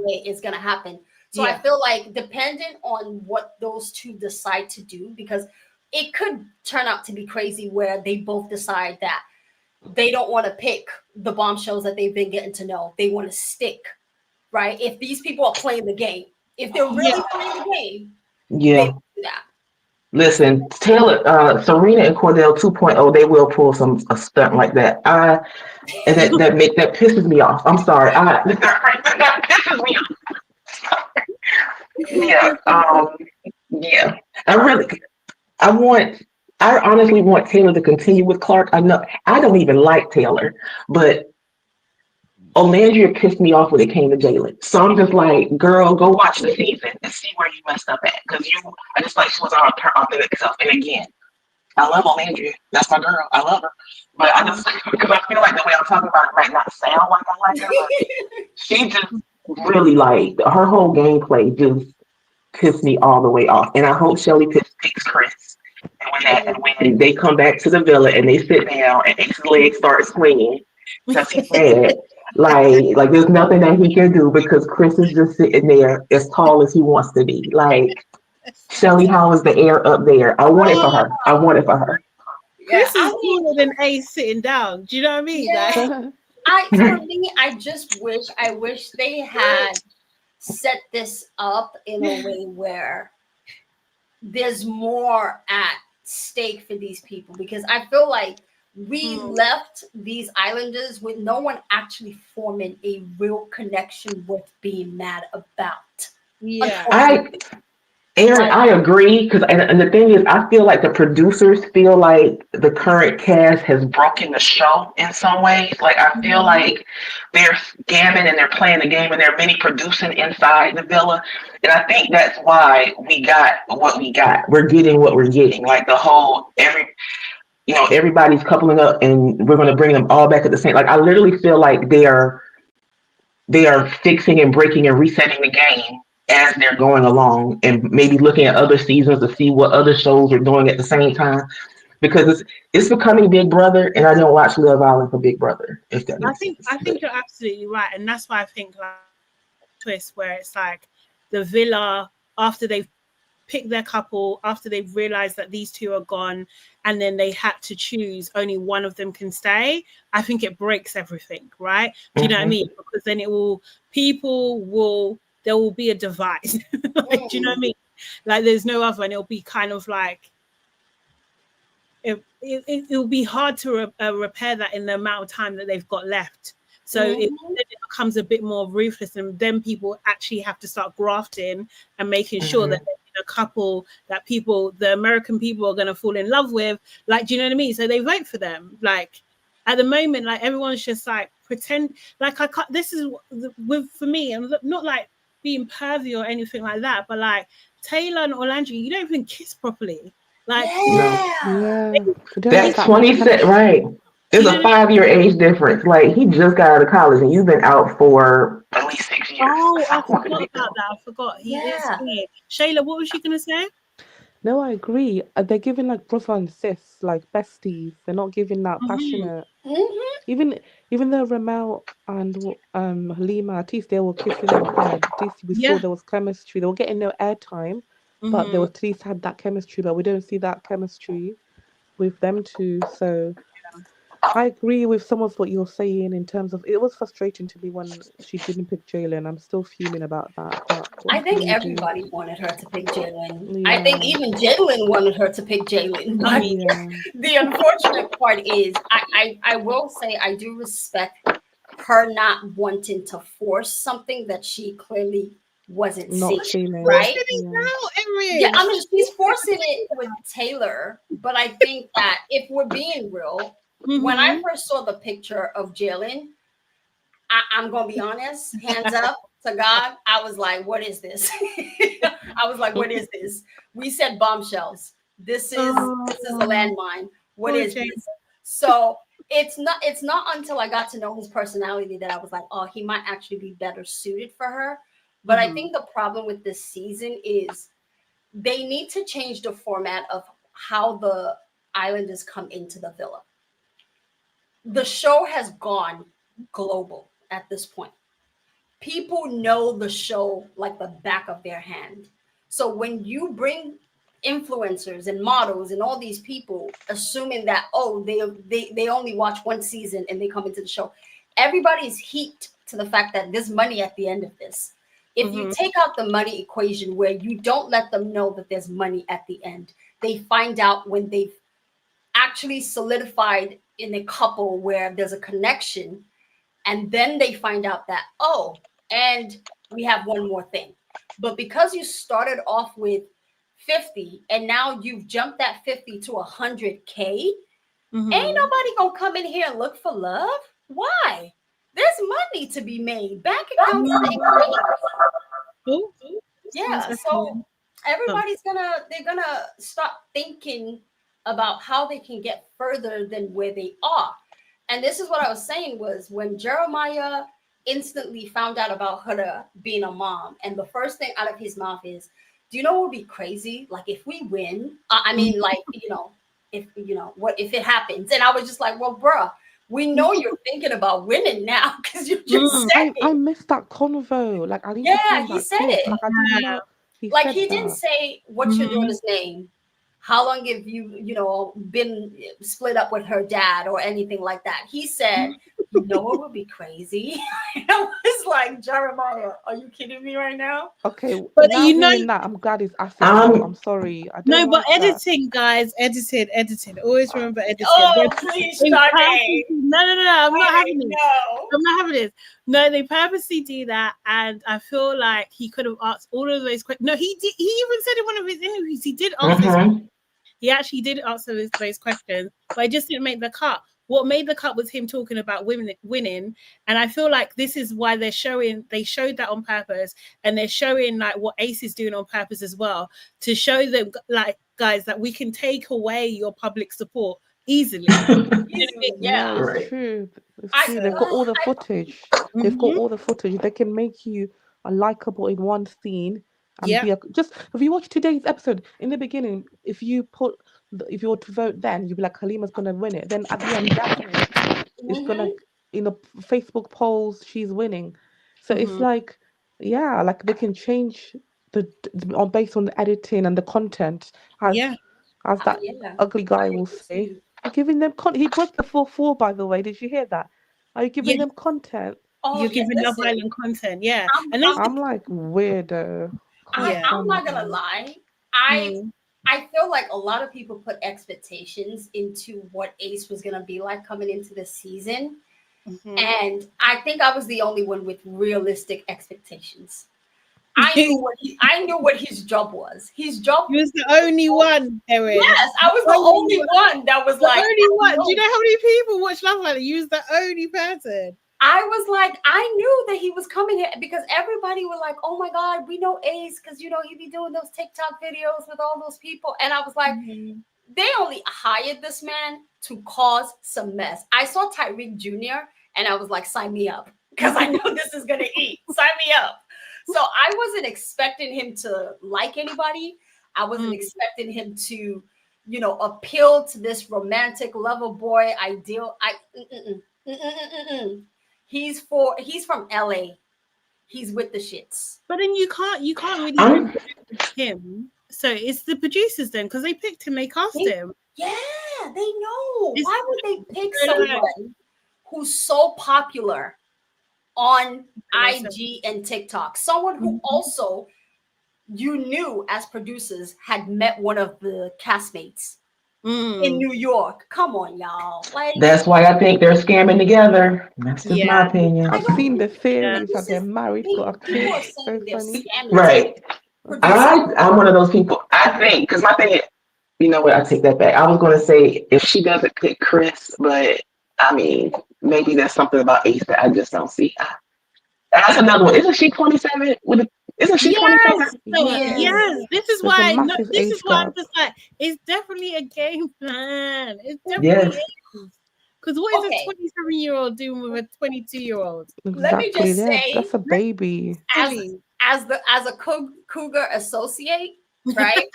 way is gonna happen. So I feel like dependent on what those two decide to do, because it could turn out to be crazy where they both decide that they don't want to pick the bombshells that they've been getting to know. They want to stick, right? If these people are playing the game, if they're really playing the game, they do that. Listen, Taylor, Serena and Cordell 2.0, they will pull a stunt like that. That pisses me off. I'm sorry. That pisses me off. Yeah. I honestly want Taylor to continue with Clark. I know I don't even like Taylor, but Olandria pissed me off when it came to Jalen. So I'm just like, girl, go watch the season and see where you messed up at. Because I just like she was on her authentic self. And again, I love Olandria. That's my girl. I love her. But I just, because I feel like the way I'm talking about it might not sound like I like her. But she just really like, her whole gameplay just pissed me all the way off. And I hope Shelly picks Chris. And when they come back to the villa and they sit down and Ace's legs start swinging, Because he said, like there's nothing that he can do because Chris is just sitting there as tall as he wants to be. Like, Shelly, how is the air up there? I want it for her. I want it for her. Chris is taller than Ace sitting down. Do you know what I mean? Yeah. For me, I wish they had set this up in a way where there's more at stake for these people, because I feel like we left these islanders with no one actually forming a real connection with being mad about. Yeah. Aaron, I agree, because and the thing is, I feel like the producers feel like the current cast has broken the show in some ways. Like I feel like they're scamming and they're playing the game and they're mini producing inside the villa, and I think that's why we got what we got. We're getting what we're getting. Like the whole everybody's coupling up and we're going to bring them all back at the same. Like I literally feel like they are fixing and breaking and resetting the game as they're going along, and maybe looking at other seasons to see what other shows are doing at the same time, because it's becoming Big Brother, and I don't watch Love Island for Big Brother. If that makes sense. I think you're absolutely right, and that's why I think like twist where it's like the villa, after they've picked their couple, after they've realized that these two are gone, and then they had to choose only one of them can stay. I think it breaks everything, right? Do you know what I mean? Because then there will be a divide. Like, do you know what I mean? Like there's no other, and it'll be kind of like it'll be hard to repair that in the amount of time that they've got left. So it becomes a bit more ruthless, and then people actually have to start grafting and making sure that they're a couple that the American people are going to fall in love with. Like, do you know what I mean? So they vote for them. Like at the moment, like everyone's just like pretend. Like I can't. This is for me. I'm not like being pervy or anything like that, but like Taylor and Orlando, you don't even kiss properly. Like that's 26, right? There's a 5-year age difference. Like he just got out of college and you've been out for at least 6 years. Oh, I forgot about that. I forgot. He is here. Shayla, what was she gonna say? No, I agree. They're giving like brother and sis, like besties. They're not giving that passionate. Even though Ramel and Lima, at least they were kissing in bed. At least we saw there was chemistry. They were getting no airtime, but they were at least had that chemistry. But we don't see that chemistry with them two. So I agree with some of what you're saying in terms of it was frustrating to me when she didn't pick Jalen. I'm still fuming about that. But I think everybody wanted her to pick Jalen. I think even Jalen wanted her to pick Jalen. But the unfortunate part is I will say I do respect her not wanting to force something that she clearly wasn't seeing, right? Yeah, I mean she's forcing it with Taylor, but I think that if we're being real, when I first saw the picture of Jalen, I'm gonna be honest, hands up to God, I was like, what is this? I was like, what is this? We said bombshells. This is a landmine. What is this? So it's not until I got to know his personality that I was like, oh, he might actually be better suited for her. But I think the problem with this season is they need to change the format of how the Islanders come into the villa. The show has gone global at this point. People know the show like the back of their hand. So when you bring influencers and models and all these people, assuming that, oh, they only watch one season and they come into the show, everybody's heaped to the fact that there's money at the end of this. If you take out the money equation where you don't let them know that there's money at the end, they find out when they've actually solidified in a couple where there's a connection, and then they find out that, oh, and we have one more thing. But because you started off with 50 and now you've jumped that 50 to 100K, ain't nobody gonna come in here and look for love. Why? There's money to be made. Bank accounts to increase. Yeah, so everybody's they're gonna start thinking about how they can get further than where they are. And this is what I was saying was when Jeremiah instantly found out about her being a mom, and the first thing out of his mouth is, do you know what would be crazy? Like if we win, I mean, like, if it happens. And I was just like, well, bruh, We know you're thinking about winning now because you just said I it. missed that convo. Like, I need to Yeah, find he that said clip. it. Like, I didn't know he Like, said he didn't that. say, what's your daughter's name? How long have you been split up with her dad or anything like that? He said, you know what would be crazy? I was like, Jeremiah, are you kidding me right now? Okay, But now hearing that, I'm glad it's acid. I'm sorry. I don't No, but like that. editing, guys, editing. Always remember editing. Oh, please, Sade. No, I'm not having this. No. I'm not having this. No, they purposely do that, and I feel like he could have asked all of those questions. No, he did. He even said in one of his interviews he did answer. He actually did answer those questions, but I just didn't make the cut. What made the cut was him talking about winning, and I feel like this is why they showed that on purpose, and they're showing like what Ace is doing on purpose as well, to show them, like, guys, that we can take away your public support easily. No, it's true. It's true. They've got all the footage. They've got all the footage. They can make you a likable in one scene. And be just if you watch today's episode in the beginning, if you were to vote, then you'd be like, Halima's gonna win it. Then at the end, Yasmin is gonna, in the Facebook polls, she's winning. So it's like, yeah, like they can change based on the editing and the content, as that ugly guy will say. Giving them he broke the 4-4, by the way. Did you hear that? Are you giving them content? Oh, you're giving Love Island content, yeah. I'm like weirdo. I'm not gonna lie. I feel like a lot of people put expectations into what Ace was gonna be like coming into the season. And I think I was the only one with realistic expectations. I knew what his job was. His job. He was the only one, Erin. Yes, I was the only one that was the like only one. Do you know how many people watch Love Island? He was the only person. I was like, I knew that he was coming here because everybody was like, oh my God, we know Ace because, he be doing those TikTok videos with all those people. And I was like, they only hired this man to cause some mess. I saw Tyreek Jr. and I was like, sign me up because I know this is going to eat. Sign me up. So I wasn't expecting him to like anybody. I wasn't expecting him to, appeal to this romantic lover boy ideal. He's from LA. He's with the shits. But then you can't really him. So it's the producers then, because they picked him, they cast him. Yeah, they know. Why would they pick someone who's so popular on IG and TikTok? Someone who also you knew as producers had met one of the castmates in New York. Come on, y'all. Like, that's why I think they're scamming together. That's just my opinion. I've seen the theories that they're married, got a kid. So funny. Right. I'm one of those people. I think, because my thing is, you know what, I take that back. I was going to say if she doesn't pick Chris, but I mean, maybe there's something about Ace that I just don't see. That's another one. Isn't she 27? Isn't she 27? Yes. This is why. I'm just like, it's definitely a game plan. It definitely is. Because what is a 27-year-old doing with a 22-year-old? Exactly. Let me just say, that's a baby. As a cougar associate, right?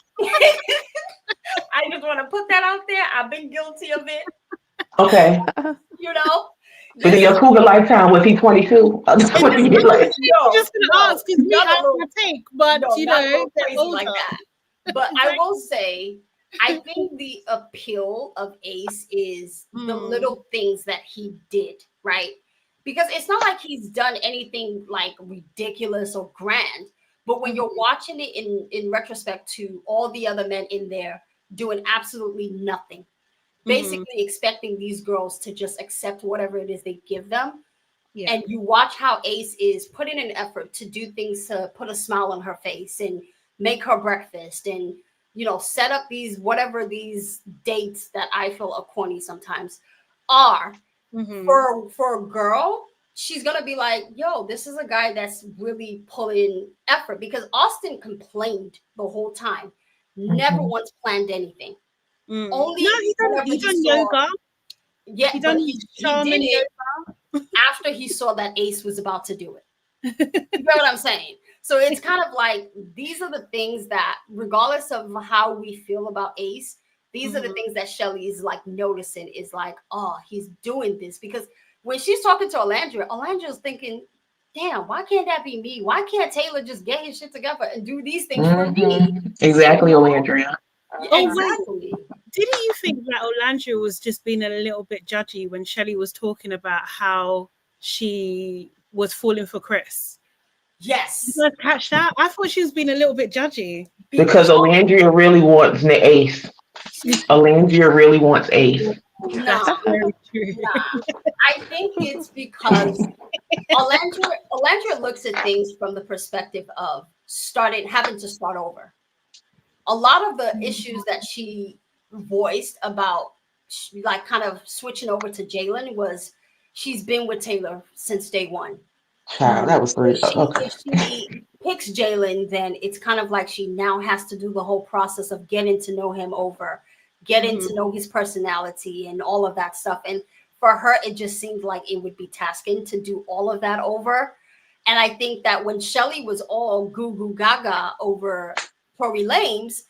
I just want to put that out there. I've been guilty of it. Okay. But in your cougar lifetime, was he 22? I'm just gonna ask because me, I don't take, but crazy like that. But I will say, I think the appeal of Ace is the little things that he did, right? Because it's not like he's done anything like ridiculous or grand. But when you're watching it in retrospect to all the other men in there doing absolutely nothing, basically expecting these girls to just accept whatever it is they give them. Yeah. And you watch how Ace is putting an effort to do things to put a smile on her face and make her breakfast and, set up whatever these dates that I feel are corny sometimes are. For a girl, she's going to be like, yo, this is a guy that's really pulling effort, because Austin complained the whole time. Never once planned anything. Only he done yoga. Yeah, he did it after he saw that Ace was about to do it. You know what I'm saying? So it's kind of like, these are the things that, regardless of how we feel about Ace, These are the things that Shelly is like noticing, is like, oh, he's doing this. Because when she's talking to Olandria's thinking, damn, why can't that be me? Why can't Taylor just get his shit together and do these things for me? Exactly, Olandria. Exactly. Didn't you think that Olandria was just being a little bit judgy when Shelly was talking about how she was falling for Chris? Yes. Did you guys catch that? I thought she was being a little bit judgy. Because Olandria really wants the Ace. Olandria really wants Ace. No, very true. I think it's because Olandria looks at things from the perspective of having to start over. A lot of the issues that she voiced about like kind of switching over to Jalen was she's been with Taylor since day one. Child, that was great. If she picks Jalen, then it's kind of like she now has to do the whole process of getting to know him over, getting to know his personality and all of that stuff. And for her, it just seemed like it would be tasking to do all of that over. And I think that when Shelly was all goo goo gaga over Tory Lanez,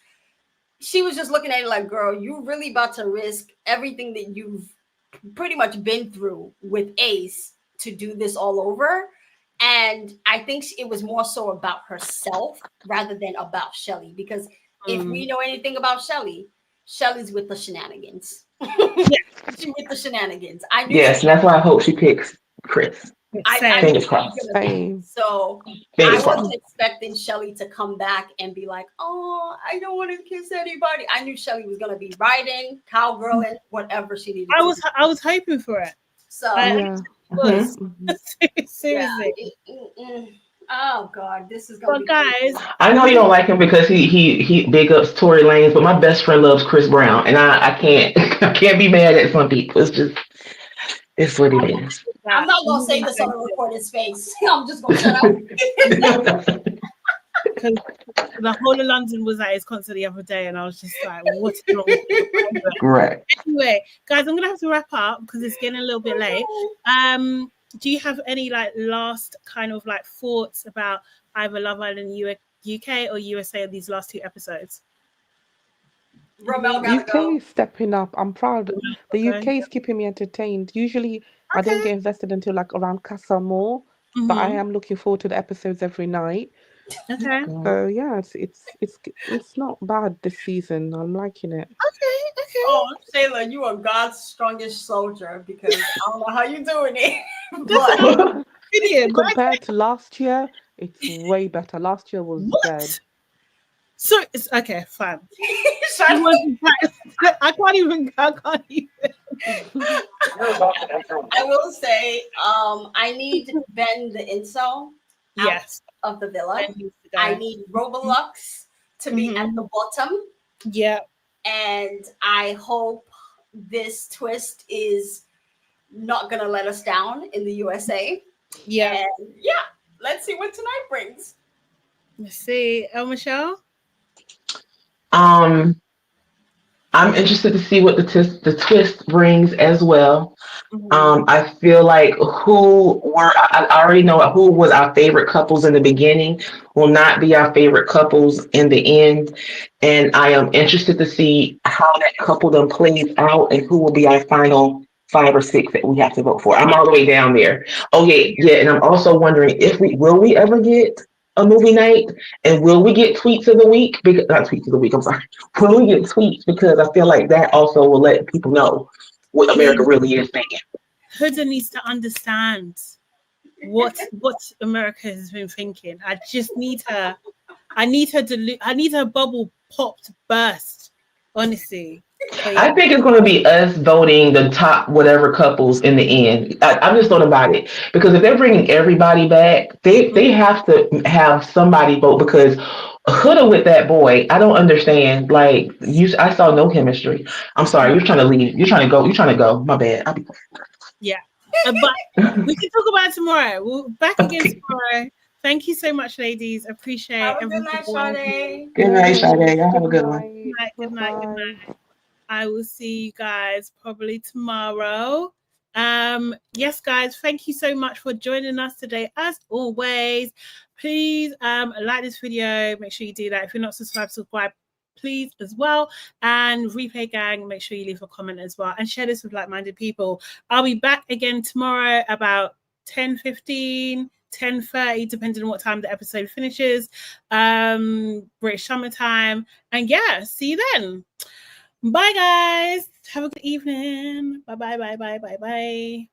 she was just looking at it like, girl, you really about to risk everything that you've pretty much been through with Ace to do this all over. And I think it was more so about herself rather than about Shelly, because if we know anything about Shelly, Shelly's with the shenanigans. She's with the shenanigans. I knew Yes, that's why I hope she picks Chris. Fingers crossed. So I wasn't expecting Shelly to come back and be like, oh, I don't want to kiss anybody. I knew Shelly was going to be riding, cowgirling, whatever she needed I was hoping for it. So was. Seriously. Oh God, this is going to be guys. I know you don't like him because he big ups Tory Lanez, but my best friend loves Chris Brown, and I can't be mad at some people. It's what it is. I'm not going to say this on a recorded space. I'm just going to shut up. Because the whole of London was at his concert the other day, and I was just like, what's wrong? Right. Anyway, guys, I'm going to have to wrap up because it's getting a little bit late. Do you have any like last kind of like thoughts about either Love Island UK or USA these last 2 episodes? UK is stepping up. I'm proud. The UK is keeping me entertained. Usually, I don't get invested until like around Casa More, but I am looking forward to the episodes every night. Okay. So yeah, it's not bad this season. I'm liking it. Okay. Oh, Taylor, you are God's strongest soldier because I don't know how you're doing it. But compared to last year, it's way better. Last year was dead. So it's okay, fine. I can't even. I will say, I need Ben the incel out of the villa. I need Robulux to be at the bottom. Yeah. And I hope this twist is not gonna let us down in the USA. Yeah. And yeah, let's see what tonight brings. Let's see. Michelle? I'm interested to see what the twist brings as well. I feel like I already know who was our favorite couples in the beginning will not be our favorite couples in the end. And I am interested to see how that coupledom plays out and who will be our final 5 or 6 that we have to vote for. I'm all the way down there. Okay, yeah, and I'm also wondering if we ever get a movie night, and will we get tweets of the week? Because not tweets of the week, I'm sorry. Will we get tweets? Because I feel like that also will let people know what America really is thinking. Huda needs to understand what America has been thinking. I just need her. I need her bubble popped burst. Honestly. I think it's going to be us voting the top whatever couples in the end. I'm just thought about it because if they're bringing everybody back, they have to have somebody vote because Huda with that boy, I don't understand. Like I saw no chemistry. I'm sorry, you're trying to leave. You're trying to go. My bad. I'll be. Yeah, but we can talk about it tomorrow. We'll back again tomorrow. Thank you so much, ladies. Appreciate it. Good night, Sade. Good night, Sade. Y'all have a good one. Good night. I will see you guys probably tomorrow. Yes, guys, thank you so much for joining us today. As always, please like this video. Make sure you do that. If you're not subscribed, please, as well. And Replay Gang, make sure you leave a comment as well and share this with like-minded people. I'll be back again tomorrow about 10:15, 10:30, depending on what time the episode finishes. British summertime. And yeah, see you then. Bye, guys. Have a good evening. Bye.